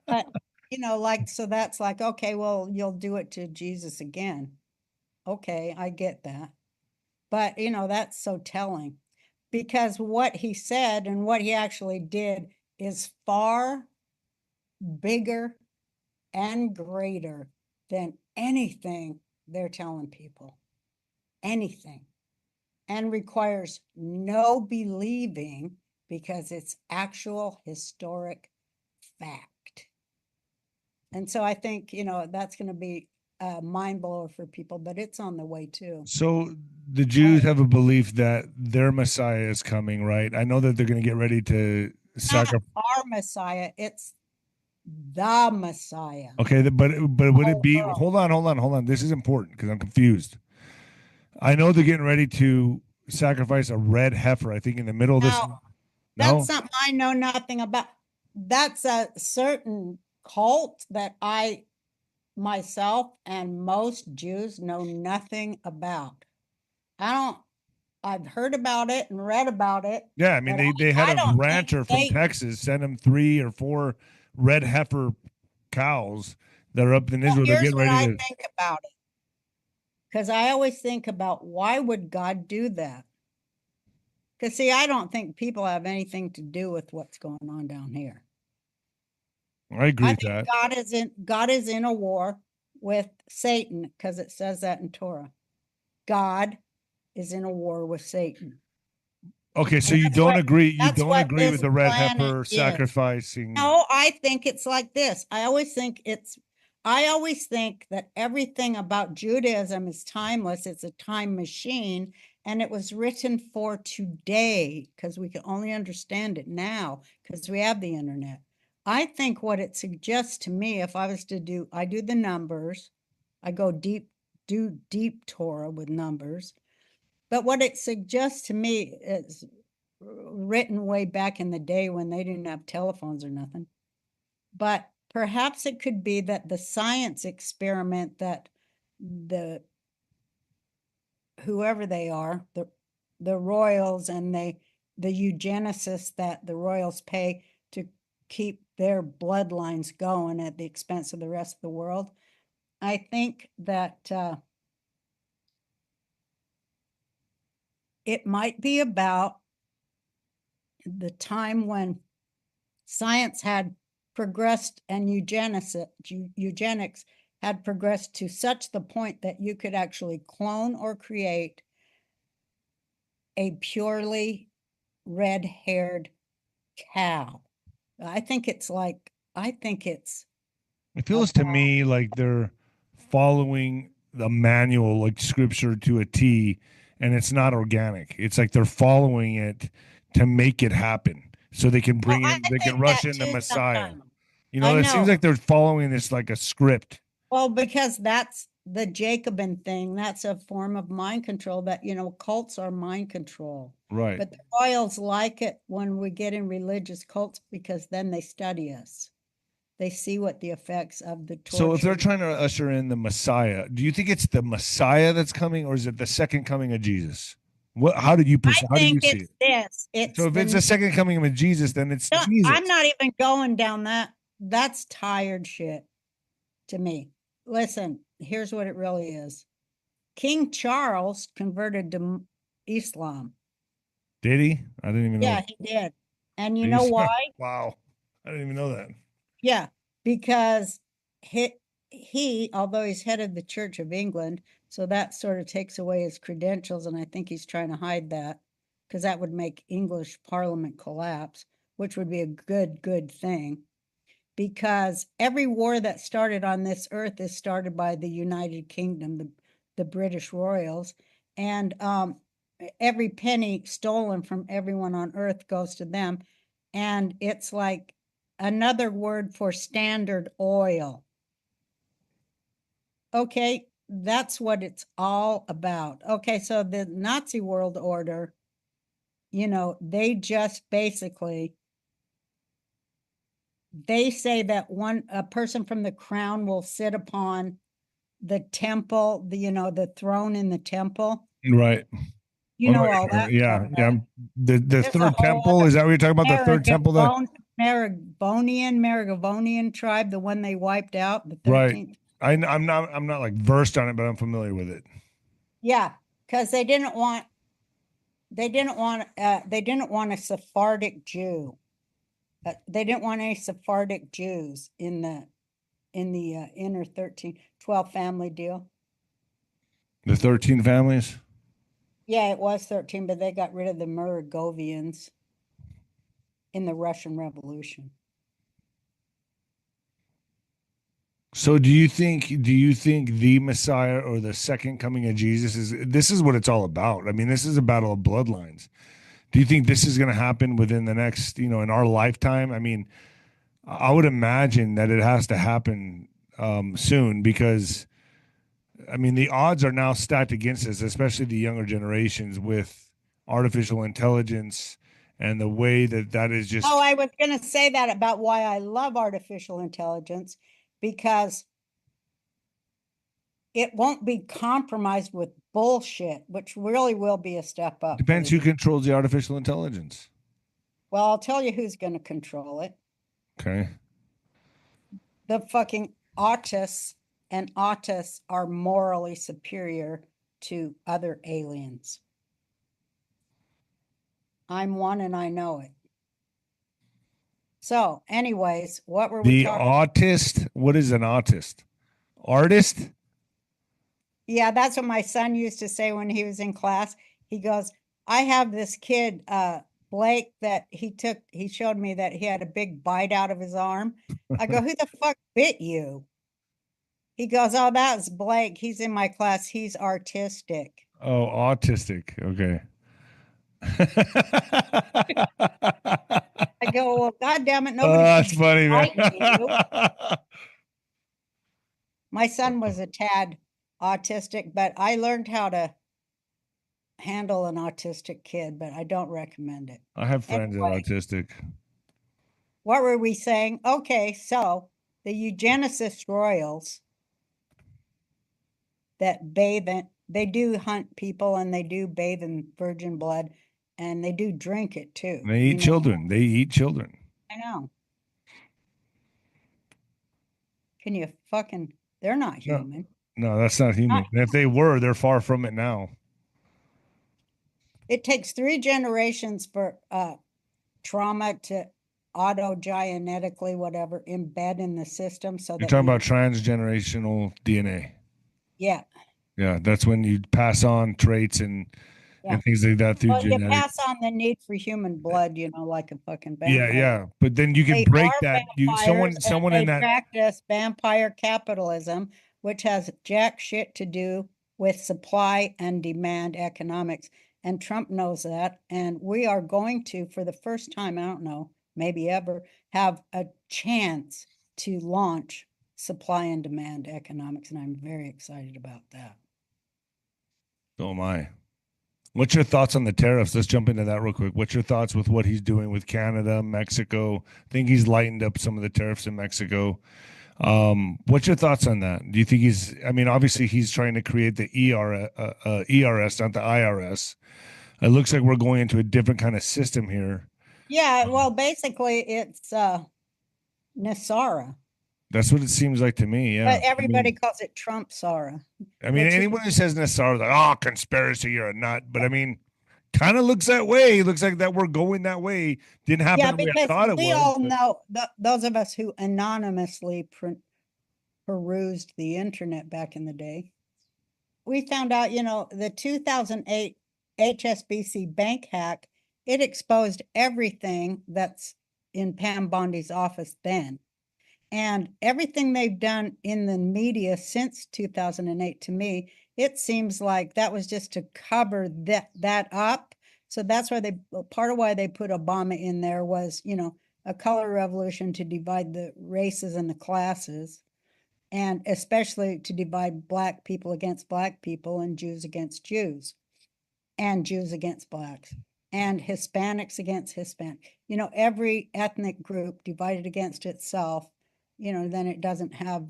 But, you know, like, so that's like, okay, well, you'll do it to Jesus again. Okay, I get that. But, you know, that's so telling because what he said and what he actually did is far bigger and greater than anything they're telling people. Anything. And requires no believing because it's actual historic fact. And so I think, you know, that's going to be a mind blower for people, but it's on the way too. So the Jews have a belief that their Messiah is coming, right? I know that they're going to get ready to sacrifice. Not our Messiah, it's the Messiah. Okay, but would it be? Hold on. This is important because I'm confused. I know they're getting ready to sacrifice a red heifer. I think in the middle of this. That's something I know nothing about. That's a certain cult that I myself and most Jews know nothing about. I've heard about it and read about it. Yeah, I mean they had a rancher from Texas send them 3 or 4 red heifer cows that are up in Israel. They're Here's getting what I ready to. think about it. Because I always think about why would God do that? Because see, I don't think people have anything to do with what's going on down here. I agree I with think that. God is in a war with Satan because it says that in Torah. God is in a war with Satan. Okay, so you don't agree. You that's don't what agree with this the red planet heifer is. sacrificing. No, I think it's like this. I always think it's I always think that everything about Judaism is timeless. It's a time machine, and it was written for today because we can only understand it now because we have the internet. I think what it suggests to me, if I was to do, I do the numbers, I go deep, do deep Torah with numbers. But what it suggests to me is written way back in the day when they didn't have telephones or nothing. But perhaps it could be that the science experiment that the whoever they are, the royals and the eugenicists that the royals pay to keep their bloodlines going at the expense of the rest of the world. I think that it might be about the time when science had progressed and eugenics had progressed to such the point that you could actually clone or create a purely red-haired cow. I think it's It feels to me like they're following the manual, like scripture to a T, and it's not organic. It's like they're following it to make it happen, so they can bring in, they can rush in the Messiah. You know, it seems like they're following this like a script. Well, because that's the Jacobin thing. That's a form of mind control that, you know, cults are mind control. Right. But the royals like it when we get in religious cults because then they study us. They see what the effects of the torture. So if they're trying to usher in the Messiah, do you think it's the Messiah that's coming, or is it the second coming of Jesus? What? How did you how do you see it? So if it's the second coming of Jesus, then it's Jesus. I'm not even going down that. That's tired shit to me. Listen, here's what it really is. King Charles converted to Islam. Did he? I didn't even know. Yeah, he did. And you know why? Wow. I didn't even know that. Yeah, because he, although he's head of the Church of England, so that sort of takes away his credentials, and I think he's trying to hide that because that would make English Parliament collapse, which would be a good thing. Because every war that started on this earth is started by the United Kingdom, the British royals, and every penny stolen from everyone on earth goes to them, and it's like another word for Standard Oil. Okay, that's what it's all about. Okay, so the Nazi world order, you know, they just basically, they say that a person from the crown will sit upon the temple, the throne in the temple. Right. You know all that. Yeah, yeah. The third temple, is that what you're talking about? The third temple? Maragavonian tribe, the one they wiped out. The 13th. Right. I'm not like versed on it, but I'm familiar with it. Yeah, because they didn't want a Sephardic Jew. They didn't want any Sephardic Jews in the inner 12 family deal. The 13 families? Yeah, it was 13, but they got rid of the Muragovians in the Russian Revolution. So do you think the Messiah or the second coming of Jesus this is what it's all about? I mean, this is a battle of bloodlines. Do you think this is going to happen within the next, in our lifetime? I mean, I would imagine that it has to happen soon because, I mean, the odds are now stacked against us, especially the younger generations with artificial intelligence and the way that is just. Oh, I was going to say that about why I love artificial intelligence, because it won't be compromised with bullshit, which really will be a step up. Depends who controls the artificial intelligence. Well, I'll tell you who's going to control it. Okay. The fucking autists, and autists are morally superior to other aliens. I'm one and I know it. So, anyways, what were we talking about? The autist? What is an autist? Artist? Yeah, that's what my son used to say when he was in class. He goes, I have this kid, Blake, that he showed me that he had a big bite out of his arm. I go, who the fuck bit you? He goes, oh, that's Blake. He's in my class. He's artistic. Oh, autistic. Okay. I go, well, God damn it, Oh, nobody. that's funny, man. My son was a tad autistic, but I learned how to handle an autistic kid, but I don't recommend it. I have friends that are Anyway. autistic. What were we saying? Okay, so the eugenicist royals that bathe in, they do hunt people and they do bathe in virgin blood and they do drink it too. They eat children. They eat children. I know. Can you fucking, they're not human. No, that's not human. And if they were, they're far from it now. It takes 3 generations for trauma to autogenetically, whatever, embed in the system. So You're talking about transgenerational DNA. Yeah. Yeah, that's when you pass on traits and things like that through Well, you genetics. pass on the need for human blood, like a fucking vampire. Yeah. But then you can They break are that. vampires, Someone and in they that. practice vampire capitalism, which has jack shit to do with supply and demand economics. And Trump knows that. And we are going to, for the first time, I don't know, maybe ever, have a chance to launch supply and demand economics. And I'm very excited about that. So am I. What's your thoughts on the tariffs? Let's jump into that real quick. What's your thoughts with what he's doing with Canada, Mexico? I think he's lightened up some of the tariffs in Mexico. What's your thoughts on that? Do you think obviously he's trying to create the ERS, not the IRS. It looks like we're going into a different kind of system here. Yeah, well, basically it's Nasara. That's what it seems like to me. Yeah. But everybody calls it Trump Sara. Anyone who says Nassar is like, oh, conspiracy, you're a nut. But kind of looks that way. Looks like that we're going that way. Didn't happen Yeah, the way I because thought it we was. all know, those of us who anonymously perused the internet back in the day, we found out, the 2008 HSBC bank hack, it exposed everything that's in Pam Bondi's office then. And everything they've done in the media since 2008, to me, it seems like that was just to cover that up. So that's why part of why they put Obama in there was, a color revolution to divide the races and the classes, and especially to divide Black people against Black people and Jews against Jews, and Jews against Blacks, and Hispanics against Hispanic. Every ethnic group divided against itself, then it doesn't have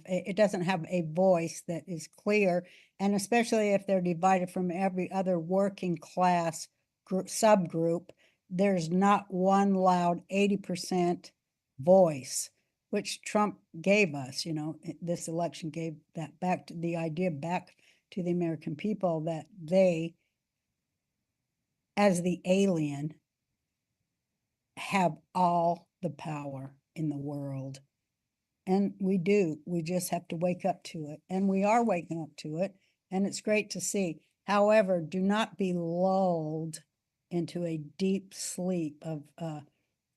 a voice that is clear. And especially if they're divided from every other working class subgroup, there's not one loud 80% voice, which Trump gave us. This election gave that back to the American people that they, as the alien, have all the power in the world. And we do. We just have to wake up to it. And we are waking up to it. And it's great to see. However, do not be lulled into a deep sleep of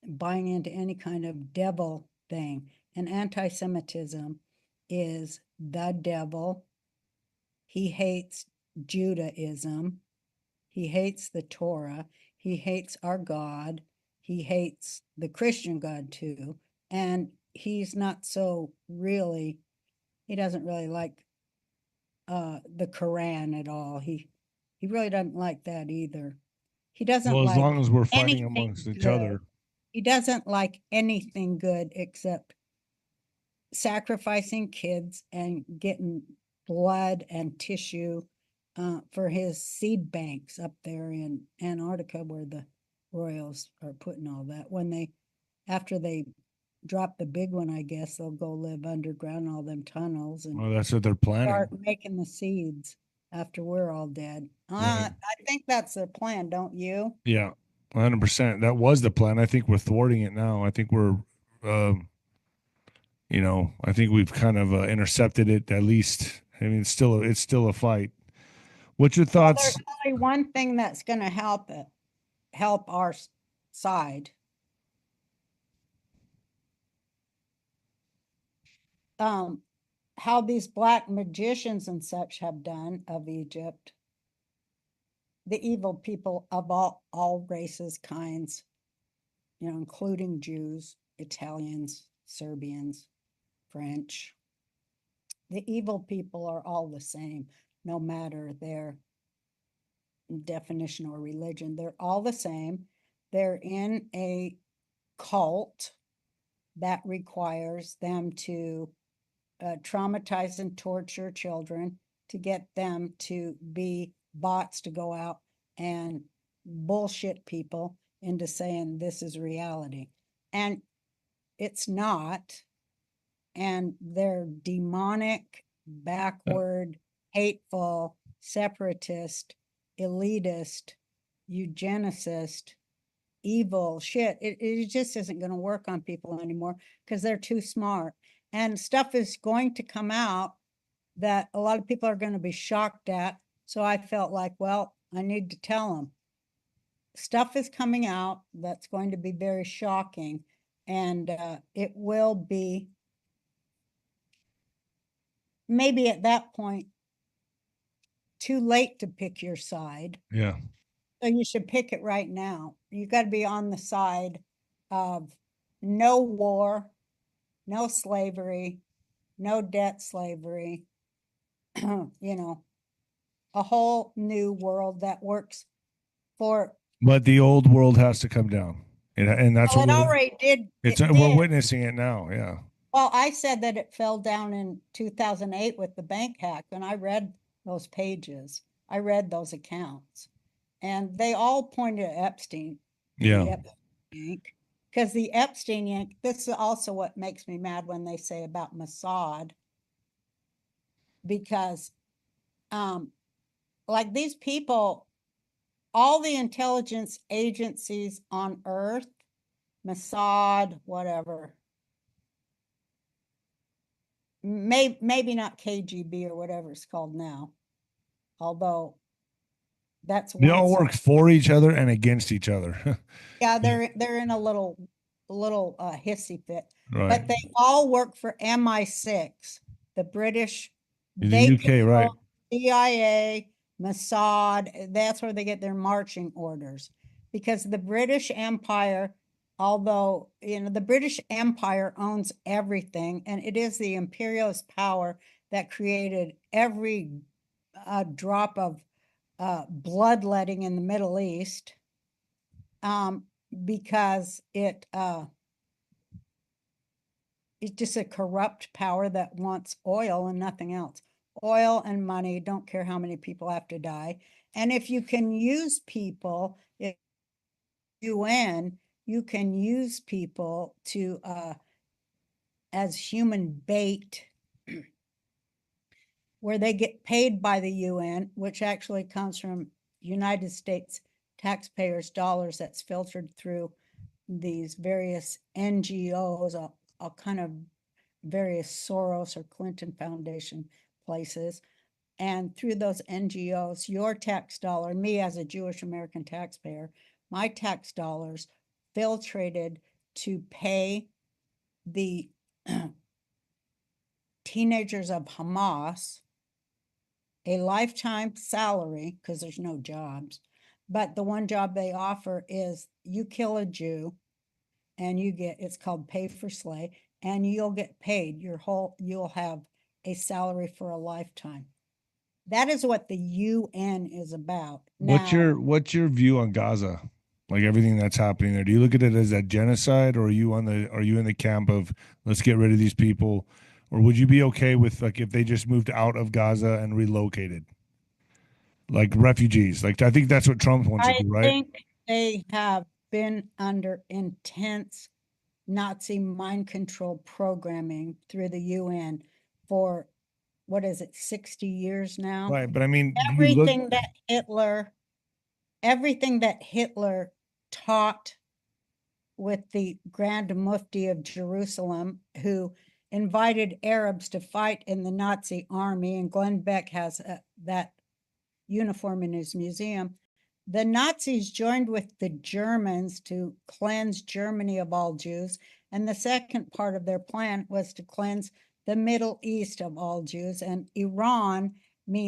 buying into any kind of devil thing. And anti-Semitism is the devil. He hates Judaism. He hates the Torah. He hates our God. He hates the Christian God too. And he's not he doesn't really like the Quran at all. He really doesn't like that either. He doesn't Well, as like long as we're fighting anything amongst each good. other. He doesn't like anything good except sacrificing kids and getting blood and tissue for his seed banks up there in Antarctica, where the royals are putting all that. After they drop the big one, I guess they'll go live underground in all them tunnels and Well, that's what they're planning. start making the seeds after we're all dead. Right. I think that's their plan, don't you? Yeah, 100%. That was the plan. I think we're thwarting it now. I think we're, I think we've kind of intercepted it at least. It's still a fight. What's your thoughts? Well, there's only one thing that's going to help our side. how these black magicians and such have done of Egypt, the evil people of all races, kinds, including Jews, Italians, Serbians, French. The evil people are all the same, no matter their definition or religion. They're all the same. They're in a cult that requires them to traumatize and torture children to get them to be bots to go out and bullshit people into saying this is reality. And it's not. And they're demonic, backward, hateful, separatist, elitist, eugenicist, evil shit. It just isn't going to work on people anymore because they're too smart. And stuff is going to come out that a lot of people are going to be shocked at. So I felt like, well, I need to tell them. Stuff is coming out that's going to be very shocking. And it will be maybe at that point too late to pick your side. Yeah. So you should pick it right now. You got to be on the side of no war, no slavery, no debt slavery, a whole new world that works for. But the old world has to come down. And that's Well, what it already did. we're witnessing it now. Yeah. Well, I said that it fell down in 2008 with the bank hack, and I read those pages. I read those accounts, and they all pointed to Epstein. Yeah. Because the Epstein yank, this is also what makes me mad when they say about Mossad, because like these people, all the intelligence agencies on earth, Mossad, whatever, maybe not KGB or whatever it's called now, although that's They all work for each other and against each other. Yeah, they're in a little hissy fit, Right. but they all work for MI6, the British, The they UK, right. control CIA, Mossad. That's where they get their marching orders, because the British Empire, although the British Empire owns everything, and it is the imperialist power that created every drop of bloodletting in the Middle East, because it's just a corrupt power that wants oil and nothing else. Oil and money, don't care how many people have to die. And if you can use people, UN, you can use people to as human bait, where they get paid by the UN, which actually comes from United States taxpayers' dollars that's filtered through these various NGOs, all kind of various Soros or Clinton Foundation places. And through those NGOs, your tax dollar, me as a Jewish American taxpayer, my tax dollars filtrated to pay the teenagers of Hamas a lifetime salary, because there's no jobs, but the one job they offer is you kill a Jew and you get, it's called pay for slay, and you'll get paid you'll have a salary for a lifetime. That is what the UN is about. What's your view on Gaza? Like everything that's happening there. Do you look at it as a genocide, or are you in the camp of let's get rid of these people? Or would you be okay with like if they just moved out of Gaza and relocated? Like refugees. Like I think that's what Trump wants to do, right? I think they have been under intense Nazi mind control programming through the UN for, what is it, 60 years now? Right, but I mean, everything that Hitler taught with the Grand Mufti of Jerusalem, who invited Arabs to fight in the Nazi army, and Glenn Beck has that uniform in his museum. The Nazis joined with the Germans to cleanse Germany of all Jews, and the second part of their plan was to cleanse the Middle East of all Jews, and Iran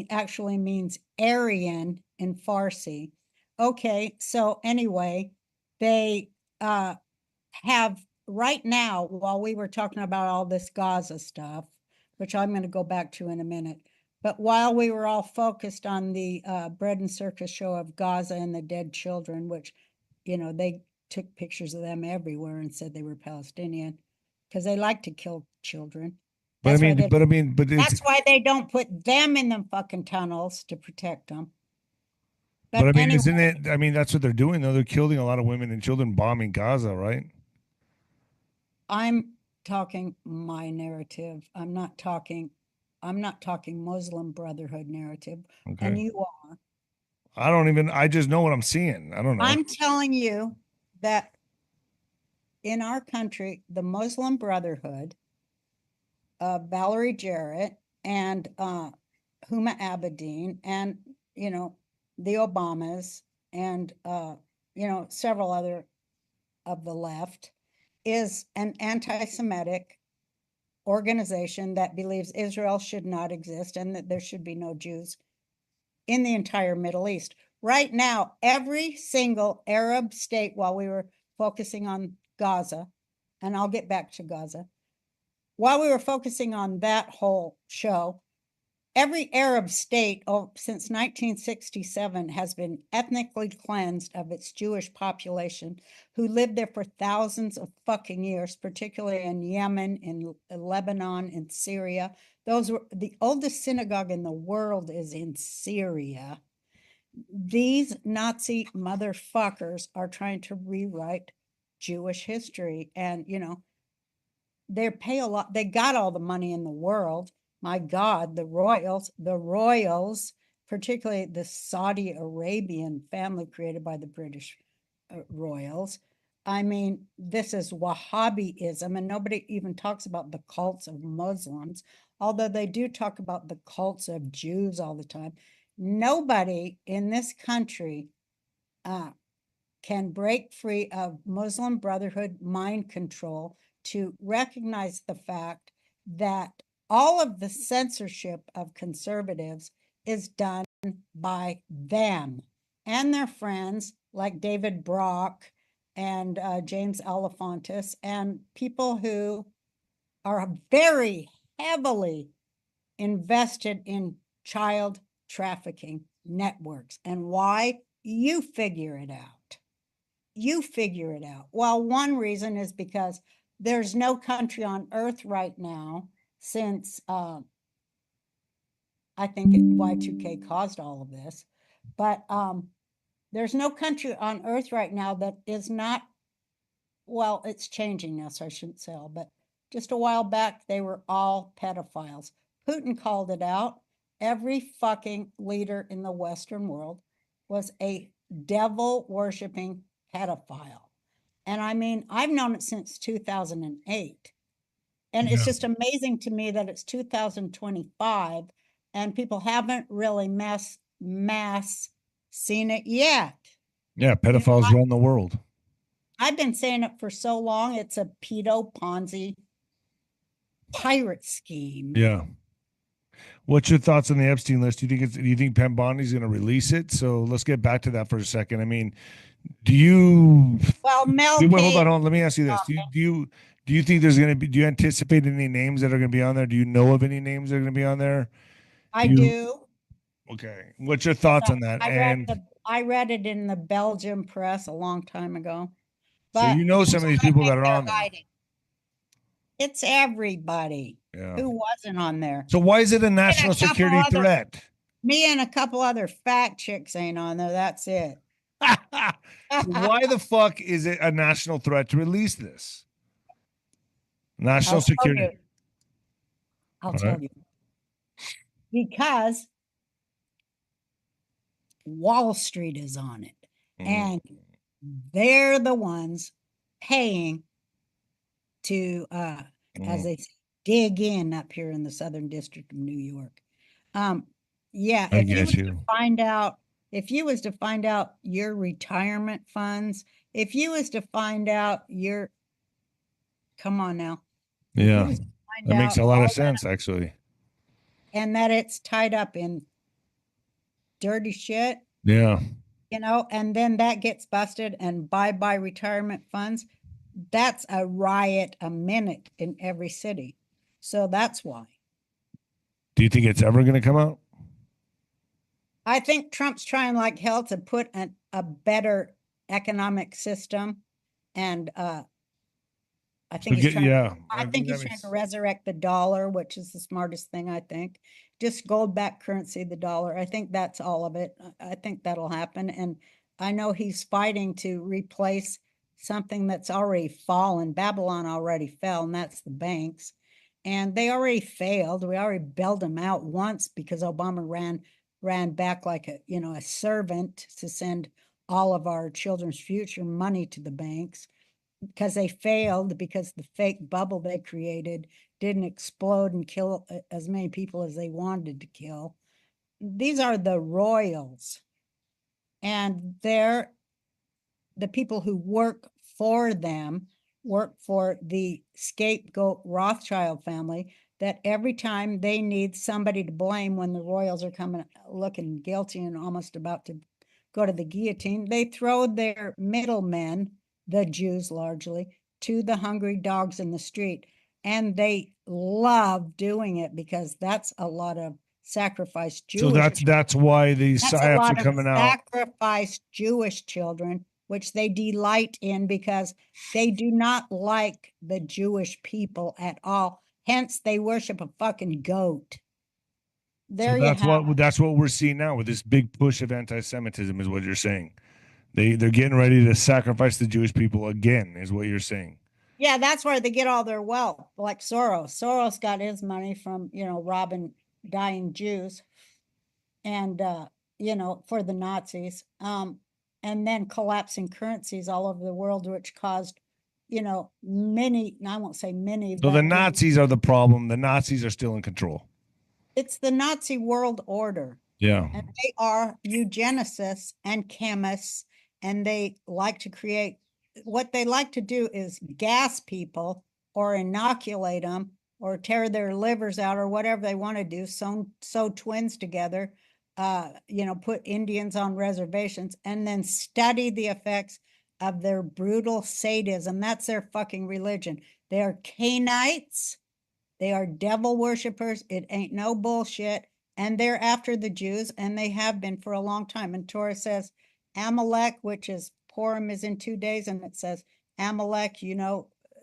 actually means Aryan in Farsi. Okay, so anyway, they have right now, while we were talking about all this Gaza stuff, which I'm going to go back to in a minute, but while we were all focused on the bread and circus show of Gaza and the dead children, which, you know, they took pictures of them everywhere and said they were Palestinian because they like to kill children. But That's I why mean, but it's, that's why they don't put them in them fucking tunnels to protect them. but I mean, anyway, isn't it? I mean, that's what they're doing though. They're killing a lot of women and children, bombing Gaza, right? I'm talking my narrative. I'm not talking Muslim Brotherhood narrative. Okay. And you are. I just know what I'm seeing. I don't know. I'm telling you that in our country, the Muslim Brotherhood, Valerie Jarrett and Huma Abedin and, you know, the Obamas and, you know, several other of the left, is an anti-Semitic organization that believes Israel should not exist and that there should be no Jews in the entire Middle East. Right now, every single Arab state, while we were focusing on Gaza, and I'll get back to Gaza, while we were focusing on that whole show, every Arab state since 1967 has been ethnically cleansed of its Jewish population who lived there for thousands of fucking years, particularly in Yemen, in Lebanon, in Syria. Those were the oldest synagogue in the world is in Syria. These Nazi motherfuckers are trying to rewrite Jewish history. And, you know, they pay a lot. They got all the money in the world. My God, the royals, particularly the Saudi Arabian family created by the British royals. I mean, this is Wahhabism, and nobody even talks about the cults of Muslims, although they do talk about the cults of Jews all the time. Nobody in this country can break free of Muslim Brotherhood mind control to recognize the fact that all of the censorship of conservatives is done by them and their friends like David Brock and James Alefantis and people who are very heavily invested in child trafficking networks. And why? You figure it out. You figure it out. Well, one reason is because there's no country on earth right now since I think Y2K caused all of this, but there's no country on earth right now that is not, well, it's changing now, so I shouldn't say all, but just a while back, they were all pedophiles. Putin called it out. Every fucking leader in the Western world was a devil-worshipping pedophile. And I mean, I've known it since 2008. And it's just amazing to me that it's 2025 and people haven't really mass seen it yet. Yeah, pedophiles run the world. I've been saying it for so long. It's a pedo Ponzi pirate scheme. Yeah. What's your thoughts on the Epstein list? Do you think Pam Bondi's going to release it? So let's get back to that for a second. I mean, do you? Well, Mel. Hold on. Let me ask you this: Do you think there's going to be? Do you anticipate any names that are going to be on there? Do you know of any names that are going to be on there? I do. Okay. What's your thoughts on that? I read it in the Belgian press a long time ago. So you know some of these people that are on there. It's everybody who wasn't on there. So why is it a national security threat? Me and a couple other fat chicks ain't on there. That's it. Why the fuck is it a national threat to release this? National security. I'll tell you. Because Wall Street is on it. And they're the ones paying to, as they say, dig in up here in the Southern District of New York. Yeah, if you was to find out your retirement funds, if you was to find out your, come on now. Yeah. If you was to find That makes out a lot all of that- sense, actually. and that it's tied up in dirty shit, Yeah. and then that gets busted and bye-bye retirement funds. That's a riot a minute in every city. So that's why. Do you think it's ever going to come out? I think Trump's trying like hell to put a better economic system. And I think he's trying, I think he's trying to resurrect the dollar, which is the smartest thing, I think. Just gold-backed currency, the dollar. I think that's all of it. I think that'll happen. And I know he's fighting to replace something that's already fallen. Babylon already fell, and that's the banks. And they already failed. We already bailed them out once because Obama ran back like a servant to send all of our children's future money to the banks, because they failed, because the fake bubble they created didn't explode and kill as many people as they wanted to kill. These are the royals, and they're the people who work for them, work for the scapegoat Rothschild family, that every time they need somebody to blame when the royals are coming looking guilty and almost about to go to the guillotine, they throw their middlemen, the Jews largely, to the hungry dogs in the street. And they love doing it because that's a lot of sacrificed Jewish. So that's why these That's a psyops lot are coming of out. sacrificed Jewish children, which they delight in because they do not like the Jewish people at all. Hence, they worship a fucking goat. There So you have. that's what we're seeing now with this big push of anti-Semitism, is what you're saying. They're getting ready to sacrifice the Jewish people again, is what you're saying. Yeah, that's where they get all their wealth, like Soros. Soros got his money from, robbing dying Jews and, for the Nazis, and then collapsing currencies all over the world, which caused, many, I won't say many. So but the Nazis are the problem. The Nazis are still in control. It's the Nazi world order. Yeah. And they are eugenicists and chemists, and they like to create, what they like to do is gas people or inoculate them or tear their livers out or whatever they want to do, sew twins together, put Indians on reservations, and then study the effects of their brutal sadism. That's their fucking religion. They are Cainites. They are devil worshippers. It ain't no bullshit. And they're after the Jews, and they have been for a long time. And Torah says Amalek, which is Purim is in 2 days, and it says Amalek,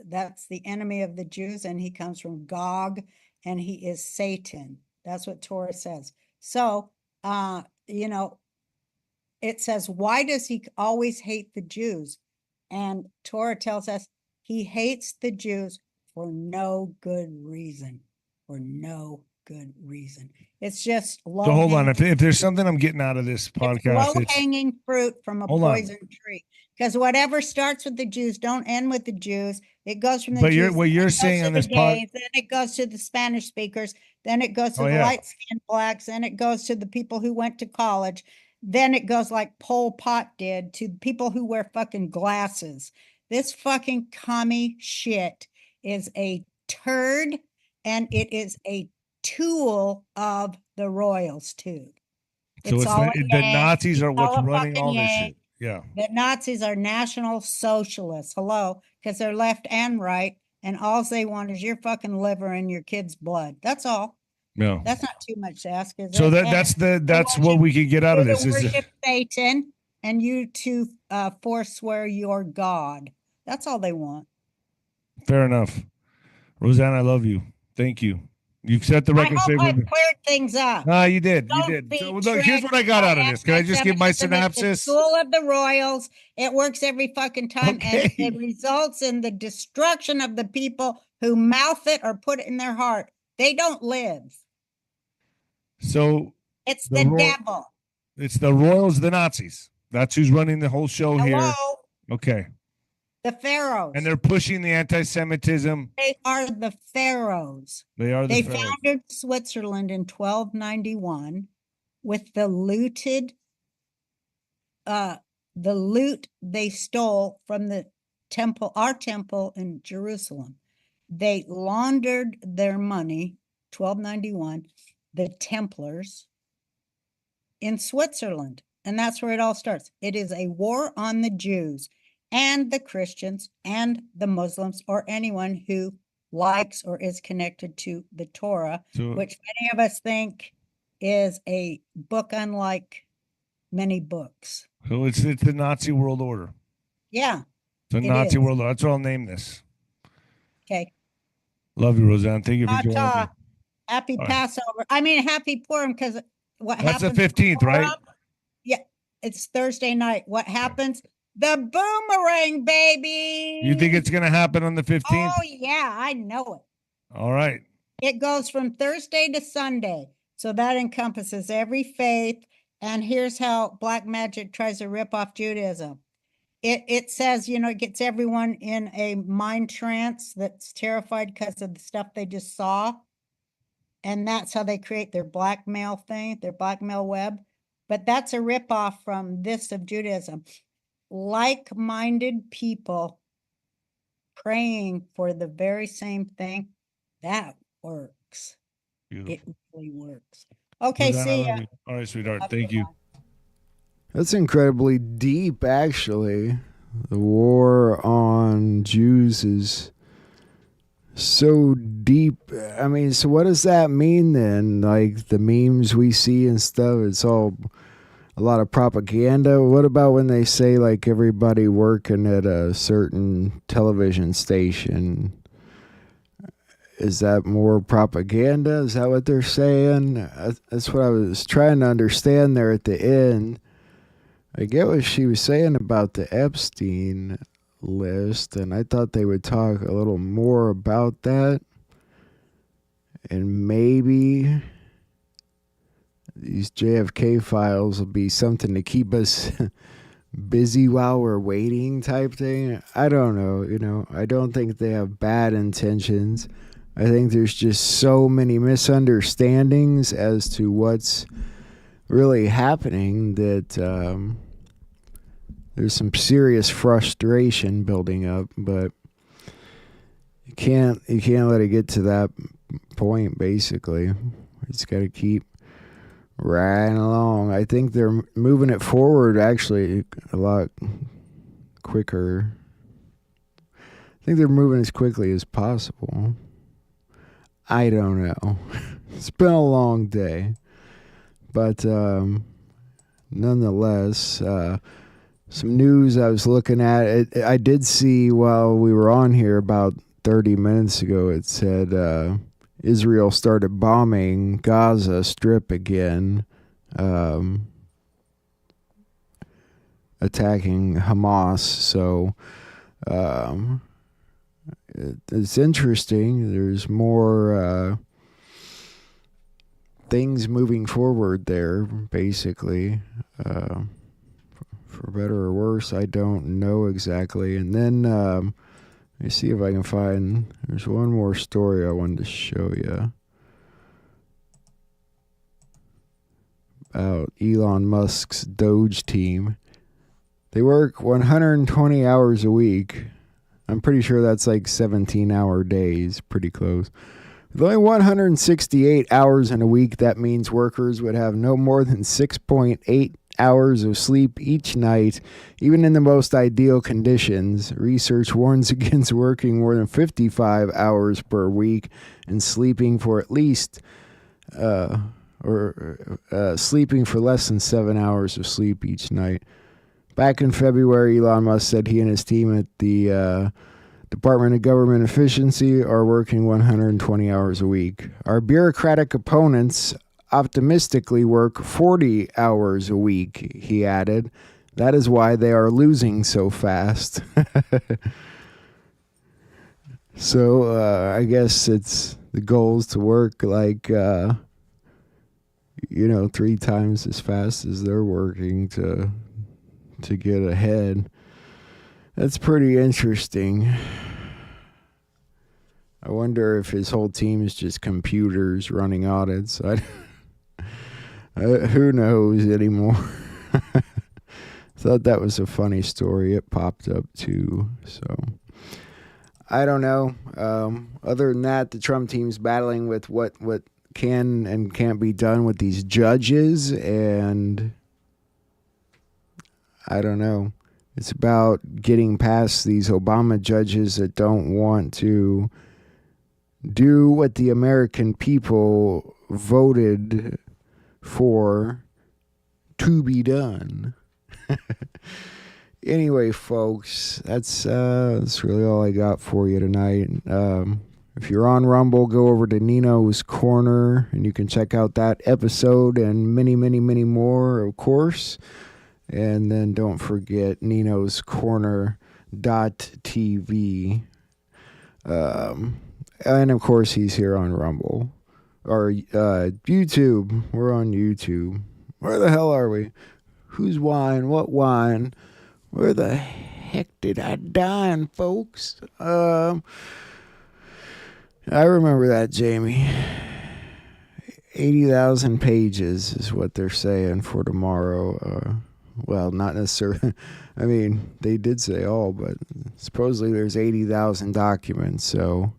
that's the enemy of the Jews, and he comes from Gog, and he is Satan. That's what Torah says. So, it says, why does he always hate the Jews? And Torah tells us he hates the Jews for no good reason. For no good reason. It's just low. So hold on. If there's something I'm getting out of this podcast, low hanging fruit from a Hold on. poison tree. Because whatever starts with the Jews, don't end with the Jews. It goes from the But Jews. what you're then it goes saying to on the this pod- gays, then it goes to the Spanish speakers, then it goes to Oh, the yeah. light skinned blacks, then it goes to the people who went to college. Then it goes like Pol Pot did to people who wear fucking glasses. This fucking commie shit is a turd, and it is a tool of the royals too. So it's all a the yank. Nazis are It's all what's a running fucking all this yank. shit. Yeah. The Nazis are national socialists. Hello, because they're left and right, and all they want is your fucking liver and your kid's blood. That's all. Yeah. That's not too much to ask, is So it? that's what we could get out of You this. to Is worship Satan, and you to forswear your God. That's all they want. fair enough. Roseanne, I love you. Thank you. You've set the I record hope straight. I cleared things up. You did. You Don't did. be So, look, here's what I tricked got by out of this. Can I just give my anti-Semitism. It's the synopsis? School of the Royals. It works every fucking time, and it results in the destruction of the people who mouth it or put it in their heart. They don't live. So It's The the Roy- devil. it's the Royals, the Nazis. That's who's running the whole show here. Hello, Okay. the pharaohs. And they're pushing the anti-Semitism. They are the pharaohs. They are the They pharaohs. founded Switzerland in 1291 with the loot they stole from the temple, our temple in Jerusalem. They laundered their money, 1291, the Templars in Switzerland. And that's where it all starts. It is a war on the Jews and the Christians and the Muslims, or anyone who likes or is connected to the Torah, which many of us think is a book unlike many books. So it's the Nazi world order. Yeah. The Nazi world order. That's what I'll name this. Okay. Love you, Roseanne. Thank you for joining me. Happy Passover. I mean, happy Purim, because what That's happens? the 15th, right? Yeah, it's Thursday night. What happens? The boomerang, baby. You think it's going to happen on the 15th? Oh, yeah, I know it. All right. It goes from Thursday to Sunday. So that encompasses every faith. And here's how black magic tries to rip off Judaism. It says, you know, it gets everyone in a mind trance that's terrified because of the stuff they just saw. And that's how they create their blackmail thing, their blackmail web. But that's a ripoff from this of Judaism. Like-minded people praying for the very same thing, that works. Beautiful. It really works. Okay, Roseanne, see I ya. love you. All right, sweetheart. Thank you. That's incredibly deep, actually. The war on Jews is so deep. I mean, so what does that mean then? Like the memes we see and stuff, it's all a lot of propaganda. What about when they say like everybody working at a certain television station? Is that more propaganda? Is that what they're saying? That's what I was trying to understand there at the end. I get what she was saying about the Epstein list, and I thought they would talk a little more about that. And maybe these JFK files will be something to keep us busy while we're waiting type thing. I don't know, you know. I don't think they have bad intentions. I think there's just so many misunderstandings as to what's really happening that there's some serious frustration building up, but you can't let it get to that point. Basically, it's got to keep riding along. I think they're moving it forward actually a lot quicker. I think they're moving as quickly as possible. I don't know. It's been a long day. But nonetheless, some news I was looking at. I did see while we were on here about 30 minutes ago, it said Israel started bombing Gaza Strip again, attacking Hamas. So it's interesting. There's more things moving forward there, basically. For better or worse, I don't know exactly. And then let me see if I can find, there's one more story I wanted to show you about Elon Musk's Doge team. They work 120 hours a week. I'm pretty sure that's like 17-hour days, pretty close. With only 168 hours in a week, that means workers would have no more than 6.8 hours of sleep each night, even in the most ideal conditions. Research warns against working more than 55 hours per week and sleeping for at least sleeping for less than 7 hours of sleep each night. Back in February, Elon Musk said he and his team at the Department of Government Efficiency are working 120 hours a week. Our bureaucratic opponents optimistically work 40 hours a week, he added. That is why they are losing so fast. So I guess it's the goal is to work like 3 times as fast as they're working to get ahead. That's pretty interesting. I wonder if his whole team is just computers running audits. Who knows anymore? Thought that was a funny story. It popped up too. So I don't know. Other than that, the Trump team's battling with what can and can't be done with these judges, and I don't know. It's about getting past these Obama judges that don't want to do what the American people voted for to be done. Anyway, folks, that's really all I got for you tonight. If you're on Rumble, go over to Nino's Corner, and you can check out that episode and many, many, many more, of course. And then don't forget ninoscorner.tv. And, of course, he's here on Rumble. Or YouTube. We're on YouTube. Where the hell are we? Whose wine? What wine? Where the heck did I dine, folks? I remember that, Jamie. 80,000 pages is what they're saying for tomorrow. Well, not necessarily. I mean, they did say all, but supposedly there's 80,000 documents, so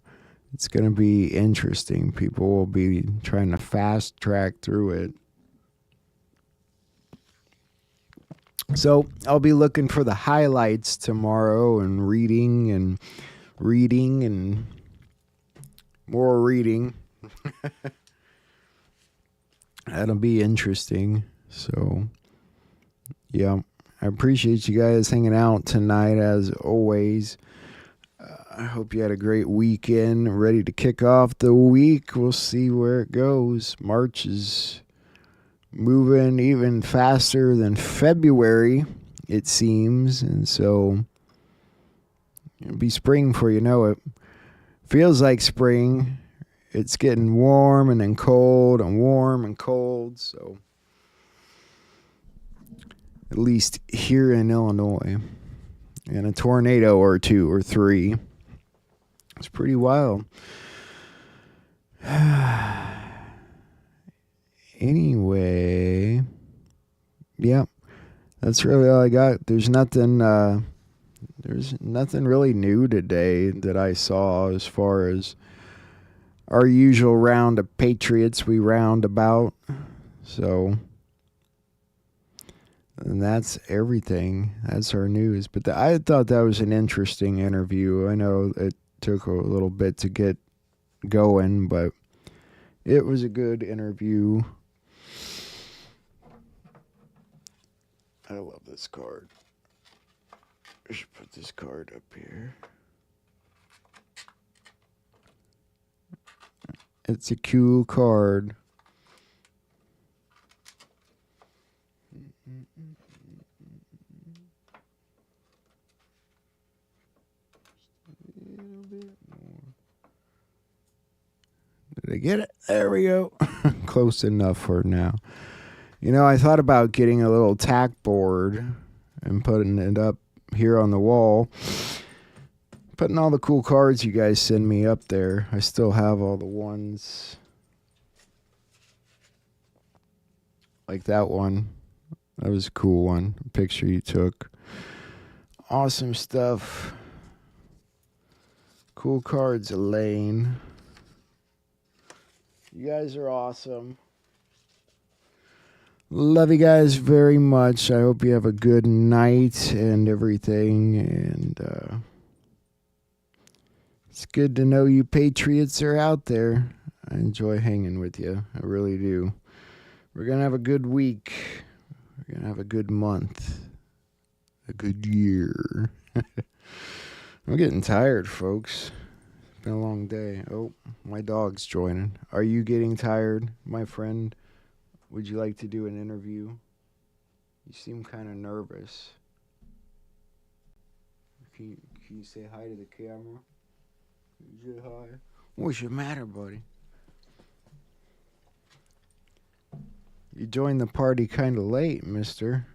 it's going to be interesting. People will be trying to fast track through it. So I'll be looking for the highlights tomorrow and reading and more reading. That'll be interesting. So, yeah, I appreciate you guys hanging out tonight as always. I hope you had a great weekend, ready to kick off the week. We'll see where it goes. March is moving even faster than February, it seems, and so it'll be spring before you know it. Feels like spring. It's getting warm and then cold and warm and cold, so at least here in Illinois. And a tornado or two or three. It's pretty wild. Anyway, yeah, that's really all I got. There's nothing really new today that I saw as far as our usual round of Patriots we round about. So, and that's everything. That's our news. But I thought that was an interesting interview. I know it took a little bit to get going, but it was a good interview. I love this card. I should put this card up here. It's a cool card. Did I get it? There we go. Close enough for now. You know, I thought about getting a little tack board and putting it up here on the wall. Putting all the cool cards you guys send me up there. I still have all the ones. Like that one. That was a cool one. A picture you took. Awesome stuff. Cool cards, Elaine. You guys are awesome. Love you guys very much. I hope you have a good night and everything. And it's good to know you Patriots are out there. I enjoy hanging with you. I really do. We're going to have a good week. We're going to have a good month. A good year. I'm getting tired, folks. It's been a long day. Oh, my dog's joining. Are you getting tired, my friend? Would you like to do an interview? You seem kind of nervous. Can you say hi to the camera? Say hi. What's your matter, buddy? You joined the party kind of late, mister.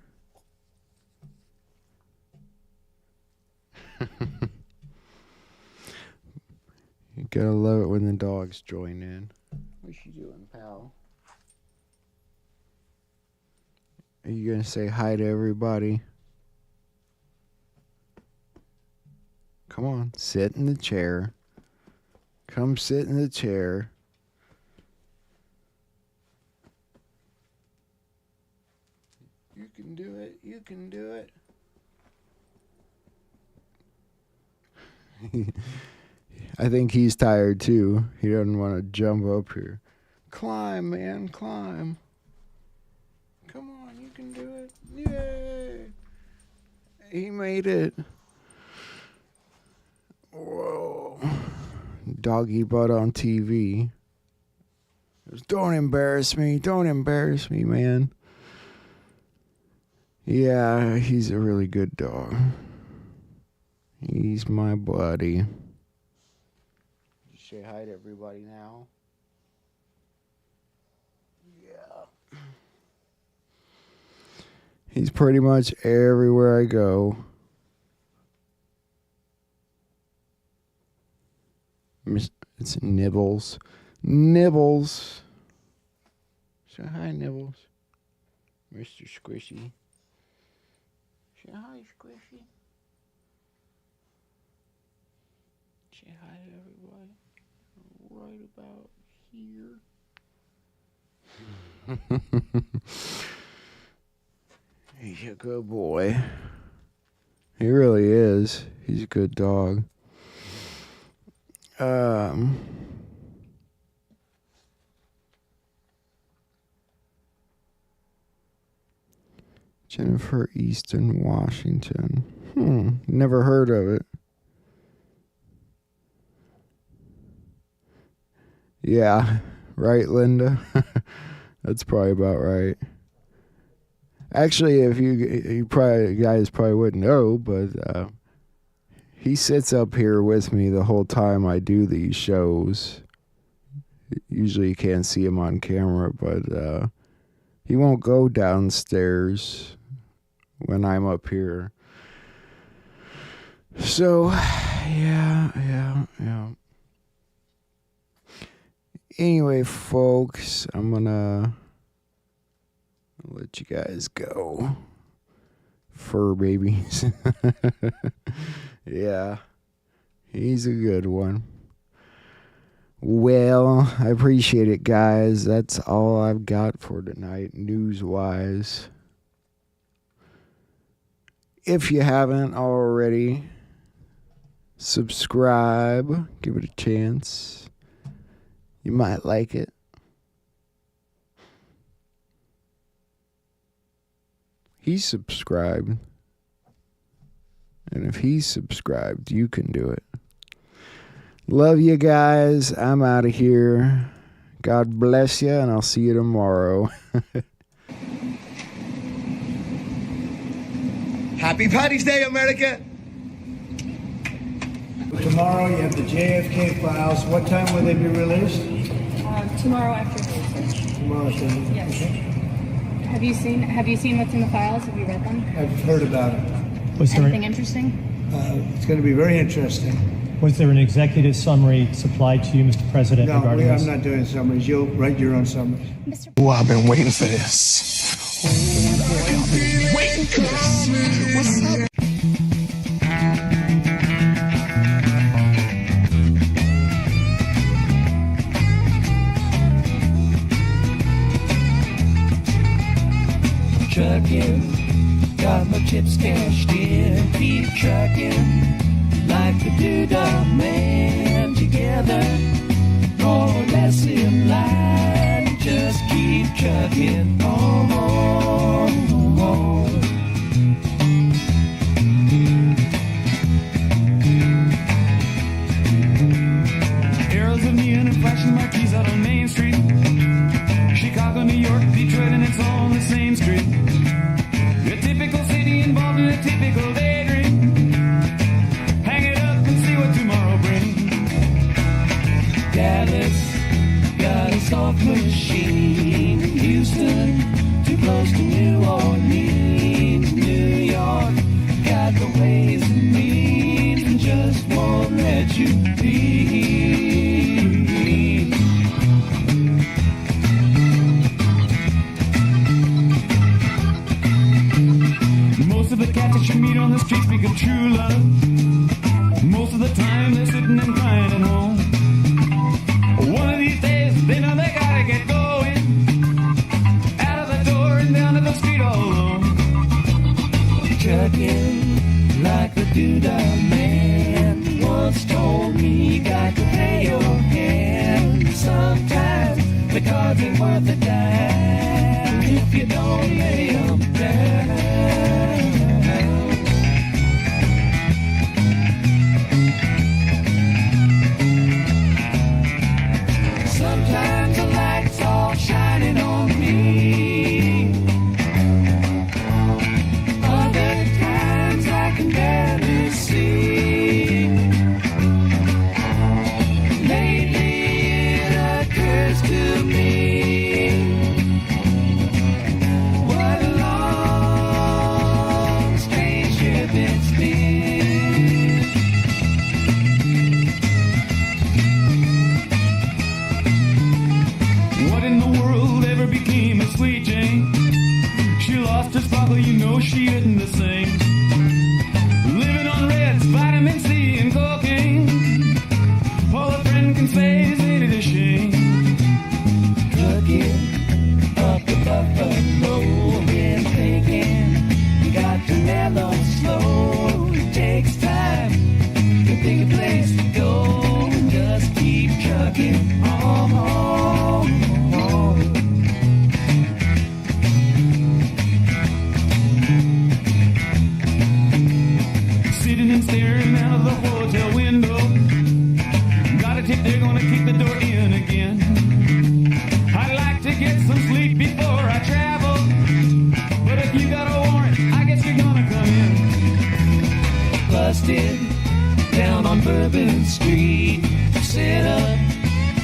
You gotta love it when the dogs join in. What you doing, pal? Are you gonna say hi to everybody? Come on, sit in the chair. Come sit in the chair. You can do it. You can do it. I think he's tired too. He doesn't want to jump up here. Climb, man, climb. Come on, you can do it. Yay! He made it. Whoa. Doggy butt on TV. Don't embarrass me. Don't embarrass me, man. Yeah, he's a really good dog. He's my buddy. Say hi to everybody now. Yeah. He's pretty much everywhere I go. It's Nibbles. Nibbles. Say hi, Nibbles. Mr. Squishy. Say hi, Squishy. Say hi to everybody. Right about here. He's a good boy. He really is. He's a good dog. Jennifer Easton Washington. Never heard of it. Yeah, right, Linda? That's probably about right. Actually, if you guys probably wouldn't know, but he sits up here with me the whole time I do these shows. Usually you can't see him on camera, but he won't go downstairs when I'm up here. So, yeah. Anyway, folks, I'm gonna let you guys go. Fur babies. Yeah, he's a good one. Well, I appreciate it, guys. That's all I've got for tonight, news-wise. If you haven't already, subscribe. Give it a chance. You might like it. He's subscribed. And if he's subscribed, you can do it. Love you guys. I'm out of here. God bless you, and I'll see you tomorrow. Happy Paddy's Day, America! Tomorrow you have the JFK files. What time will they be released? Tomorrow after research. Tomorrow after. Yes. Okay. Have you seen what's in the files? Have you read them? I've heard about it. Anything interesting? It's going to be very interesting. Was there an executive summary supplied to you, Mr. President, No, regarding this? I'm not doing summaries. You'll write your own summaries. Oh, I've been waiting for this. I've been waiting for this. What's up? Trucking, got my chips cashed in, keep trucking like the Doodah Man. Together, more or less in line, just keep trucking on. Arrows of neon and flashing marquees out on Main Street. Chicago, New York, Detroit, and it's all on the same street. A typical city involved in a typical daydream. Hang it up and see what tomorrow brings. Dallas got a soft machine. Houston, too close to New Orleans. New York got the ways and means and just won't let you be. Most of the cats that you meet on the street speak of true love. Most of got to pay your hand. Sometimes the cards ain't worth a dime if you don't lay 'em down. Sometimes the light's all shining on me. Other times I can barely see. Lately it occurs to me. What a long, strange trip it's been. What in the world ever became of Sweet Jane? She lost her sparkle, you know she isn't the same. Living on Reds, vitamin C and cocaine. All a friend can say is ain't it a shame? Trucking up the Buffalo, been thinking you got to mellow slow. It takes time to pick a place to go and just keep trucking on. Sitting and staring out of the hotel window. Got a tip, they're gonna kick the door in again. I'd like to get some sleep before I travel. But if you got a warrant, I guess you're gonna come in. Busted down on Bourbon Street, set up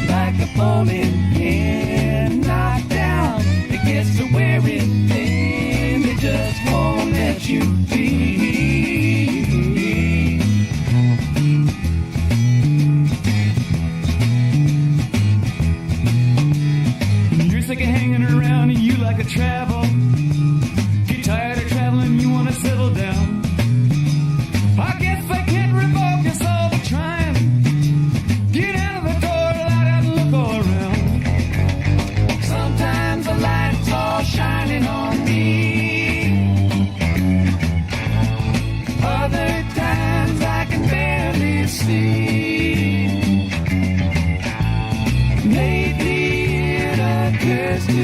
like a bowling pin, knocked down. It gets to wearing thin, it just won't let you be. You're sick of hanging around and you like to travel. Get tired of traveling, you wanna settle down. I guess I can't revoke your soul for trying. Get out of the door, light out and look all around. Sometimes the light's all shining on me. Other times I can barely see. Lately it occurs to me.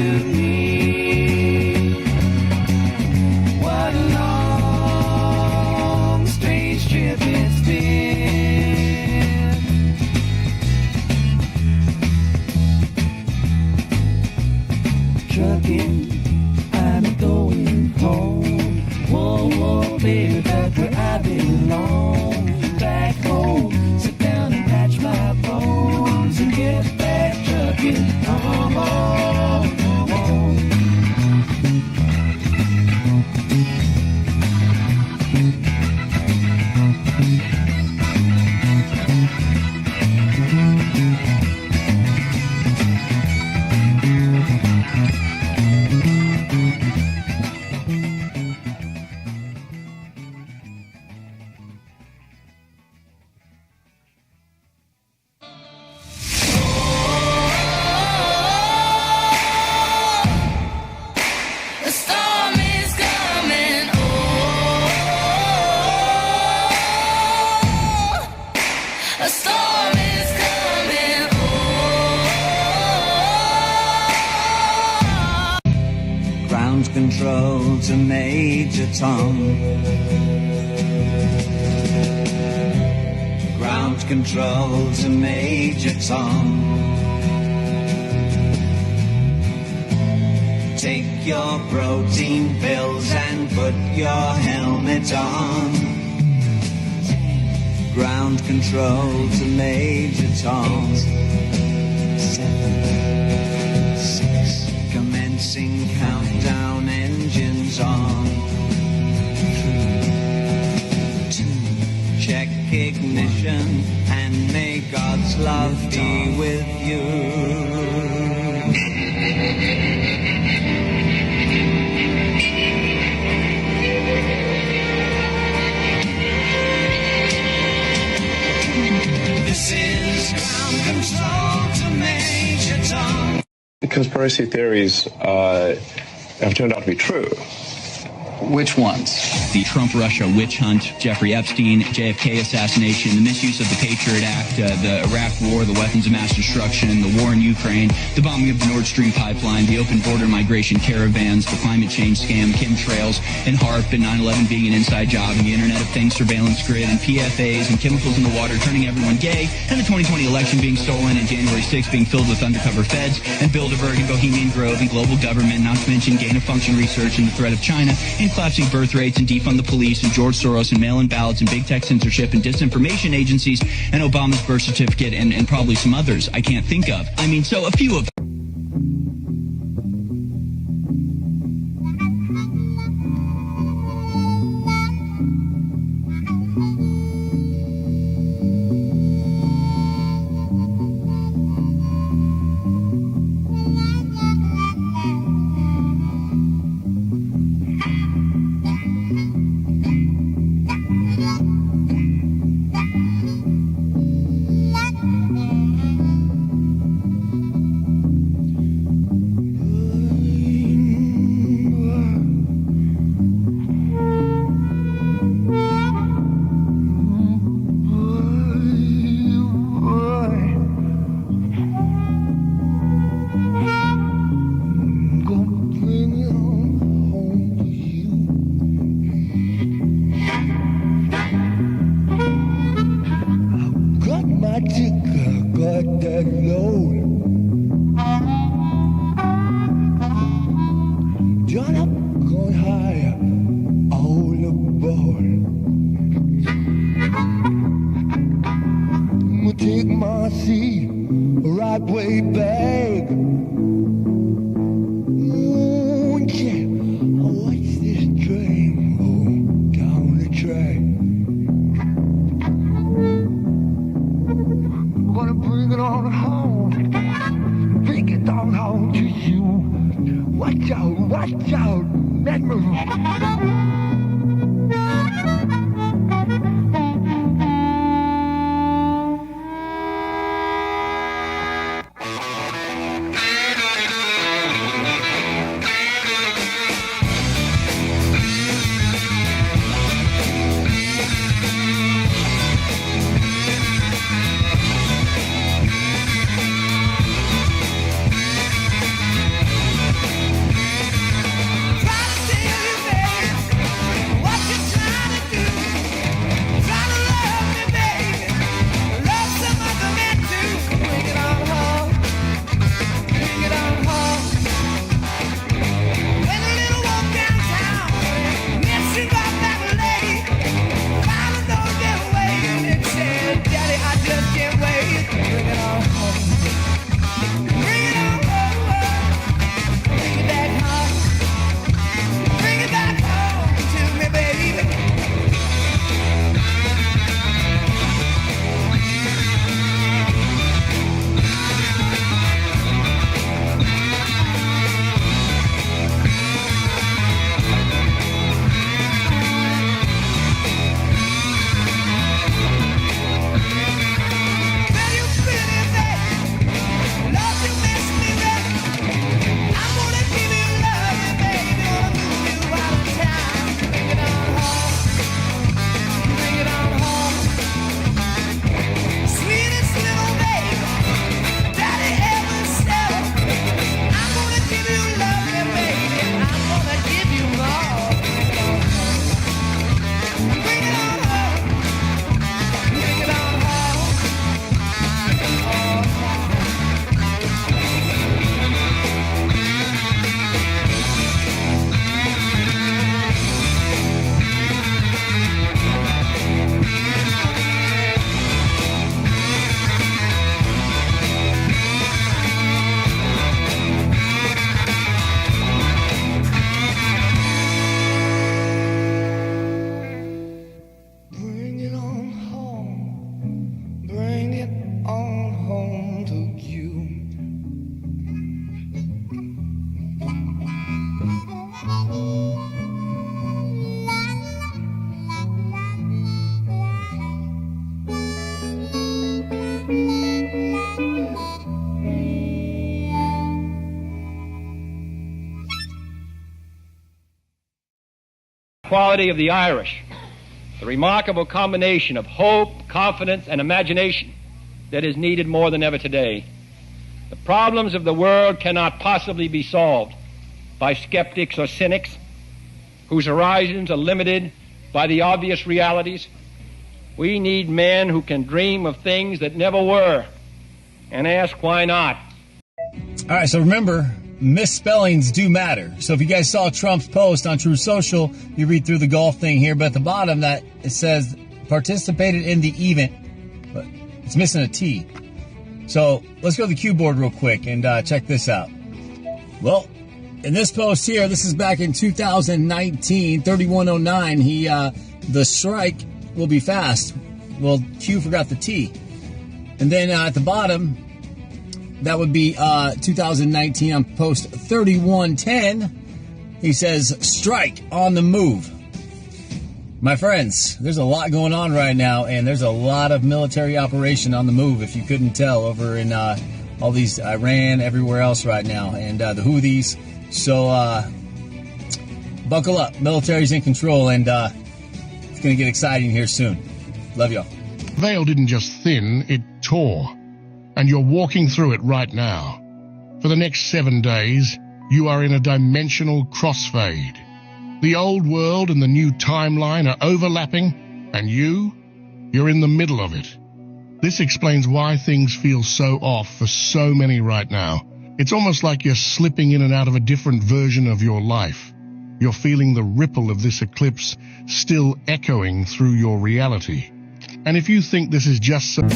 What a long, strange trip it's been. Trucking, I'm going home. Whoa, whoa, baby, that's where I belong. Back home, sit down and patch my bones and get back trucking. The storm is coming. Oh, a storm is coming. Oh. Ground control to Major Tom. Ground control to Major Tom. Take your protein pills and put your helmet on. Ground control to Major Tom. 7, 6, commencing countdown, engines on. 3, 2, check ignition, and may God's love be with you. This is ground control to Major Tom. Conspiracy theories have turned out to be true. Which ones? The Trump-Russia witch hunt, Jeffrey Epstein, JFK assassination, the misuse of the Patriot Act, the Iraq War, the weapons of mass destruction, the war in Ukraine, the bombing of the Nord Stream pipeline, the open border migration caravans, the climate change scam, chemtrails, and HARP, and 9/11 being an inside job, and the Internet of Things surveillance grid, and PFAs, and chemicals in the water turning everyone gay, and the 2020 election being stolen, and January 6th being filled with undercover feds, and Bilderberg and Bohemian Grove, and global government, not to mention gain-of-function research and the threat of China, and collapsing birth rates, and defund the police, and George Soros, and mail-in ballots, and big tech censorship, and disinformation agencies, and Obama's birth certificate, and probably some others I can't think of. I mean, so a few of take my seat right way back. Oh, yeah, I watch this train roll down the track. I'm gonna bring it on home, bring it on home to you. Watch out, that quality of the Irish, the remarkable combination of hope, confidence, and imagination that is needed more than ever today. The problems of the world cannot possibly be solved by skeptics or cynics whose horizons are limited by the obvious realities. We need men who can dream of things that never were and ask why not. All right, so remember, misspellings do matter. So if you guys saw Trump's post on True Social, you read through the golf thing here, but at the bottom that it says participated in the event, but it's missing a T. So let's go to the cue board real quick and check this out. Well, in this post here, this is back in 2019, 3109. The strike will be fast. Well, Q forgot the T. And then at the bottom, that would be 2019 on post 3110. He says, strike on the move. My friends, there's a lot going on right now, and there's a lot of military operation on the move, if you couldn't tell, over in all these Iran, everywhere else right now, and the Houthis. So buckle up. Military's in control, and it's going to get exciting here soon. Love y'all. Veil didn't just thin, it tore. And you're walking through it right now. For the next 7 days, you are in a dimensional crossfade. The old world and the new timeline are overlapping, and you're in the middle of it. This explains why things feel so off for so many right now. It's almost like you're slipping in and out of a different version of your life. You're feeling the ripple of this eclipse still echoing through your reality. And if you think this is just so...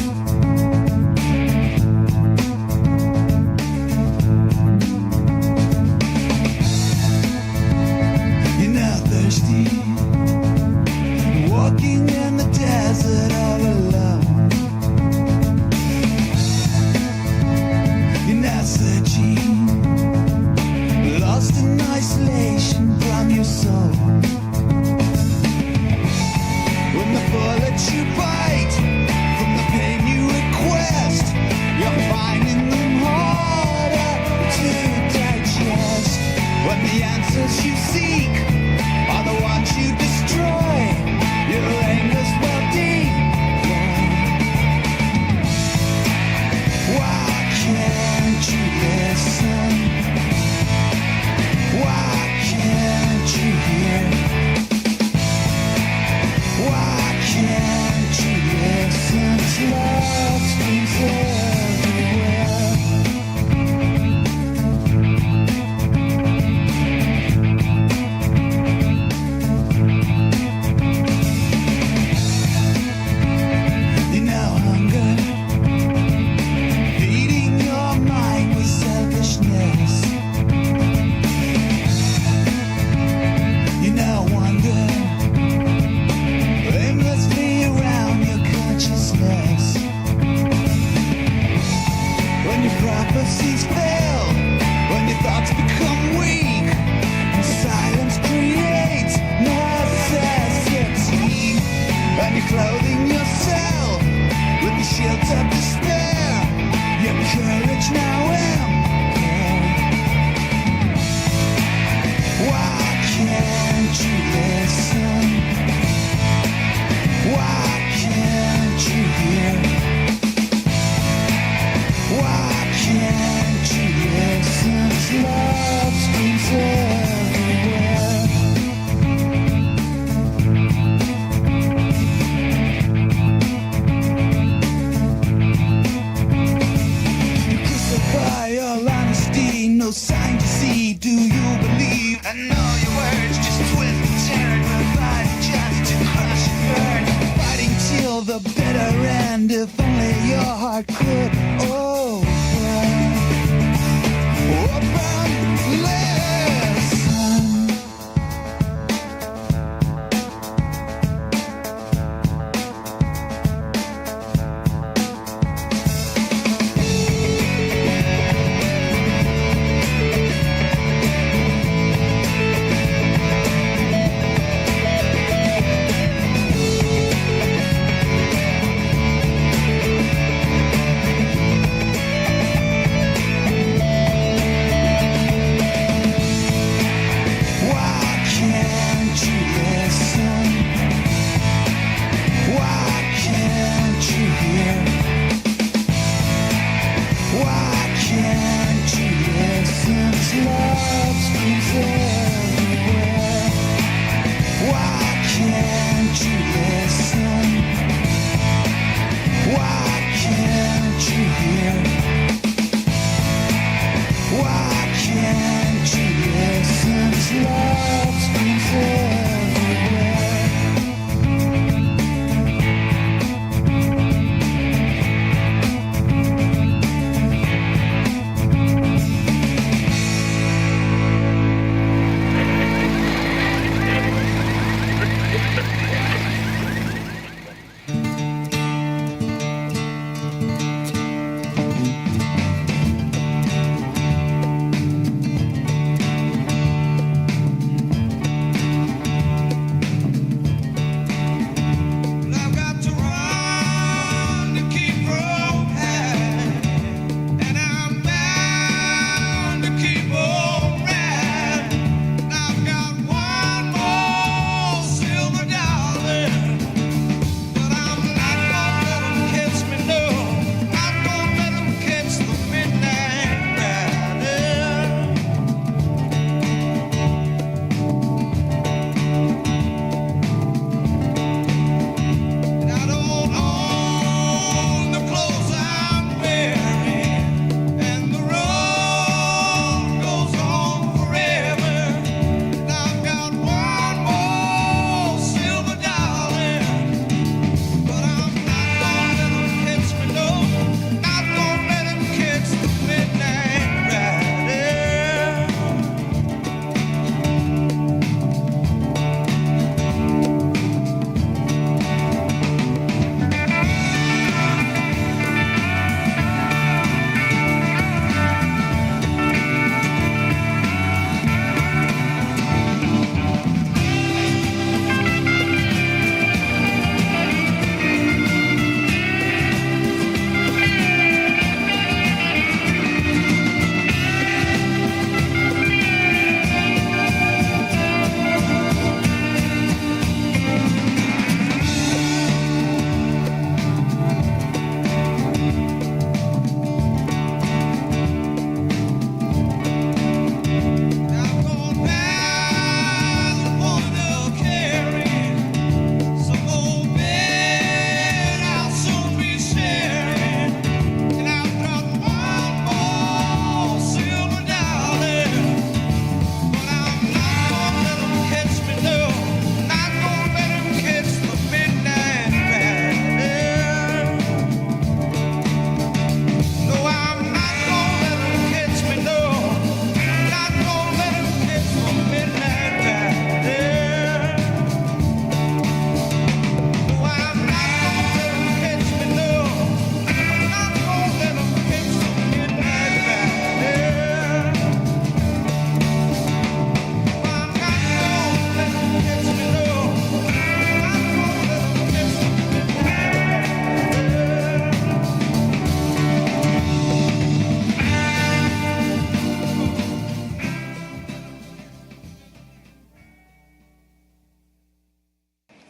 Walking in the desert all alone. You're not searching, lost in isolation from your soul. When the bullets you bite from the pain you request, you're finding them harder to digest. When the answers you seek are the ones you destroy, your aimless well-defined. Why can't you listen? Why can't you hear? Why can't you listen to love screams everywhere? You know hunger, feeding your mind with selfishness. You know wonder, aimlessly around your consciousness. When your prophecies fail, when your thoughts become weak, and silence creates necessity, and you're clothing yourself with the shields of despair, your courage now empty. Why can't you listen? Why can't you hear? Why can't you listen to love screams everywhere? You crucify all honesty, no sign to see. Do you believe? I know your words just twist and turn, provide just to crush and burn. Fighting till the bitter end, if only your heart could open. Listen.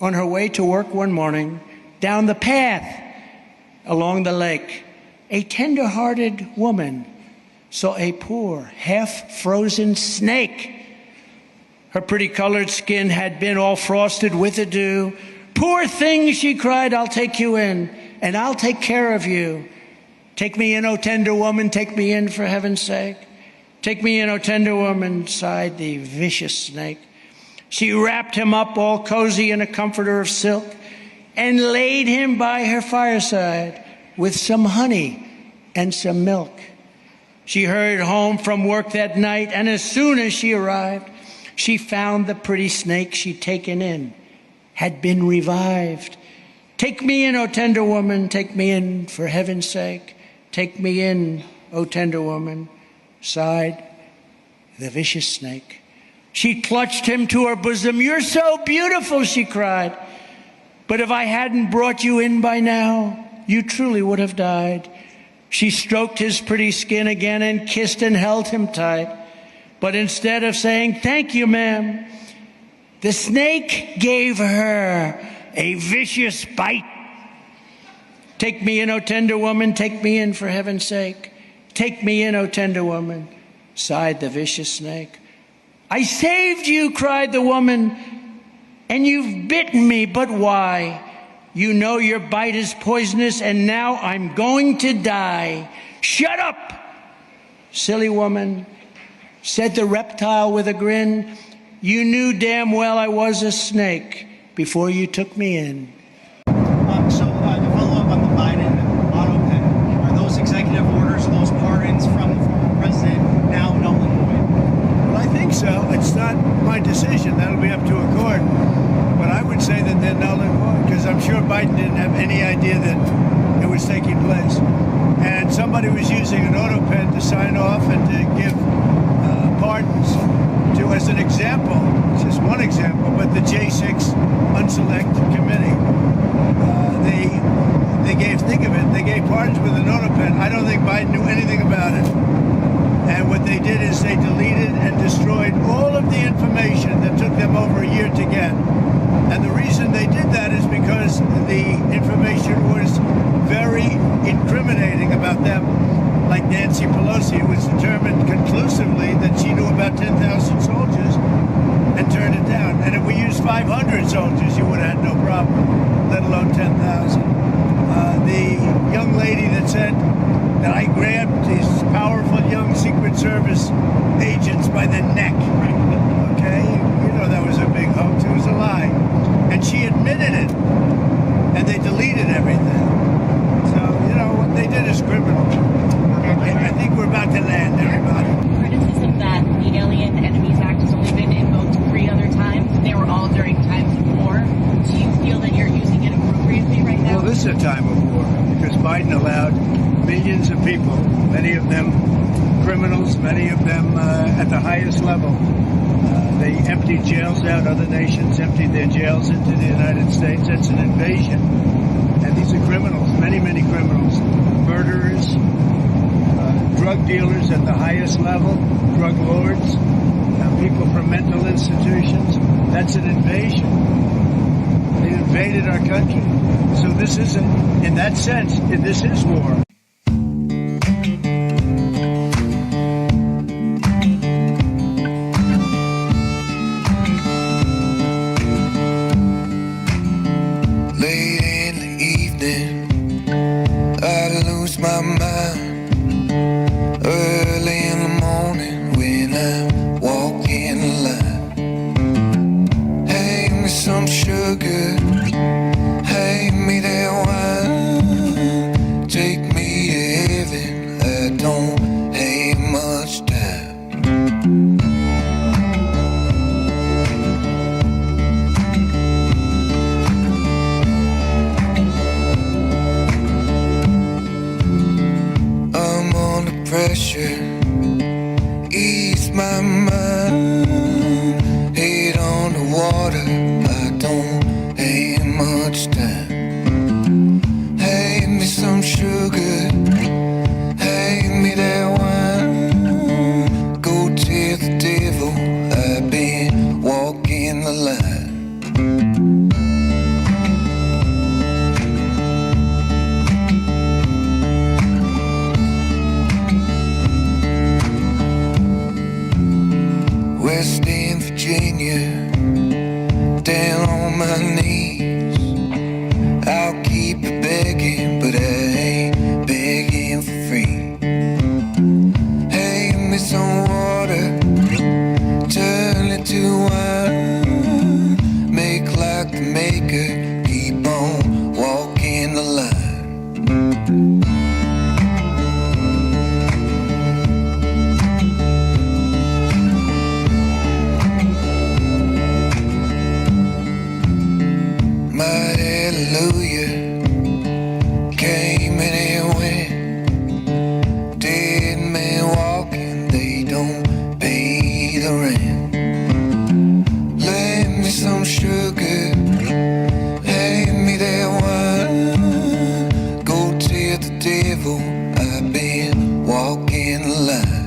on her way to work one morning, down the path along the lake, a tender-hearted woman saw a poor, half-frozen snake. Her pretty colored skin had been all frosted with the dew. "Poor thing," she cried, "I'll take you in, and I'll take care of you. Take me in, O tender woman, take me in for heaven's sake. Take me in, O tender woman," sighed the vicious snake. She wrapped him up all cozy in a comforter of silk and laid him by her fireside with some honey and some milk. She hurried home from work that night, and as soon as she arrived, she found the pretty snake she'd taken in had been revived. "Take me in, O tender woman, take me in for heaven's sake. Take me in, O tender woman," sighed the vicious snake. She clutched him to her bosom. "You're so beautiful," she cried. "But if I hadn't brought you in by now, you truly would have died." She stroked his pretty skin again and kissed and held him tight. But instead of saying, "Thank you, ma'am," the snake gave her a vicious bite. "Take me in, O tender woman, take me in for heaven's sake. Take me in, O tender woman," sighed the vicious snake. "I saved you," cried the woman, "and you've bitten me, but why? You know your bite is poisonous, and now I'm going to die." "Shut up, silly woman," said the reptile with a grin. "You knew damn well I was a snake before you took me in." To follow up on the Biden auto pen, are those executive orders, those pardons from the former president now null and void? Well, I think so. It's not my decision. That'll be up to a court. But I would say that they're null and void because I'm sure Biden didn't have any idea that it was taking place. And somebody was using an auto pen to sign off and to give pardons to, as an example, just one example, but the J6 Unselect Committee. They gave, think of it, they gave pardons with an auto pen. I don't think Biden knew anything about it. And what they did is they deleted and destroyed all of the information that took them over a year to get. And the reason they did that is because the information was very incriminating about them. Like Nancy Pelosi, it was determined conclusively that she knew about 10,000 soldiers and turned it down. And if we used 500 soldiers, you would have had no problem, let alone 10,000. The young lady that said that I grabbed these powerful young Secret Service agents by the neck, okay? You know that was a big hoax. It was a lie. And she admitted it. And they deleted everything. So, you know, what they did is criminal. I think we're about to land, everybody. Criticism that the Alien Enemies Act has only been invoked 3 other times. They were all during times of war. Do you feel that you're using it appropriately right now? Well, this is a time of war because Biden allowed millions of people, many of them criminals, many of them at the highest level. They emptied jails out. Other nations emptied their jails into the United States. That's an invasion. And these are criminals, many, many criminals, murderers, drug dealers at the highest level, drug lords, people from mental institutions. That's an invasion. They invaded our country. So this isn't, in that sense, this is war. Late in the evening, I lose my mind. Early in the morning when I walk in the line. Hang me some sugar, hang me that wine. Take me to heaven, I don't have much time. people, I've been walking the line.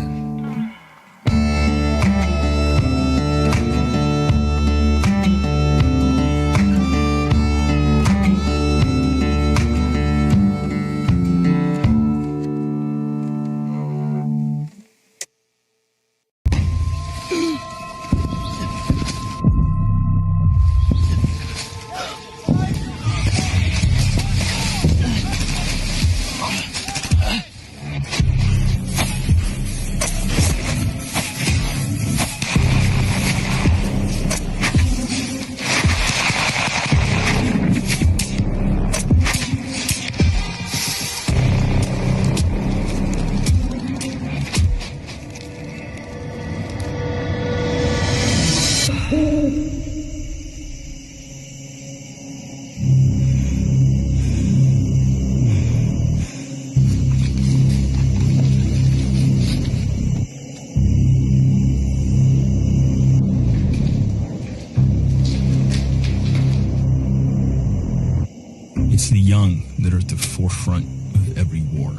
It's the young that are at the forefront of every war.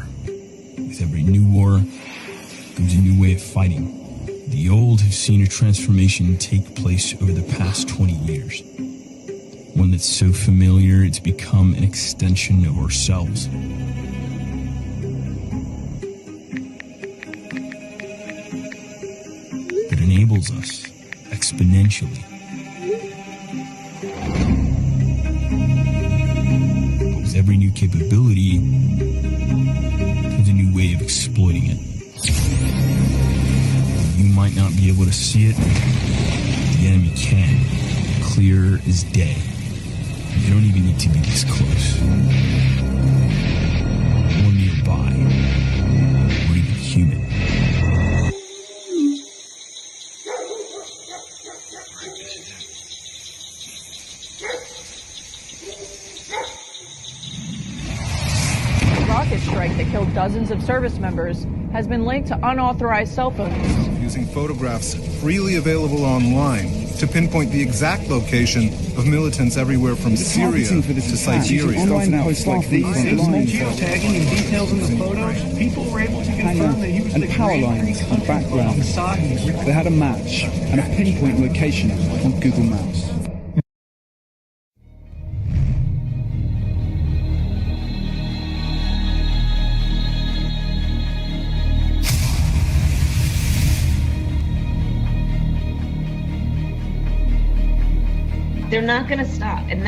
With every new war comes a new way of fighting. The old have seen a transformation take place over the past 20 years. One that's so familiar it's become an extension of ourselves. That enables us exponentially. But with every new capability comes a new way of exploiting it. You might not be able to see it, the enemy can. Clear as day. You don't even need to be this close. Or nearby. Or even human. The rocket strike that killed dozens of service members has been linked to unauthorized cell phone use. Using photographs freely available online to pinpoint the exact location of militants everywhere from Syria to Siberia. Online posts like these, geotagging and details in the photos, people were able to confirm that he was and power lines and backgrounds. They had a match and a pinpoint location on Google Maps. They're not going to stop, and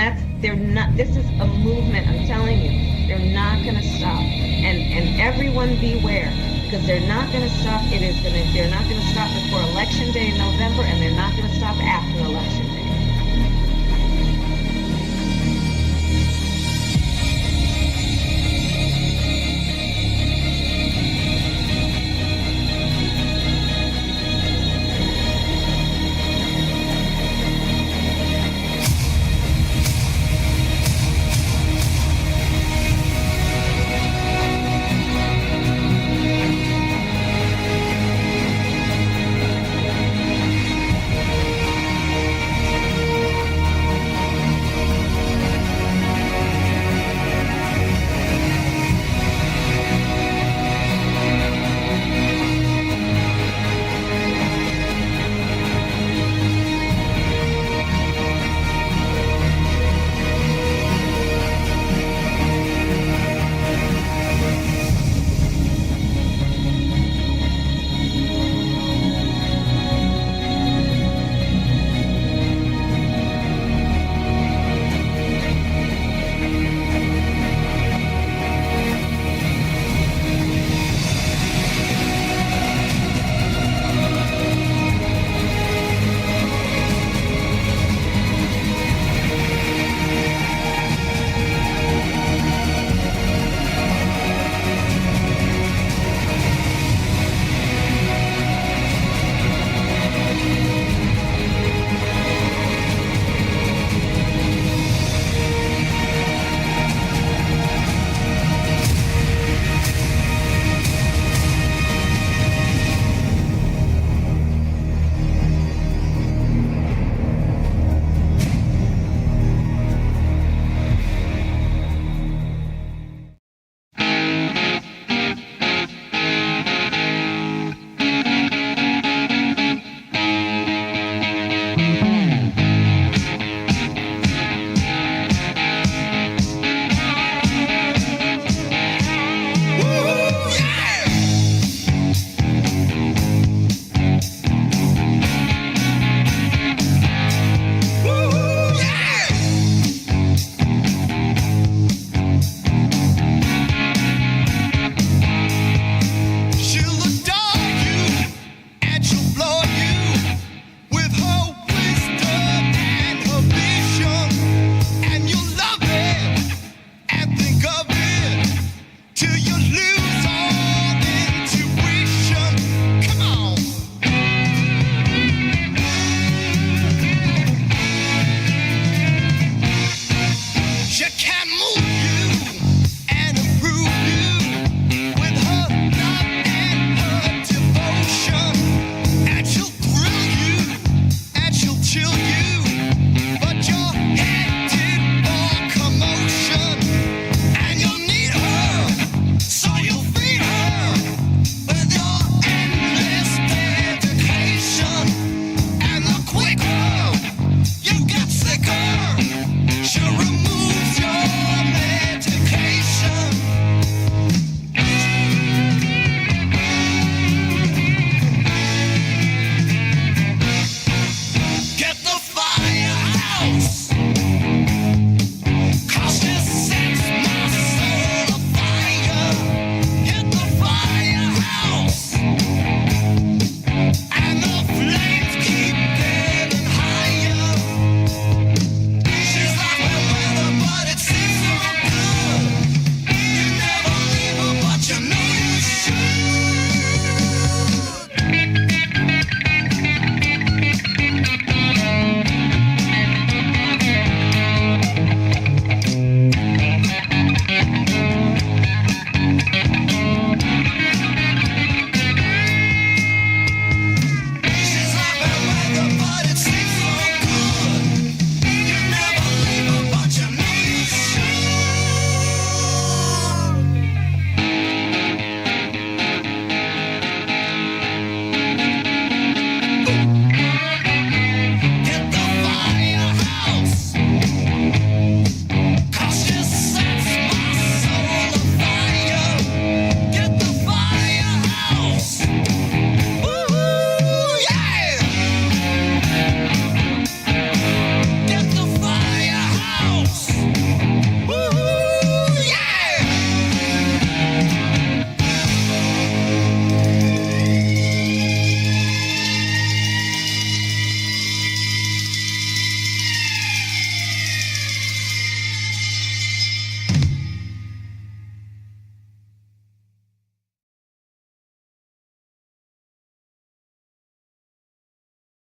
this is a movement, I'm telling you. They're not going to stop, and everyone beware, because they're not going to stop. They're not going to stop before Election Day in November, and they're not going to stop after Election